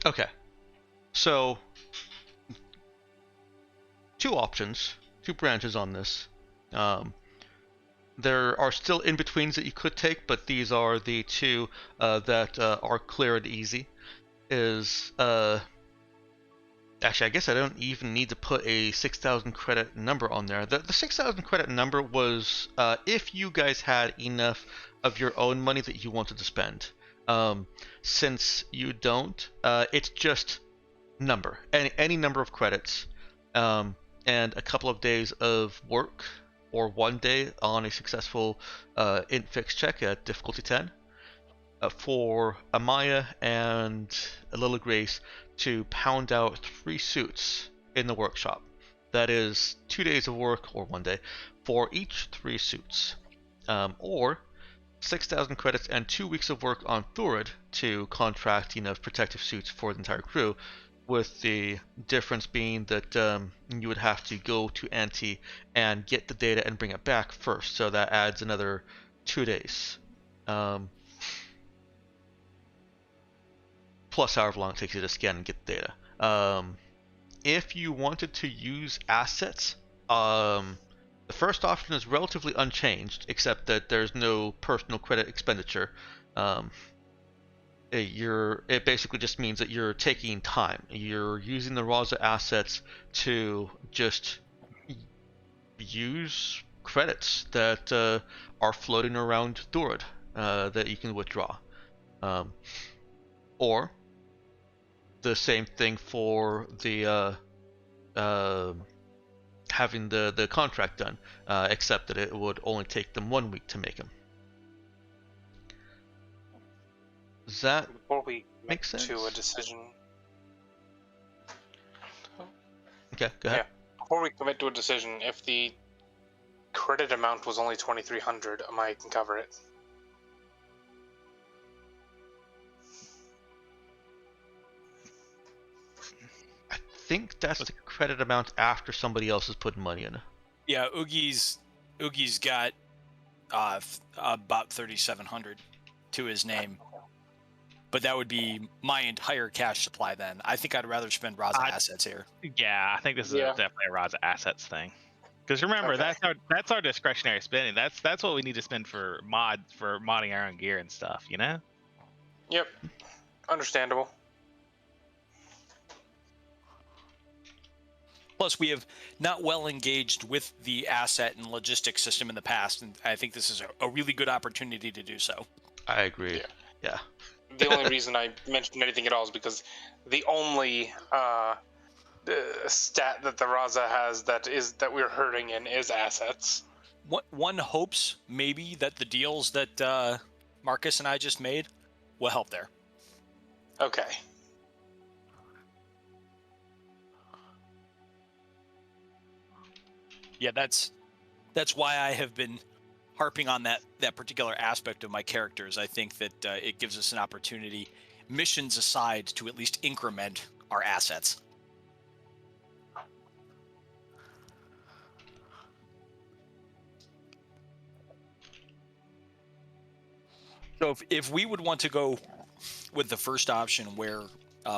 B: Okay, so two options, two branches on this. There are still in-betweens that you could take, but these are the two that are clear and easy. Actually, I guess I don't even need to put a 6,000 credit number on there. The 6,000 credit number was if you guys had enough of your own money that you wanted to spend. Since you don't, it's just number. Any number of credits, and a couple of days of work, or 1 day on a successful int fix check at difficulty 10. For Amaya and a little Grace to pound out 3 suits in the workshop. That is 2 days of work, or 1 day, for each 3 suits. Or 6,000 credits and 2 weeks of work on Thurid to contract enough protective suits for the entire crew, with the difference being that you would have to go to Anti and get the data and bring it back first, so that adds another 2 days. Plus however long it takes you to scan and get the data. If you wanted to use assets, the first option is relatively unchanged, except that there's no personal credit expenditure. It basically just means that you're taking time. You're using the Raza assets to just use credits that are floating around Thurid that you can withdraw. Or the same thing for the having the contract done, except that it would only take them 1 week to make them. Does that
F: Before we
B: make sense?
F: to a decision.
B: Okay, go ahead.
F: Yeah. Before we commit to a decision, if the credit amount was only 2,300, I can cover it.
B: I think that's the credit amount after somebody else has put money in.
D: Yeah, Oogie's got about 3,700 to his name, but that would be my entire cash supply. Then I think I'd rather spend Raza assets here.
A: Yeah, I think this is definitely a Raza assets thing. Because remember,
F: Okay.
A: that's our discretionary spending. That's what we need to spend for modding our own gear and stuff. You know.
F: Yep. Understandable.
E: Plus, we have not well engaged with the asset and logistics system in the past, and I think this is a really good opportunity to do so.
B: I agree. Yeah.
F: The only reason I mentioned anything at all is because the only stat that the Raza has that we're hurting in is assets.
E: One hopes maybe that the deals that Marcus and I just made will help there.
F: Okay.
E: Yeah, that's why I have been harping on that particular aspect of my characters. I think that it gives us an opportunity, missions aside, to at least increment our assets. So if we would want to go with the first option where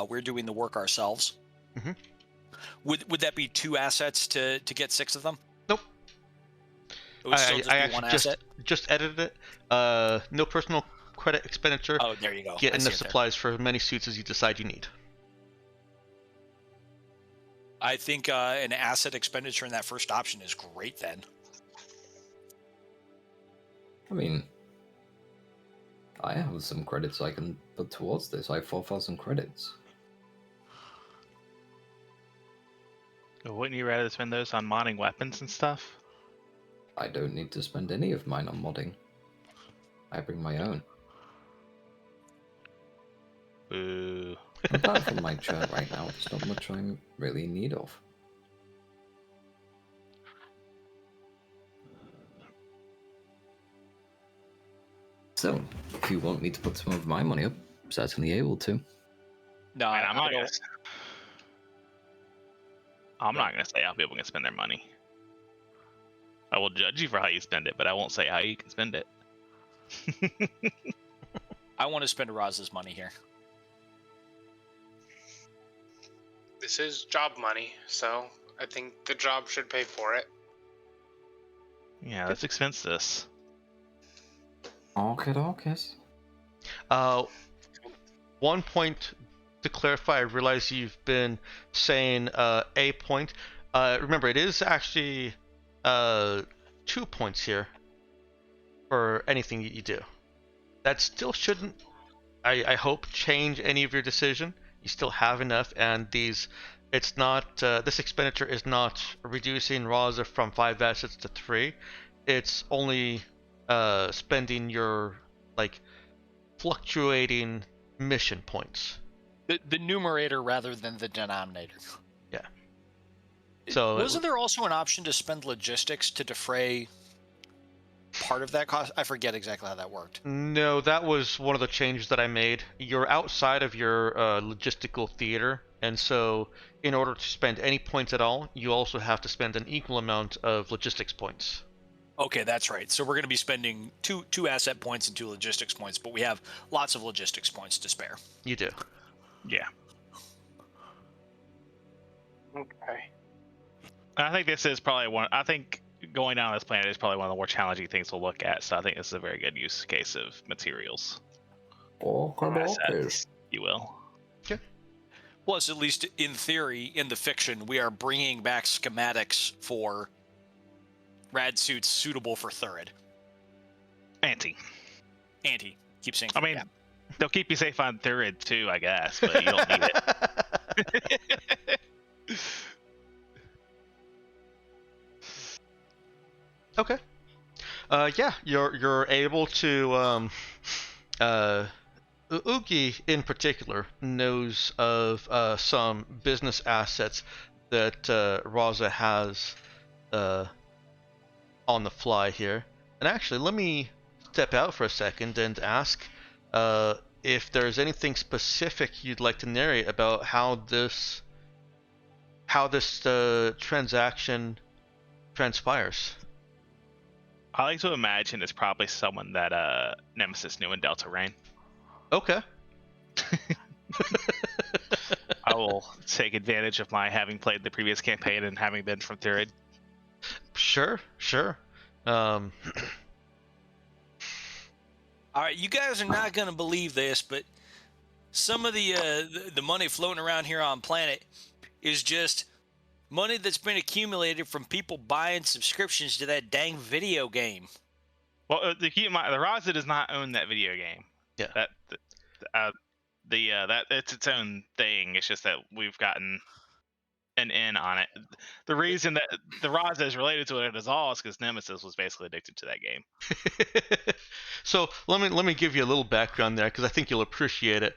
E: we're doing the work ourselves,
B: Mhm.
E: would that be 2 assets to get 6 of them?
B: Nope.
E: It would still just
B: I
E: be
B: actually
E: 1 asset?
B: just edited it. No personal credit expenditure.
E: Oh, there you go.
B: Get
E: I see
B: enough
E: it there.
B: supplies for as many suits as you decide you need.
E: I think an asset expenditure in that first option is great then.
C: I mean, I have some credits I can put towards this. I have 4,000 credits.
A: Wouldn't you rather spend those on modding weapons and stuff?
C: I don't need to spend any of mine on modding. I bring my own.
A: Boo.
C: Apart from my shirt right now, there's not much I'm really in need of. So, if you want me to put some of my money up, I'm certainly able to.
E: No,
A: I'm not
E: I
A: gonna.
E: don't.
A: I'm not gonna say how people can spend their money. I will judge you for how you spend it, but I won't say how you can spend it.
E: I want to spend Raz's money here.
F: This is job money, so I think the job should pay for it.
A: Yeah, let's expense this.
C: Okay.
B: One point to clarify, I realize you've been saying a point. Remember, it is actually 2 points here for anything that you do. That still shouldn't, I hope, change any of your decision. You still have enough, and it's not, this expenditure is not reducing Raza from 5 assets to 3. It's only spending your, fluctuating mission points.
E: The numerator rather than the denominator.
B: Yeah. So
E: wasn't there also an option to spend logistics to defray part of that cost? I forget exactly how that worked.
B: No, that was one of the changes that I made. You're outside of your logistical theater, and so in order to spend any points at all, you also have to spend an equal amount of logistics points.
E: Okay, that's right. So we're going to be spending two asset points and 2 logistics points, but we have lots of logistics points to spare.
B: You do.
A: Yeah.
F: Okay.
A: I think this is probably one. I think going down this planet is probably one of the more challenging things to look at. So I think this is a very good use case of materials. Assets, you will.
B: Okay.
E: Plus, at least in theory, in the fiction, we are bringing back schematics for rad suits suitable for Thurid.
A: Anti.
E: Keep saying.
A: I mean, they'll keep you safe on Thurid too, I guess, but you don't need it.
B: Okay. Yeah, you're able to Ugi in particular knows of some business assets that Raza has on the fly here. And actually, let me step out for a second and ask if there's anything specific you'd like to narrate about how this transaction transpires.
A: I like to imagine it's probably someone that Nemesis knew in Delta Rain.
B: Okay.
A: I will take advantage of my having played the previous campaign and having been from Thurid.
B: Sure. Um,
E: All right, you guys are not gonna believe this, but some of the money floating around here on planet is just money that's been accumulated from people buying subscriptions to that dang video game.
A: Well, the Raza does not own that video game.
B: Yeah.
A: That that it's its own thing. It's just that we've gotten an in on it. The reason that the Raza is related to it at all is because Nemesis was basically addicted to that game.
B: So let me give you a little background there because I think you'll appreciate it.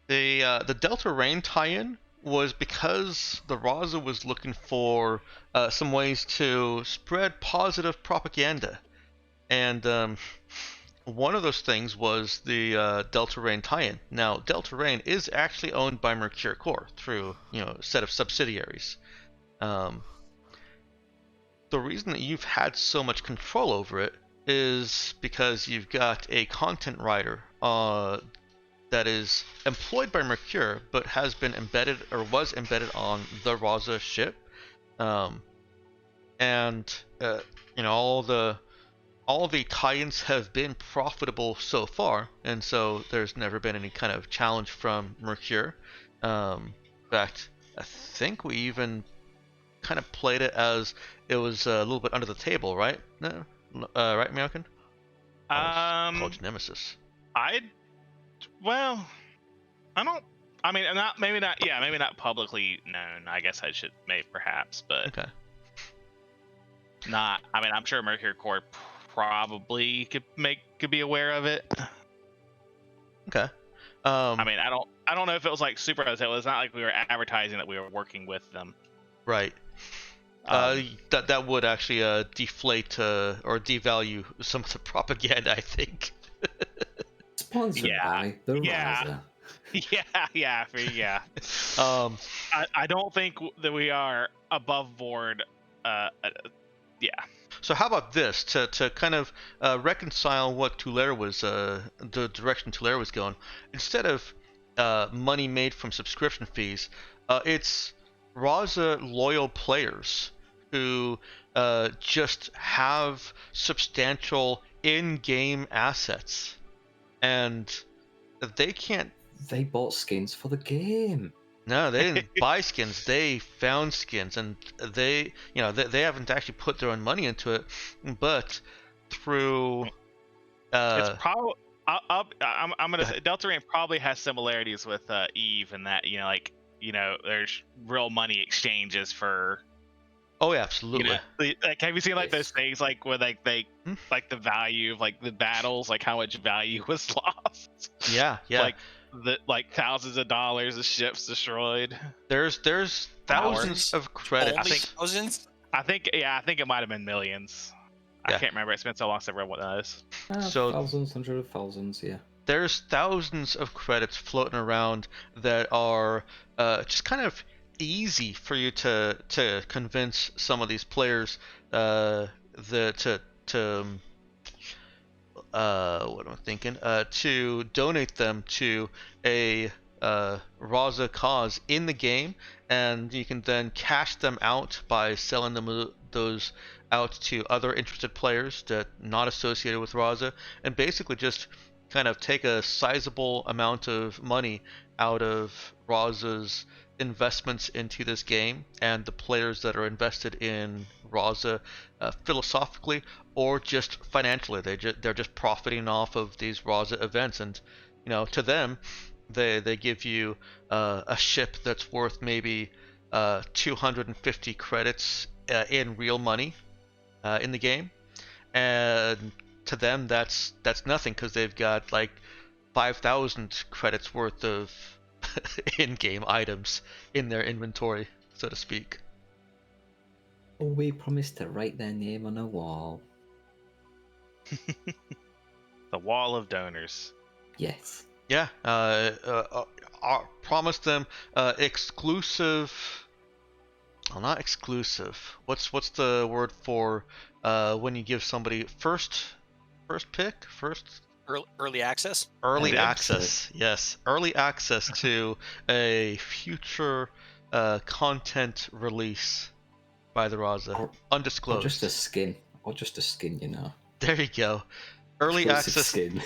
B: The Delta Rain tie-in was because the Raza was looking for some ways to spread positive propaganda, and one of those things was the Delta Rain tie-in. Now, Delta Rain is actually owned by Mercure Corps through a set of subsidiaries. The reason that you've had so much control over it is because you've got a content writer that is employed by Mercure, but has been embedded or was embedded on the Raza ship, and all the tie-ins have been profitable so far, and so there's never been any kind of challenge from Mercure. In fact, I think we even kind of played it as it was a little bit under the table, right? No, right, American? Called Nemesis.
A: I don't. I mean, maybe not publicly known. I guess I should, perhaps, but
B: okay.
A: Not. I mean, I'm sure Mercury Corp probably could be aware of it.
B: Okay.
A: I mean, I don't know if it was like super. It was not like we were advertising that we were working with them.
B: Right. That would actually deflate or devalue some of the propaganda, I think.
C: Sponsored by the Raza.
A: Yeah. I don't think that we are above board. Yeah.
B: So how about this to kind of reconcile what Tulare was the direction Tulare was going? Instead of money made from subscription fees, it's Raza loyal players who just have substantial in-game assets, and they can't.
C: They bought skins for the game.
B: No, they didn't buy skins. They found skins, and they haven't actually put their own money into it, but through.
A: It's probably. I'm gonna say Delta Rain probably has similarities with Eve in that there's real money exchanges for.
B: Oh yeah, absolutely.
A: Have you seen those things where they the value of the battles, how much value was lost?
B: Yeah.
A: Thousands of dollars of ships destroyed.
B: There's thousands of credits.
E: Thousands?
A: I think it might have been millions. Yeah. I can't remember. It's been so long since I read what that is.
C: So thousands, hundreds of thousands, yeah.
B: There's thousands of credits floating around that are just kind of easy for you to convince some of these players what am I thinking? To donate them to a Raza cause in the game, and you can then cash them out by selling those out to other interested players that not associated with Raza, and basically just kind of take a sizable amount of money out of Raza's investments into this game and the players that are invested in Raza philosophically or just financially. They're just profiting off of these Raza events, and to them they give you a ship that's worth maybe 250 credits in real money in the game, and to them that's nothing because they've got 5,000 credits worth of in-game items in their inventory, so to speak.
C: Oh, we promised to write their name on a wall.
A: The wall of donors.
C: Yes.
B: Yeah. Promised them exclusive. Well, not exclusive. What's the word for when you give somebody first pick?
E: Early access?
B: Early access, yes. Early access to a future content release by the Raza.
C: Or
B: Undisclosed.
C: just a skin. Or just a skin, you know.
B: There you go. Early
C: Exclusive
B: access.
C: skin.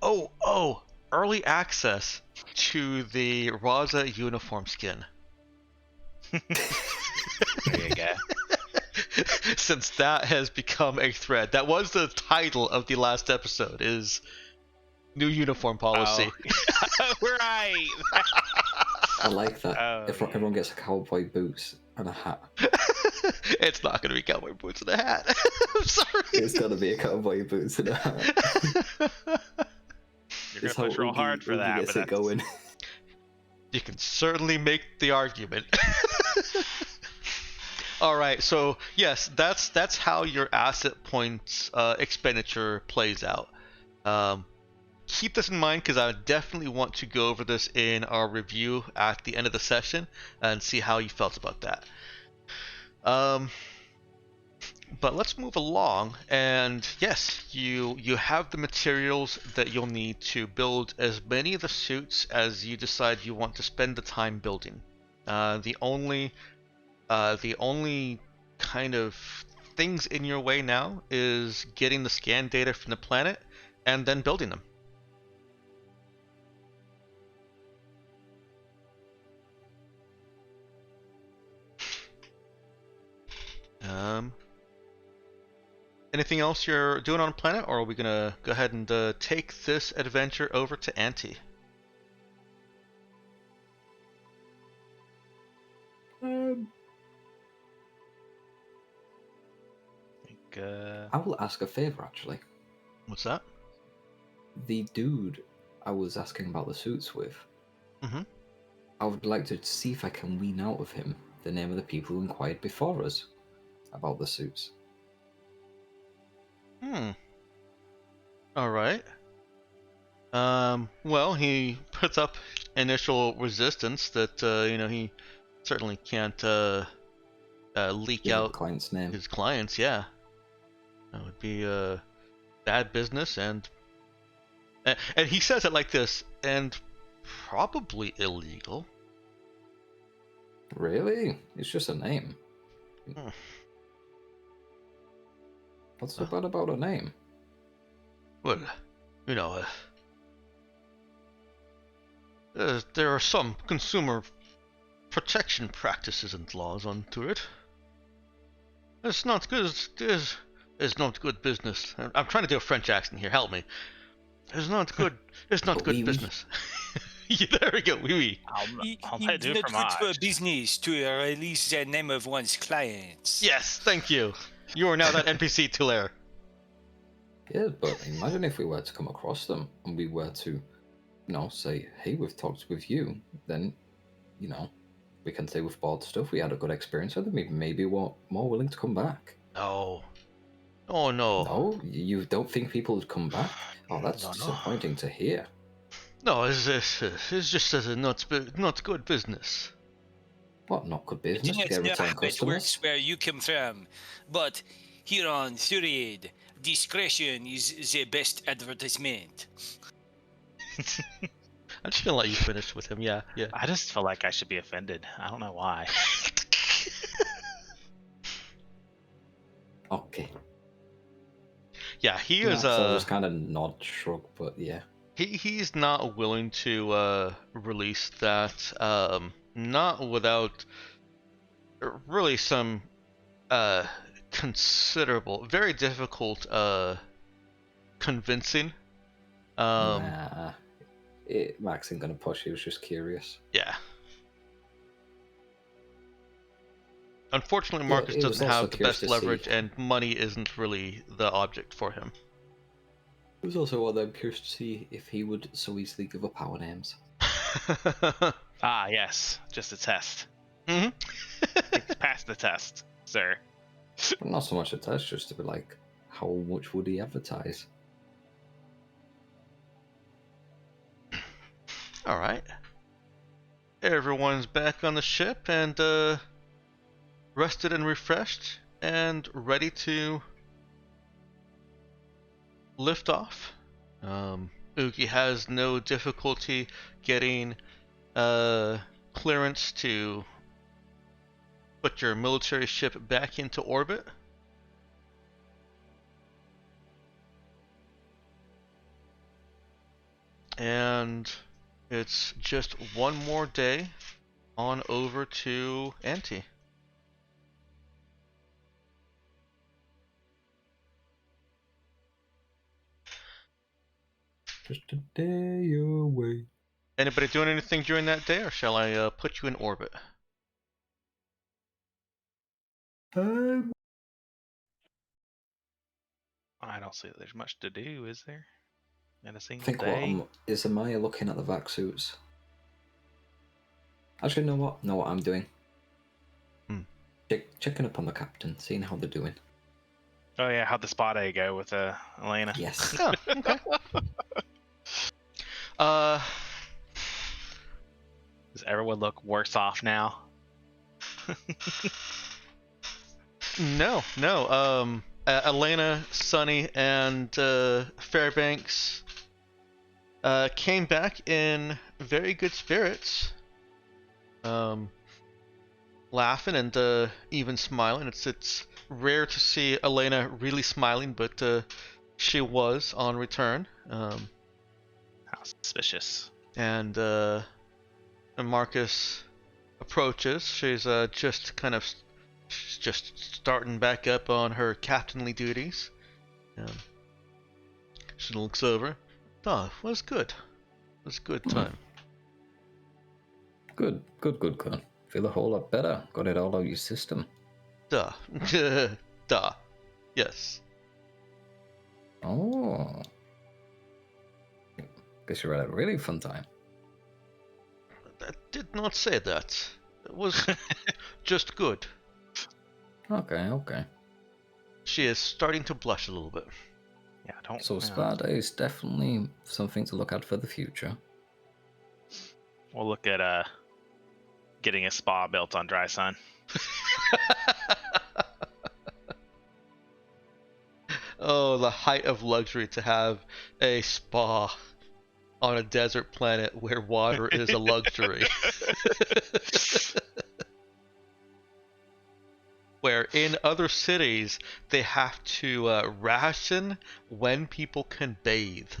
B: Oh! Early access to the Raza uniform skin.
A: There you go.
B: Since that has become a thread. That was the title of the last episode, is new uniform policy.
A: Oh. Right.
C: I like that.
A: Oh,
C: If
A: yeah.
C: everyone gets cowboy boots and a hat.
B: It's not going to be cowboy boots and a hat. I'm sorry.
C: It's got to be a cowboy boots and a hat.
A: You're
C: It's
A: gonna
C: how
A: push real
C: Oogie-
A: hard for
C: Oogie
A: that,
C: gets
A: but
C: it
A: that's
C: going.
B: You can certainly make the argument. All right, so yes, that's how your asset points expenditure plays out. Keep this in mind because I definitely want to go over this in our review at the end of the session and see how you felt about that. But let's move along, and yes, you have the materials that you'll need to build as many of the suits as you decide you want to spend the time building. The only kind of things in your way now is getting the scan data from the planet and then building them. Anything else you're doing on planet, or are we gonna go ahead and take this adventure over to Auntie?
C: I will ask a favor, actually.
B: What's that?
C: The dude I was asking about the suits with,
B: Mhm.
C: I would like to see if I can wean out of him the name of the people who inquired before us about the suits.
B: All right. Well, he puts up initial resistance that he certainly can't leak
C: Give the
B: out
C: client's name.
B: his clients. Yeah, that would be bad business, and he says it like this, and probably illegal.
C: Really? It's just a name.
B: Hmm.
C: What's so bad about a name?
B: Well, there are some consumer protection practices and laws onto it. It's not good. It's not good business. I'm trying to do a French accent here. Help me. It's not good. It's not good
C: Oui, oui.
B: business. Yeah, there we go. Oui, oui.
A: I'll let do
E: Not good for
A: fromage.
E: business to release the name of one's clients.
B: Yes, thank you. You are now that NPC, Tulare.
C: Yeah, but imagine if we were to come across them and we were to, say, hey, we've talked with you, then, we can say we've bought stuff, we had a good experience with them, maybe we're more willing to come back.
B: No. Oh no.
C: No? You don't think people would come back? Oh, that's
B: No.
C: disappointing to hear.
B: No, it's just not good business.
C: What, not good
E: I do
C: business?
E: not
C: Get
E: know
C: return
E: how it
C: customers?
E: works where you come from, but here on Thuriad, discretion is the best advertisement.
B: I'm just gonna let you finish with him. Yeah.
A: I just feel like I should be offended. I don't know why.
C: Okay.
B: Yeah, he
C: Yeah,
B: is.
C: so I'll just kind of nod, shrug, but yeah.
B: He's not willing to release that. Not without really some considerable, very difficult convincing.
C: Nah. Max ain't gonna push, he was just curious.
B: Yeah. Unfortunately,
C: Yeah,
B: Marcus
C: he was
B: doesn't
C: also
B: have the
C: curious
B: best
C: to
B: leverage,
C: see.
B: and money isn't really the object for him.
C: It was also what I'm curious to see if he would so easily give up our names.
A: Ah, yes, just a test.
B: Hmm.
A: Pass the test, sir.
C: But not so much a test, just to be like, how much would he advertise?
B: All right. Everyone's back on the ship and rested and refreshed and ready to lift off. Oogie has no difficulty getting clearance to put your military ship back into orbit. And it's just one more day on over to Anti.
C: Just a day away.
B: Anybody doing anything during that day, or shall I put you in orbit?
A: I don't see that there's much to do, is there? In a
C: I
A: single
C: think
A: day?
C: is Amaya looking at the vac suits? Actually, know what I'm doing? Checking up on the captain, seeing how they're doing.
A: Oh yeah, how'd the spa day go with Elena?
C: Yes.
B: Oh, okay.
A: Does everyone look worse off now?
B: No. Elena, Sunny, and Fairbanks came back in very good spirits. Laughing and even smiling. It's rare to see Elena really smiling, but she was on return.
A: How suspicious.
B: And Marcus approaches. She's just starting back up on her captainly duties. She looks over. Oh, it was good. It was a good time.
C: Good. Feel a whole lot better. Got it all out of your system.
B: Duh. Duh. Yes.
C: Oh. Guess you had a really fun time.
B: I did not say that. It was just good.
C: Okay.
B: She is starting to blush a little bit.
A: Yeah, don't.
C: So spa day is definitely something to look at for the future.
A: We'll look at getting a spa built on Dry Sun.
B: Oh, the height of luxury to have a spa on a desert planet where water is a luxury. Where in other cities they have to ration when people can bathe.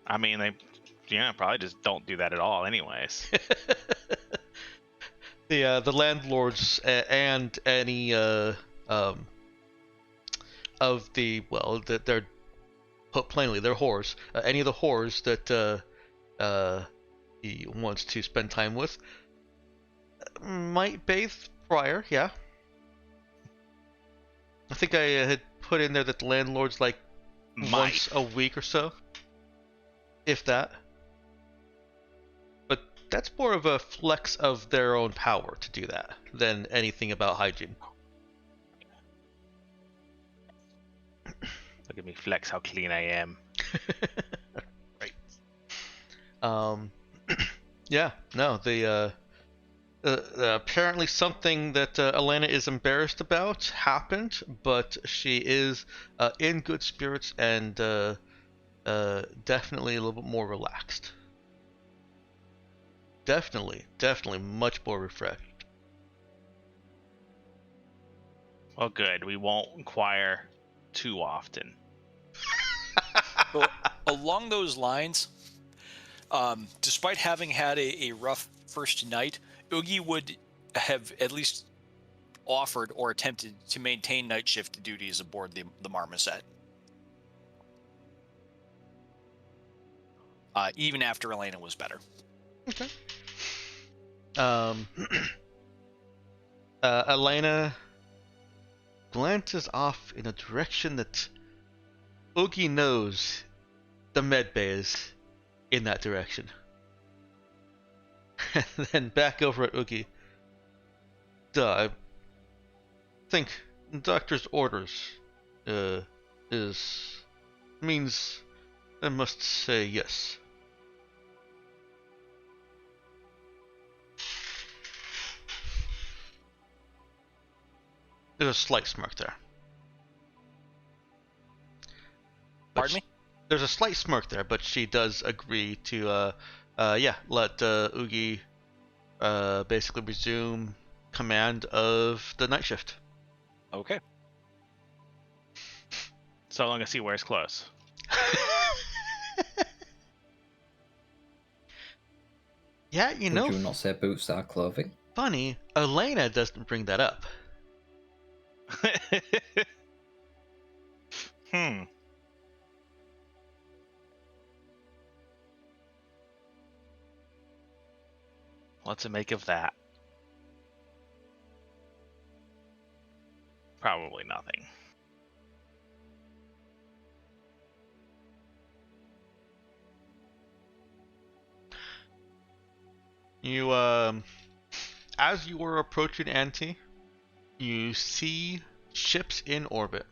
A: I mean, they probably just don't do that at all anyways.
B: The landlords and any of the, well, that they're put plainly, they're whores. Any of the whores that he wants to spend time with might bathe prior, yeah. I think I had put in there that the landlords like once a week or so, if that. But that's more of a flex of their own power to do that than anything about hygiene.
A: Look at me flex how clean I am.
B: Right. Yeah, no, the apparently something that Elena is embarrassed about happened, but she is in good spirits and definitely a little bit more relaxed. Definitely much more refreshed.
A: Well, good. We won't inquire too often.
E: Well, along those lines, despite having had a rough first night, Oogie would have at least offered or attempted to maintain night shift duties aboard the Marmoset. Even after Elena was better.
B: Okay. Elena glances off in a direction that Oogie knows the medbay is in that direction. And then back over at Oogie. I think the doctor's orders means I must say yes. There's a slight smirk there.
E: Pardon me?
B: There's a slight smirk there, but she does agree to let Oogie basically resume command of the night shift.
D: Okay.
A: So long as he wears clothes.
B: Yeah, you
C: Would
B: know,
C: you not say boots are clothing?
B: funny, Elena doesn't bring that up.
A: Hmm. What's it make of that? Probably nothing.
B: You, as you were approaching Anti, you see ships in orbit.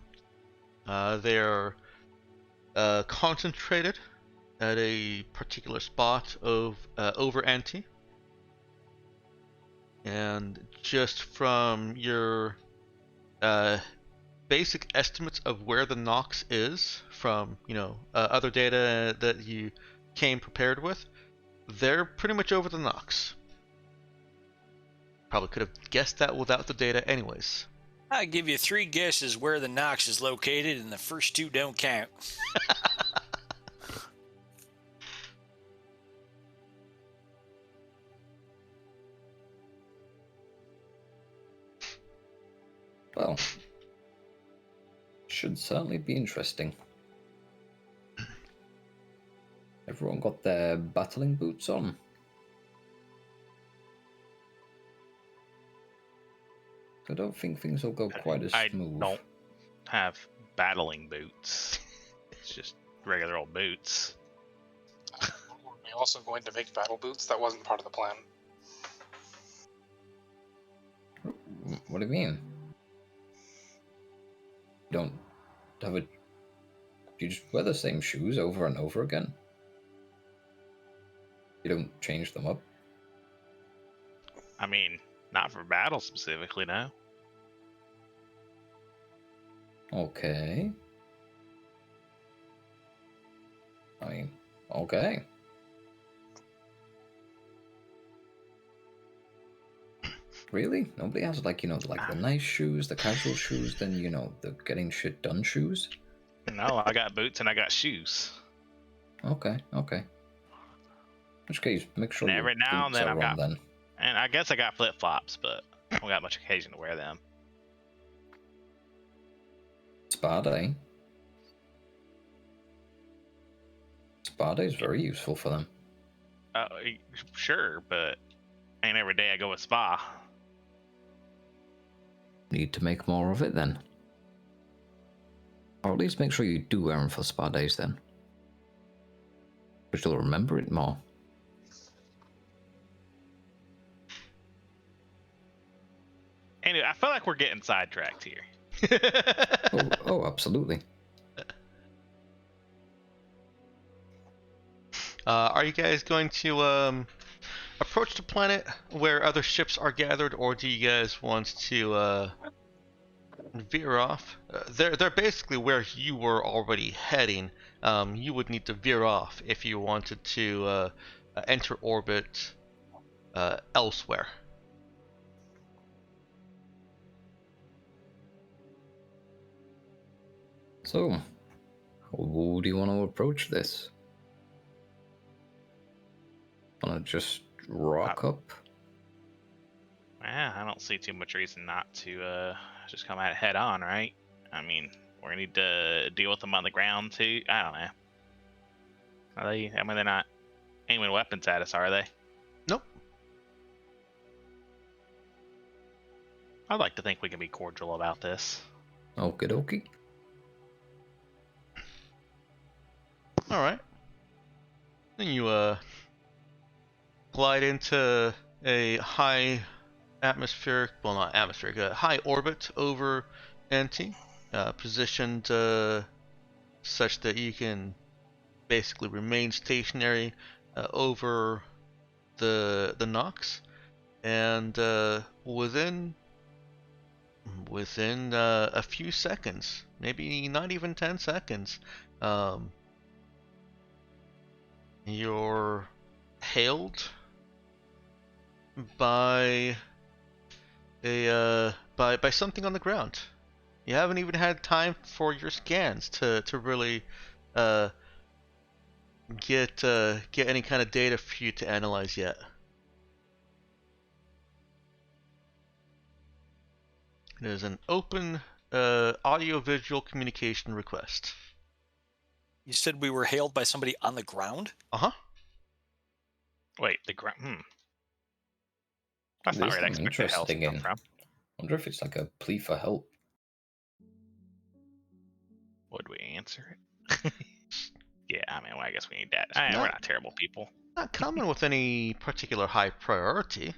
B: They're concentrated at a particular spot of over Anti, and just from your basic estimates of where the Nox is, from other data that you came prepared with, they're pretty much over the Nox. Probably could have guessed that without the data, anyways.
D: I give you 3 guesses where the Nox is located, and the first 2 don't count.
C: Well, should certainly be interesting. Everyone got their battling boots on. I don't think things will go quite as smooth.
A: I don't have battling boots. It's just regular old boots.
F: Were we also going to make battle boots? That wasn't part of the plan.
C: What do you mean? You don't have a... You just wear the same shoes over and over again? You don't change them up?
A: I mean, not for battle specifically, no.
C: Okay. I mean, okay. Really? Nobody has like the nice shoes, the casual shoes, then the getting shit done shoes?
A: No, I got boots and I got shoes.
C: Okay. In which case, make sure
A: And
C: your
A: every now and
C: boots
A: then
C: are
A: I've
C: on
A: got,
C: then.
A: and I guess I got flip flops, but I don't got much occasion to wear them.
C: Spa day. Spa day is very useful for them.
A: Sure, but ain't every day I go with spa.
C: Need to make more of it then. Or at least make sure you do wear them for spa days then. But you'll remember it more.
A: Anyway, I feel like we're getting sidetracked here.
C: Oh, absolutely.
B: Are you guys going to approach the planet where other ships are gathered, or do you guys want to veer off? They're basically where you were already heading. You would need to veer off if you wanted to enter orbit elsewhere.
C: So, how do you want to approach this? Want to just rock up?
A: Yeah, I don't see too much reason not to just come at it head on, right? I mean, we're gonna need to deal with them on the ground too. I don't know. Are they? I mean, they're not aiming weapons at us, are they?
B: Nope.
A: I'd like to think we can be cordial about this.
C: Okie dokie.
B: All right. Then you glide into a high atmospheric, well, not atmospheric, a high orbit over NT, positioned such that you can basically remain stationary over the Nox, and within a few seconds, maybe not even 10 seconds, you're hailed by by something on the ground. You haven't even had time for your scans to really get any kind of data for you to analyze yet. There's an open audio-visual communication request.
E: You said we were hailed by somebody on the ground?
B: Uh-huh.
A: Wait, the ground. That's not where I expected hell to come from.
C: I wonder if it's like a plea for help.
A: Would we answer it? Yeah, I mean, well, I guess we need that. We're not terrible people.
B: Not coming with any particular high priority.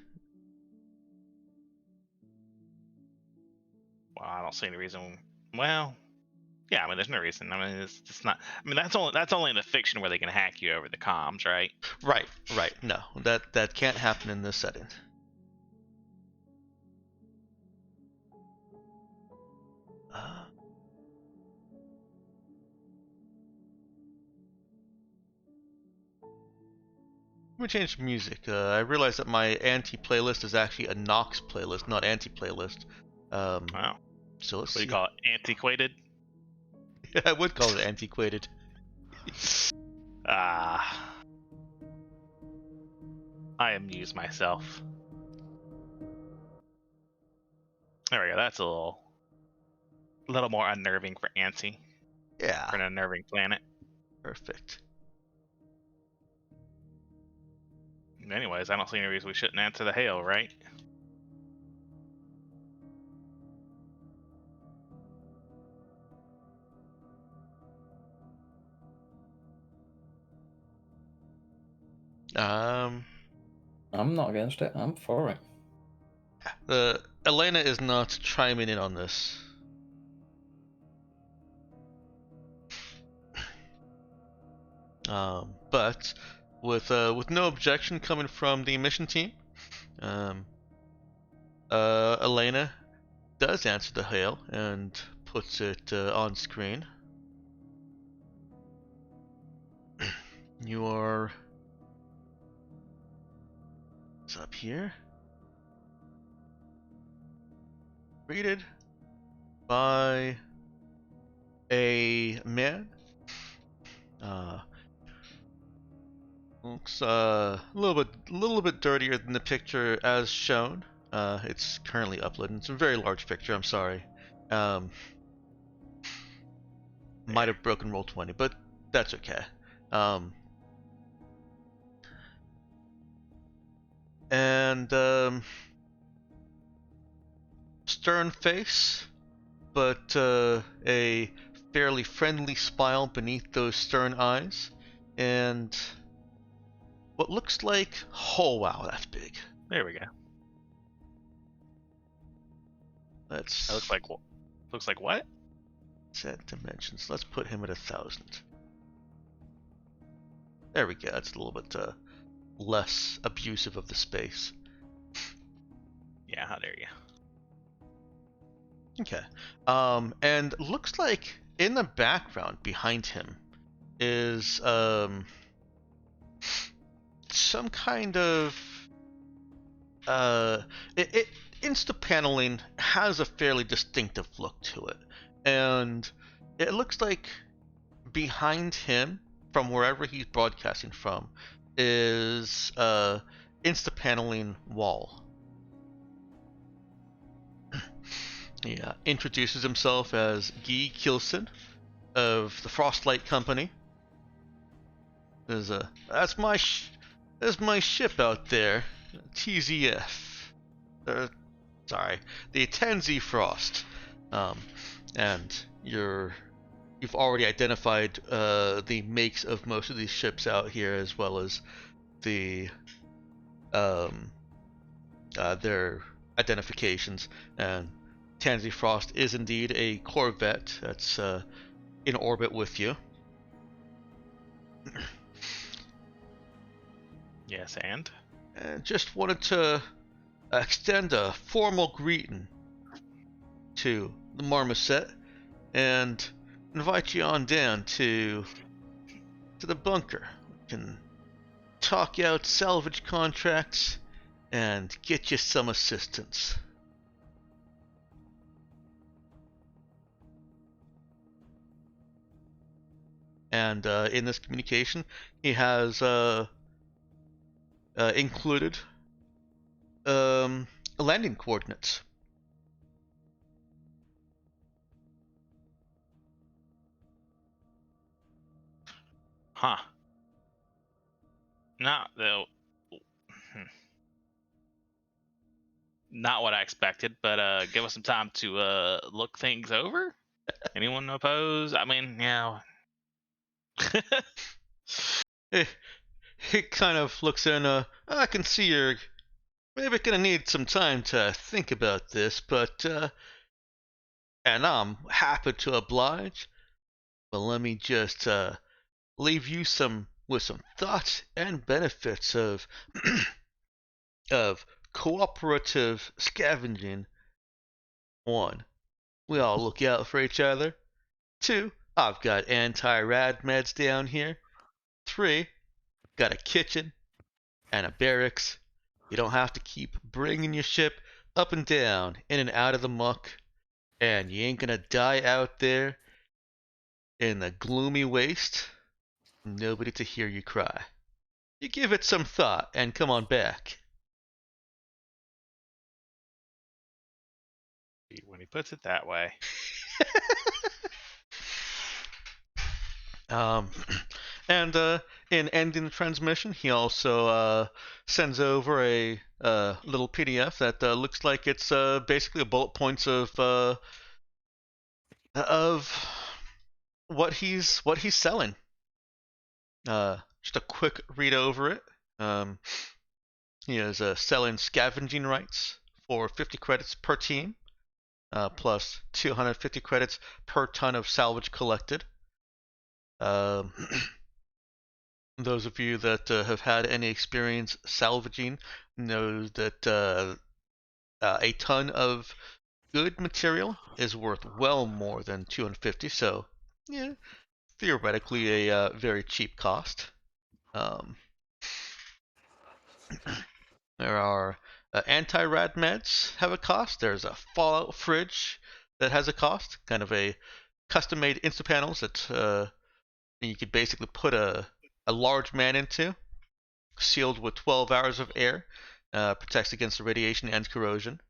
A: Well, I don't see any reason. Well, yeah, I mean, there's no reason. I mean, it's not. I mean, that's only in the fiction where they can hack you over the comms, right?
B: Right. No, that can't happen in this setting. Let me change music. I realized that my anti-playlist is actually a Nox playlist, not anti-playlist.
A: Wow.
B: So let's
A: What do
B: see.
A: you call it? Antiquated?
B: I would call it antiquated.
A: I amuse myself. There we go. That's a little more unnerving for Anti.
B: Yeah.
A: For an unnerving planet.
B: Perfect.
A: Anyways, I don't see any reason we shouldn't answer the hail, right?
C: I'm not against it. I'm for it.
B: Elena is not chiming in on this. But with no objection coming from the mission team, Elena does answer the hail and puts it on screen. You are... It's up here. Greeted by a man. Looks a little bit dirtier than the picture as shown. It's currently uploaded. It's a very large picture. I'm sorry. Might have broken Roll20, but that's okay. And stern face, but a fairly friendly smile beneath those stern eyes, and what looks like, oh wow, that's big.
A: There we go. That looks like what?
B: Set dimensions. Let's put him at 1,000. There we go. That's a little bit less abusive of the space.
A: Yeah, how dare you?
B: Okay. And looks like in the background behind him is some kind of insta-paneling has a fairly distinctive look to it, and it looks like behind him, from wherever he's broadcasting from, is insta-paneling wall. He introduces himself as Guy Kilson of the Frostlight Company. That's my ship out there, TZF. Sorry, the Tenzi Frost. And you've already identified the makes of most of these ships out here, as well as the their identifications. And Tansy Frost is indeed a corvette that's in orbit with you.
A: Yes, and
B: just wanted to extend a formal greeting to the Marmoset and invite you on down to the bunker. We can talk out salvage contracts and get you some assistance. And in this communication, he has included landing coordinates.
A: Huh. Not though. Not what I expected, but give us some time to look things over. Anyone opposed? I mean, yeah.
B: He kind of looks in. I can see you're maybe gonna need some time to think about this, but and I'm happy to oblige. But let me just leave you with some thoughts and benefits of of cooperative scavenging. 1, we all look out for each other. 2, I've got anti-rad meds down here. 3, got a kitchen and a barracks. You don't have to keep bringing your ship up and down, in and out of the muck, and you ain't gonna die out there in the gloomy waste. Nobody to hear you cry. You give it some thought and come on back.
A: When he puts it that way.
B: And in ending the transmission, he also sends over a little PDF that looks like it's basically a bullet points of what he's selling. Just a quick read over it. He is selling scavenging rights for 50 credits per team, plus 250 credits per ton of salvage collected. Those of you that have had any experience salvaging know that a ton of good material is worth well more than 250. So, yeah, theoretically a very cheap cost. There are anti-rad meds have a cost. There's a Fallout fridge that has a cost. Kind of a custom-made Instapanels that you could basically put a large man into, sealed with 12 hours of air, protects against the radiation and corrosion.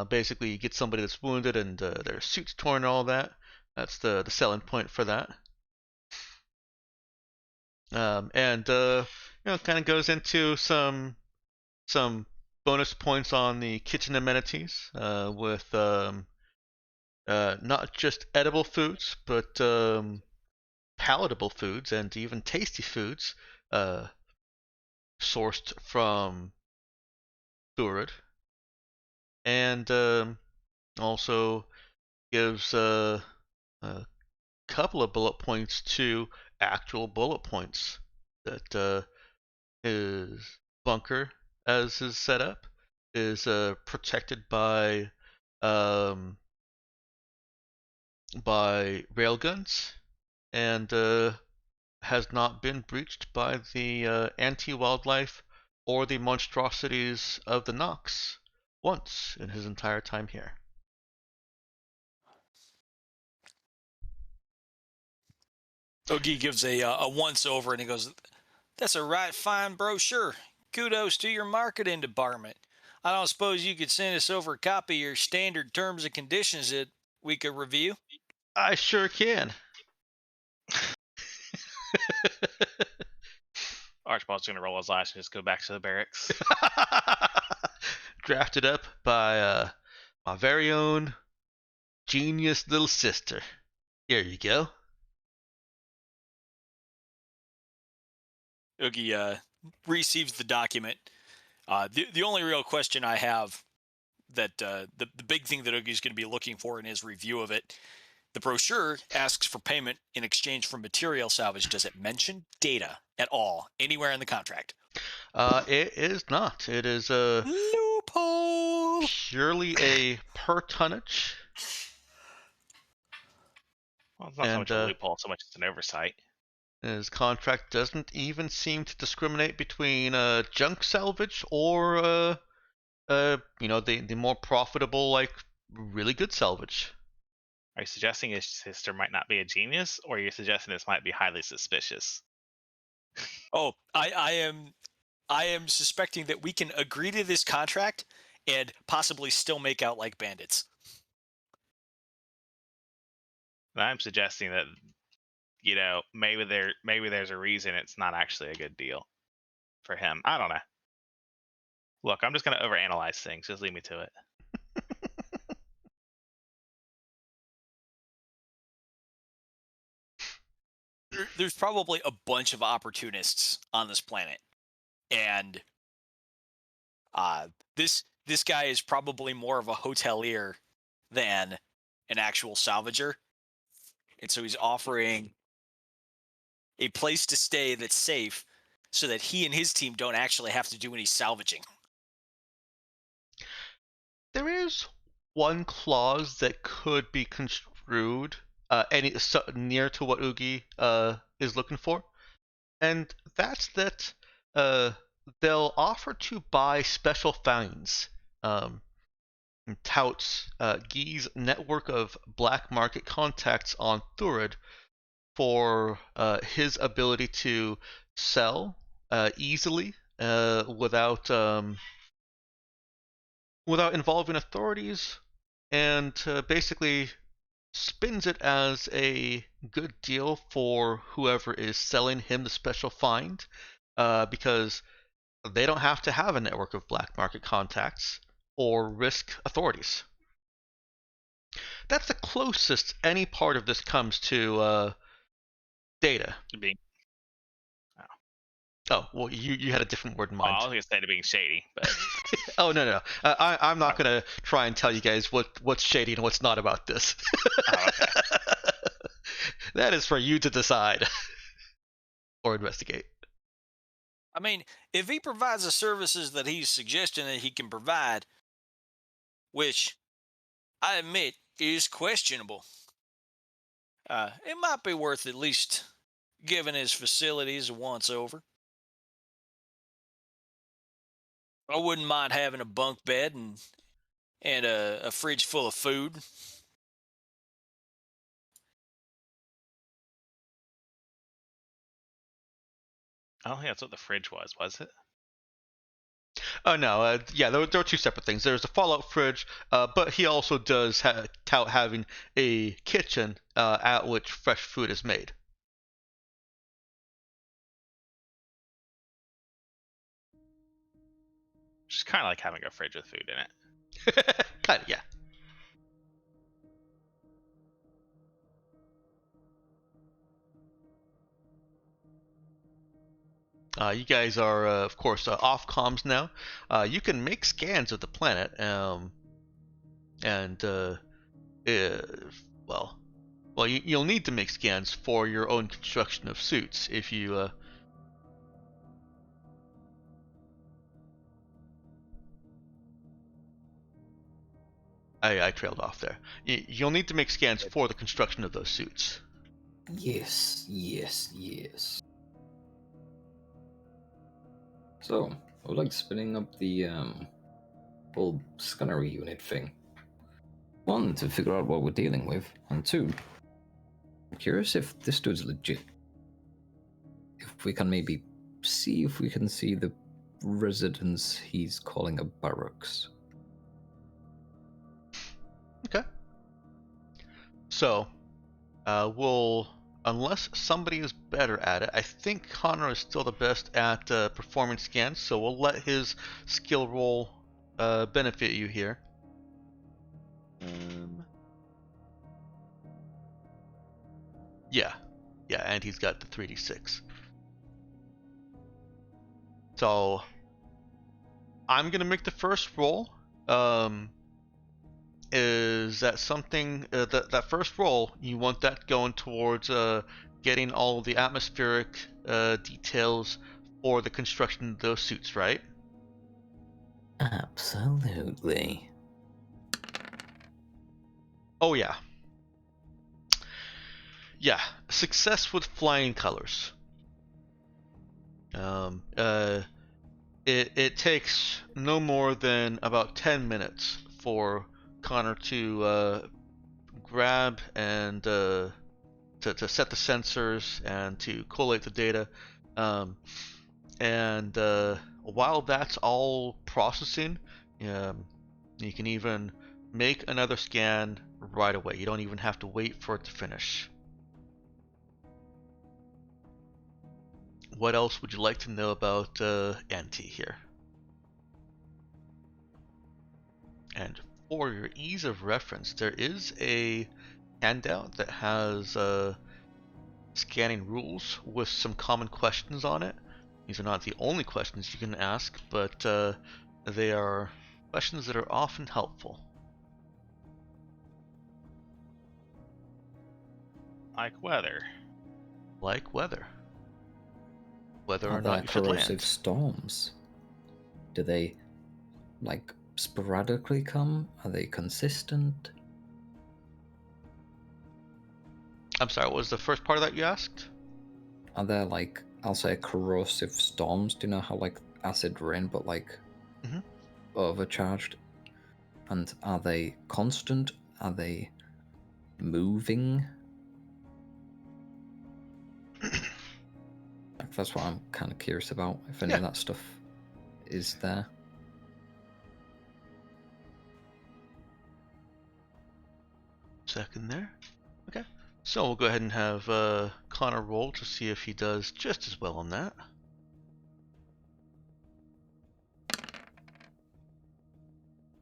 B: Basically, you get somebody that's wounded and their suit's torn and all that. That's the selling point for that. And kind of goes into some bonus points on the kitchen amenities with not just edible foods, but palatable foods and even tasty foods sourced from Thurid. And also gives a couple of bullet points to actual bullet points that his bunker, as is set up, is protected by railguns and has not been breached by the anti-wildlife or the monstrosities of the Nox once in his entire time here.
E: Oogie gives a once over and he goes, "That's a right fine brochure. Kudos to your marketing department. I don't suppose you could send us over a copy of your standard terms and conditions that we could review?"
B: I sure can.
A: Archibald's gonna roll his eyes and just go back to the barracks.
B: Drafted up by my very own genius little sister. Here you go.
E: Oogie receives the document. The only real question I have that the big thing that Oogie's going to be looking for in his review of it, the brochure asks for payment in exchange for material salvage. Does it mention data at all anywhere in the contract?
B: It is not. It is a
E: loophole.
B: Purely a per tonnage.
A: Well, it's not so much a loophole, so much as an oversight.
B: His contract doesn't even seem to discriminate between junk salvage or the more profitable, like really good salvage.
A: Are you suggesting his sister might not be a genius, or are you suggesting this might be highly suspicious?
E: Oh, I am suspecting that we can agree to this contract and possibly still make out like bandits.
A: And I'm suggesting that, you know, maybe there's a reason it's not actually a good deal for him. I don't know. Look, I'm just gonna overanalyze things. Just leave me to it.
E: There's probably a bunch of opportunists on this planet, and this guy is probably more of a hotelier than an actual salvager, and so he's offering a place to stay that's safe, so that he and his team don't actually have to do any salvaging.
B: There is one clause that could be construed near to what Oogie is looking for, and that's that they'll offer to buy special finds. And touts Gee's network of black market contacts on Thurid for his ability to sell easily without involving authorities, and basically spins it as a good deal for whoever is selling him the special find, because they don't have to have a network of black market contacts or risk authorities. That's the closest any part of this comes to data.
A: Being,
B: Oh, well, you had a different word in
A: well, I
B: mind.
A: was gonna say to being shady, but
B: Oh, no. I'm not going to try and tell you guys what's shady and what's not about this.
A: oh, okay.
B: That is for you to decide or investigate.
E: I mean, if he provides the services that he's suggesting that he can provide, which I admit is questionable, it might be worth at least giving his facilities a once over. I wouldn't mind having a bunk bed and a fridge full of food.
A: I don't think that's what the fridge was it?
B: Oh no, yeah, there are two separate things. There's the Fallout fridge, but he also does tout having a kitchen at which fresh food is made.
A: Just kind of like having a fridge with food in it.
B: Kind of, yeah. You guys are, of course, off comms now. You can make scans of the planet, and well, you'll need to make scans for your own construction of suits if you. I trailed off there. You'll need to make scans for the construction of those suits.
C: Yes. So, I would like spinning up the whole scanner unit thing. One, to figure out what we're dealing with, and two, I'm curious if this dude's legit. If we can maybe see if we can see the residence he's calling a barracks.
B: Okay. So, unless somebody is better at it, I think Connor is still the best at performing scans, so we'll let his skill roll benefit you here. Yeah, and he's got the 3d6. So, I'm gonna make the first roll. Is that something that first roll you want that going towards getting all the atmospheric details for the construction of those suits, right?
C: Absolutely.
B: Oh yeah, Success with flying colors. It takes no more than about 10 minutes for Connor to grab and to set the sensors and to collate the data. And while that's all processing, you can even make another scan right away. You don't even have to wait for it to finish. What else would you like to know about NT here? And for your ease of reference, there is a handout that has scanning rules with some common questions on it. These are not the only questions you can ask, but they are questions that are often helpful.
A: Like weather.
B: Like weather. Whether or
C: Are
B: not
C: there
B: you should
C: corrosive
B: land.
C: storms? Do they, like, sporadically come? Are they consistent?
B: I'm sorry, what was the first part of that you asked?
C: Are there, like, I'll say corrosive storms? Do you know how, like, acid rain, but, like, overcharged? And are they constant? Are they moving? That's what I'm kind of curious about, if any of that stuff is there.
B: Second there. Okay. So we'll go ahead and have Connor roll to see if he does just as well on that.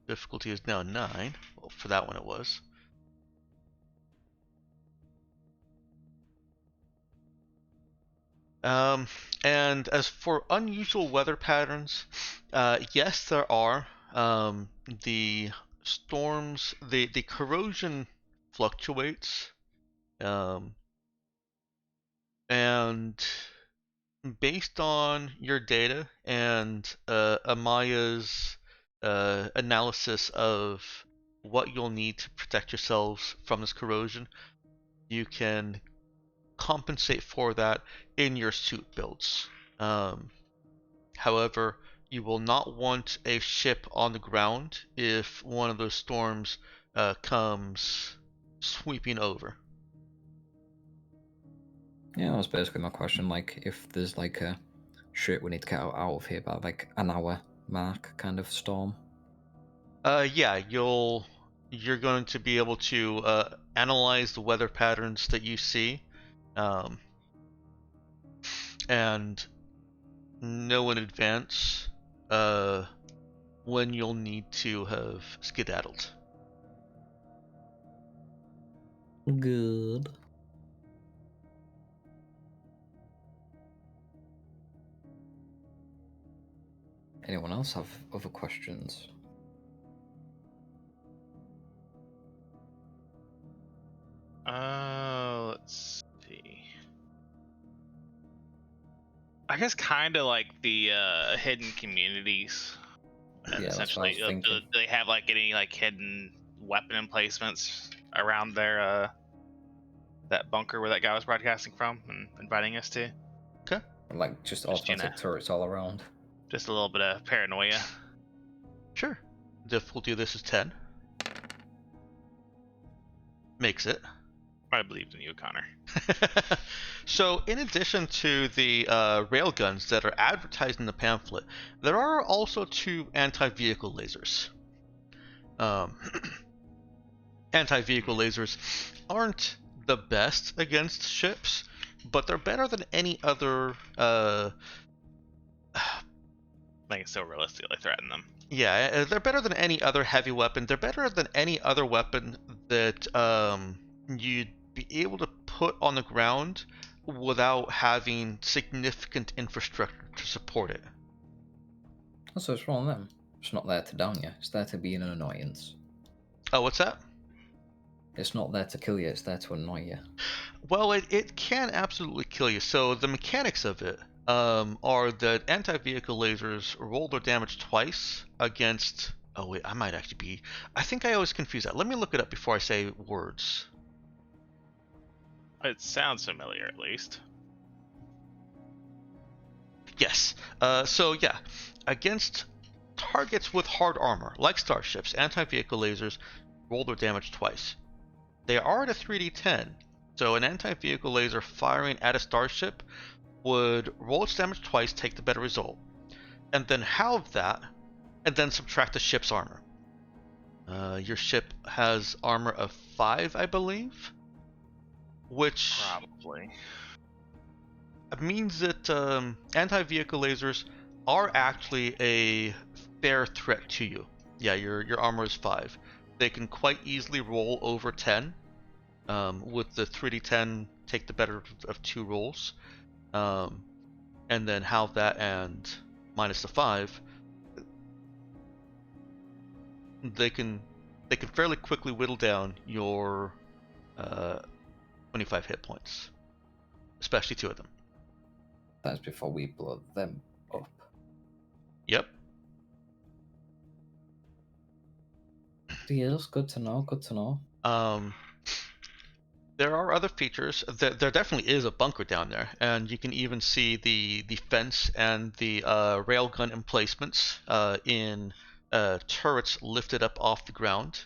B: Difficulty is now 9. Well, for that one it was. And as for unusual weather patterns, yes, there are. The storms, the corrosion fluctuates, and based on your data and Amaya's analysis of what you'll need to protect yourselves from this corrosion, you can compensate for that in your suit builds. However, you will not want a ship on the ground if one of those storms comes sweeping over.
C: Yeah, that was basically my question. Like, if there's like a shit we need to get out of here by like an hour mark kind of storm.
B: Yeah, you're going to be able to analyze the weather patterns that you see, and know in advance when you'll need to have skedaddled.
C: Good. Anyone else have other questions?
A: Let's see. I guess kind of like the hidden communities. And
C: Yeah, that's what I was
A: essentially, do
C: thinking.
A: they have like any like hidden weapon emplacements around their that bunker where that guy was broadcasting from and inviting us to?
B: Okay.
C: Like just automatic turrets all around.
A: Just a little bit of paranoia.
B: Sure. Difficulty of this is 10. Makes it.
A: I believed in you, Connor.
B: So, in addition to the railguns that are advertised in the pamphlet, there are also 2 anti-vehicle lasers. Anti-vehicle lasers aren't the best against ships, but they're better than any other.
A: Like it's so realistically threaten them.
B: Yeah, they're better than any other heavy weapon. They're better than any other weapon that you'd be able to put on the ground without having significant infrastructure to support it.
C: So it's wrong with them. It's not there to down you. It's there to be an annoyance.
B: Oh, what's that?
C: It's not there to kill you. It's there to annoy you.
B: Well, it can absolutely kill you. So the mechanics of it are that anti-vehicle lasers roll their damage twice against... Oh wait, I might actually be... I think I always confuse that. Let me look it up before I say words.
A: It sounds familiar, at least.
B: Yes. So yeah, against targets with hard armor, like starships, anti-vehicle lasers roll their damage twice. They are at a 3d10, so an anti-vehicle laser firing at a starship would roll its damage twice, take the better result, and then halve that, and then subtract the ship's armor. Your ship has armor of 5, I believe, which
A: Probably.
B: means that anti-vehicle lasers are actually a fair threat to you. Yeah, your armor is 5. They can quite easily roll over 10. With the 3d10, take the better of 2 rolls, and then halve that and minus the 5. They can fairly quickly whittle down your 25 hit points, especially 2 of them.
C: That's before we blow them up.
B: Yep.
C: Deals, good to know, good to know.
B: There are other features. There definitely is a bunker down there, and you can even see the fence and the railgun emplacements in turrets lifted up off the ground.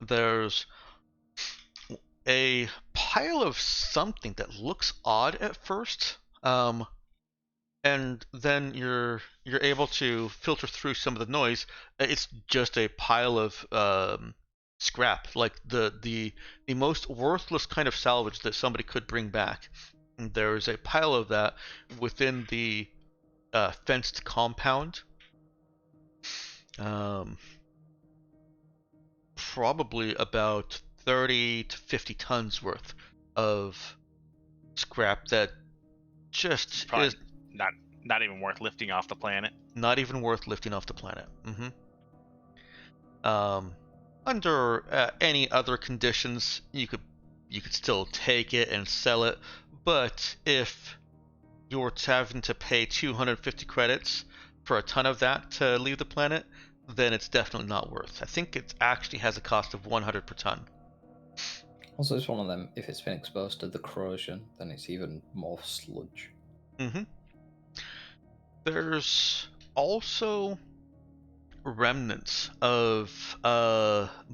B: There's a pile of something that looks odd at first, and then you're able to filter through some of the noise. It's just a pile of scrap, like the most worthless kind of salvage that somebody could bring back. And there's a pile of that within the fenced compound. Probably about 30 to 50 tons worth of scrap that just
A: Probably
B: is
A: not even worth lifting off the planet.
B: not even worth lifting off the planet. Under any other conditions, you could still take it and sell it, but if you're having to pay 250 credits for a ton of that to leave the planet, then it's definitely not worth. I think it actually has a cost of 100 per ton.
C: Also, it's one of them, if it's been exposed to the corrosion, then it's even more sludge.
B: There's also remnants of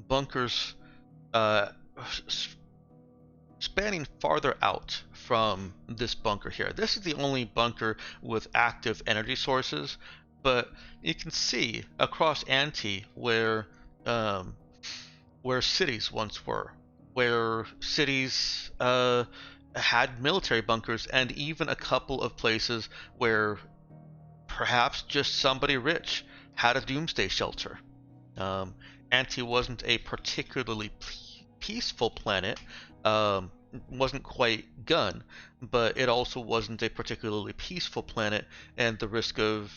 B: bunkers spanning farther out from this bunker here. This is the only bunker with active energy sources, but you can see across Anti where cities once were, where cities had military bunkers, and even a couple of places where perhaps just somebody rich had a doomsday shelter. Anti wasn't a particularly peaceful planet. Wasn't quite gun, but it also wasn't a particularly peaceful planet, and the risk of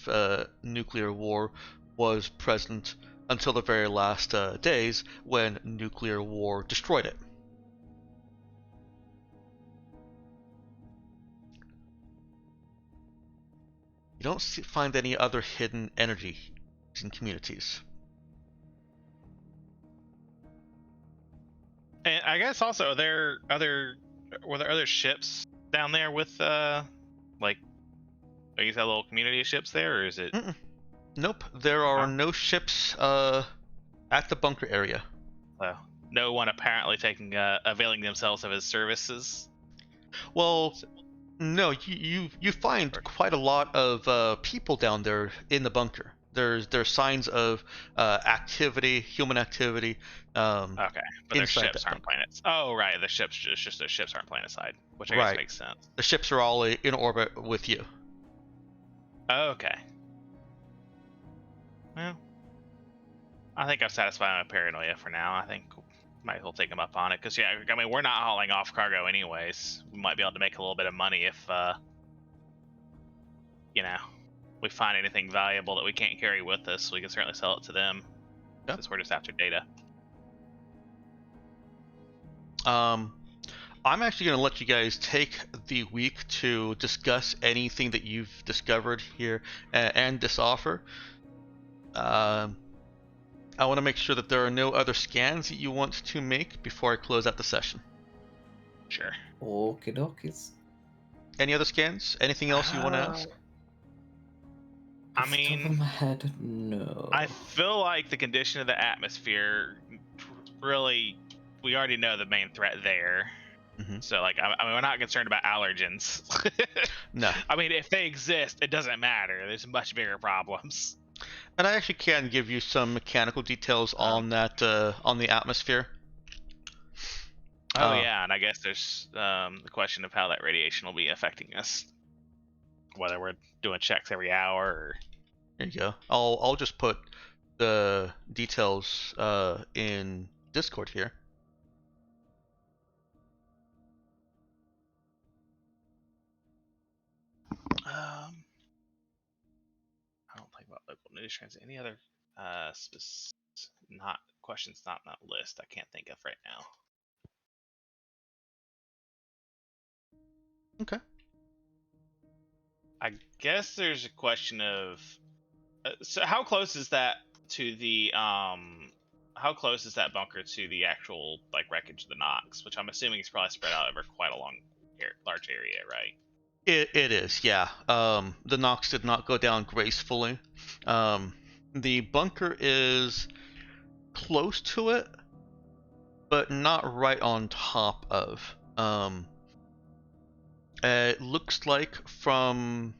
B: nuclear war was present until the very last days when nuclear war destroyed it. You don't find any other hidden energy in communities.
A: And I guess also, were there other ships down there with like, are you little community of ships there, or is it?
B: Nope, there are no ships at the bunker area.
A: Well, no one apparently availing themselves of his services.
B: Well, no, you find quite a lot of people down there in the bunker. There's signs of activity, human activity.
A: Okay, but their ships aren't planets. Oh, right, the ships just their ships aren't planet-side, which I guess makes sense.
B: The ships are all in orbit with you.
A: Okay. Well, I think I've satisfied my paranoia for now. I think might as well take them up on it, because yeah, I mean, we're not hauling off cargo anyways. We might be able to make a little bit of money if we find anything valuable that we can't carry with us. We can certainly sell it to them, since we're just after data.
B: I'm actually going to let you guys take the week to discuss anything that you've discovered here and this offer. I want to make sure that there are no other scans that you want to make before I close out the session.
A: Sure.
C: Okie dokies.
B: Any other scans? Anything else you want to ask?
A: I
C: Off the top of
A: mean,
C: my head, no.
A: I feel like the condition of the atmosphere really, we already know the main threat there.
B: Mm-hmm.
A: So, like, I mean, we're not concerned about allergens.
B: No.
A: I mean, if they exist, it doesn't matter. There's much bigger problems.
B: And I actually can give you some mechanical details on that, on the atmosphere.
A: Oh, yeah, and I guess there's the question of how that radiation will be affecting us. Whether we're doing checks every hour or...
B: There you go. I'll just put the details in Discord here.
A: I don't think about local news trends. Any other not questions not on that list I can't think of right now.
B: Okay.
A: I guess there's a question of so how close is that to the how close is that bunker to the actual like wreckage of the Nox, which I'm assuming is probably spread out over quite a large area, right?
B: It is, yeah. The Nox did not go down gracefully. The bunker is close to it, but not right on top of. It looks like from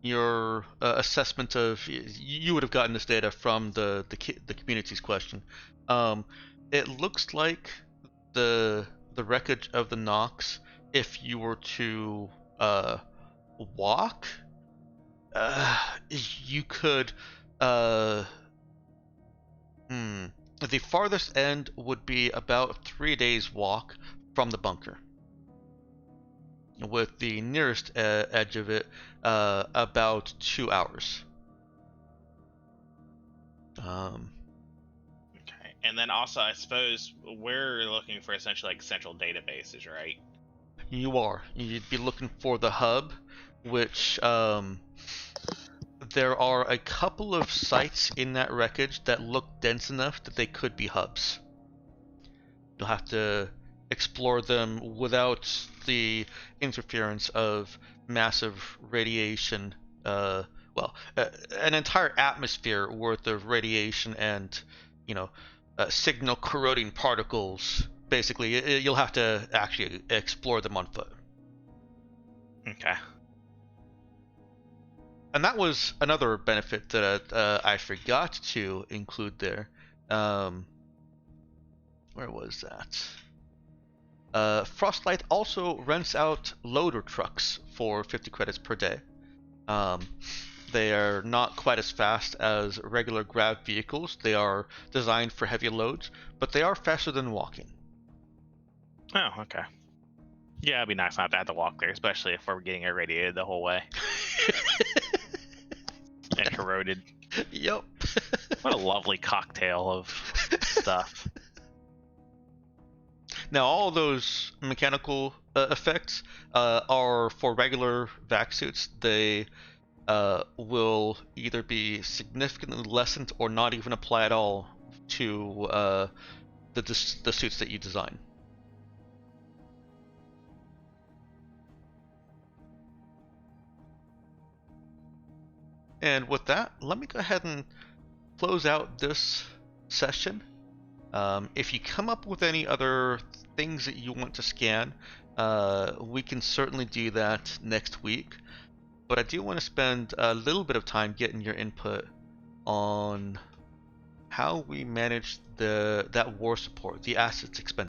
B: your assessment of, you would have gotten this data from the community's question. It looks like the wreckage of the Nox, if you were to walk, you could the farthest end would be about 3 days walk from the bunker, with the nearest edge of it about 2 hours.
A: Okay, and then also I suppose we're looking for essentially like central databases, right?
B: You are. You'd be looking for the hub, which there are a couple of sites in that wreckage that look dense enough that they could be hubs. You'll have to explore them without the interference of massive radiation. An entire atmosphere worth of radiation and, signal corroding particles. Basically, you'll have to actually explore them on foot.
A: Okay.
B: And that was another benefit that I forgot to include there. Where was that? Frostlight also rents out loader trucks for 50 credits per day. They are not quite as fast as regular grav vehicles. They are designed for heavy loads, but they are faster than walking.
A: Oh, okay. Yeah, it'd be nice not to have to walk there, especially if we're getting irradiated the whole way. And corroded.
B: Yep.
A: What a lovely cocktail of stuff.
B: Now, all those mechanical effects are for regular vac suits. They will either be significantly lessened or not even apply at all to the suits that you design. And with that, let me go ahead and close out this session. If you come up with any other things that you want to scan, we can certainly do that next week. But I do want to spend a little bit of time getting your input on how we manage that war support, the assets expenditure.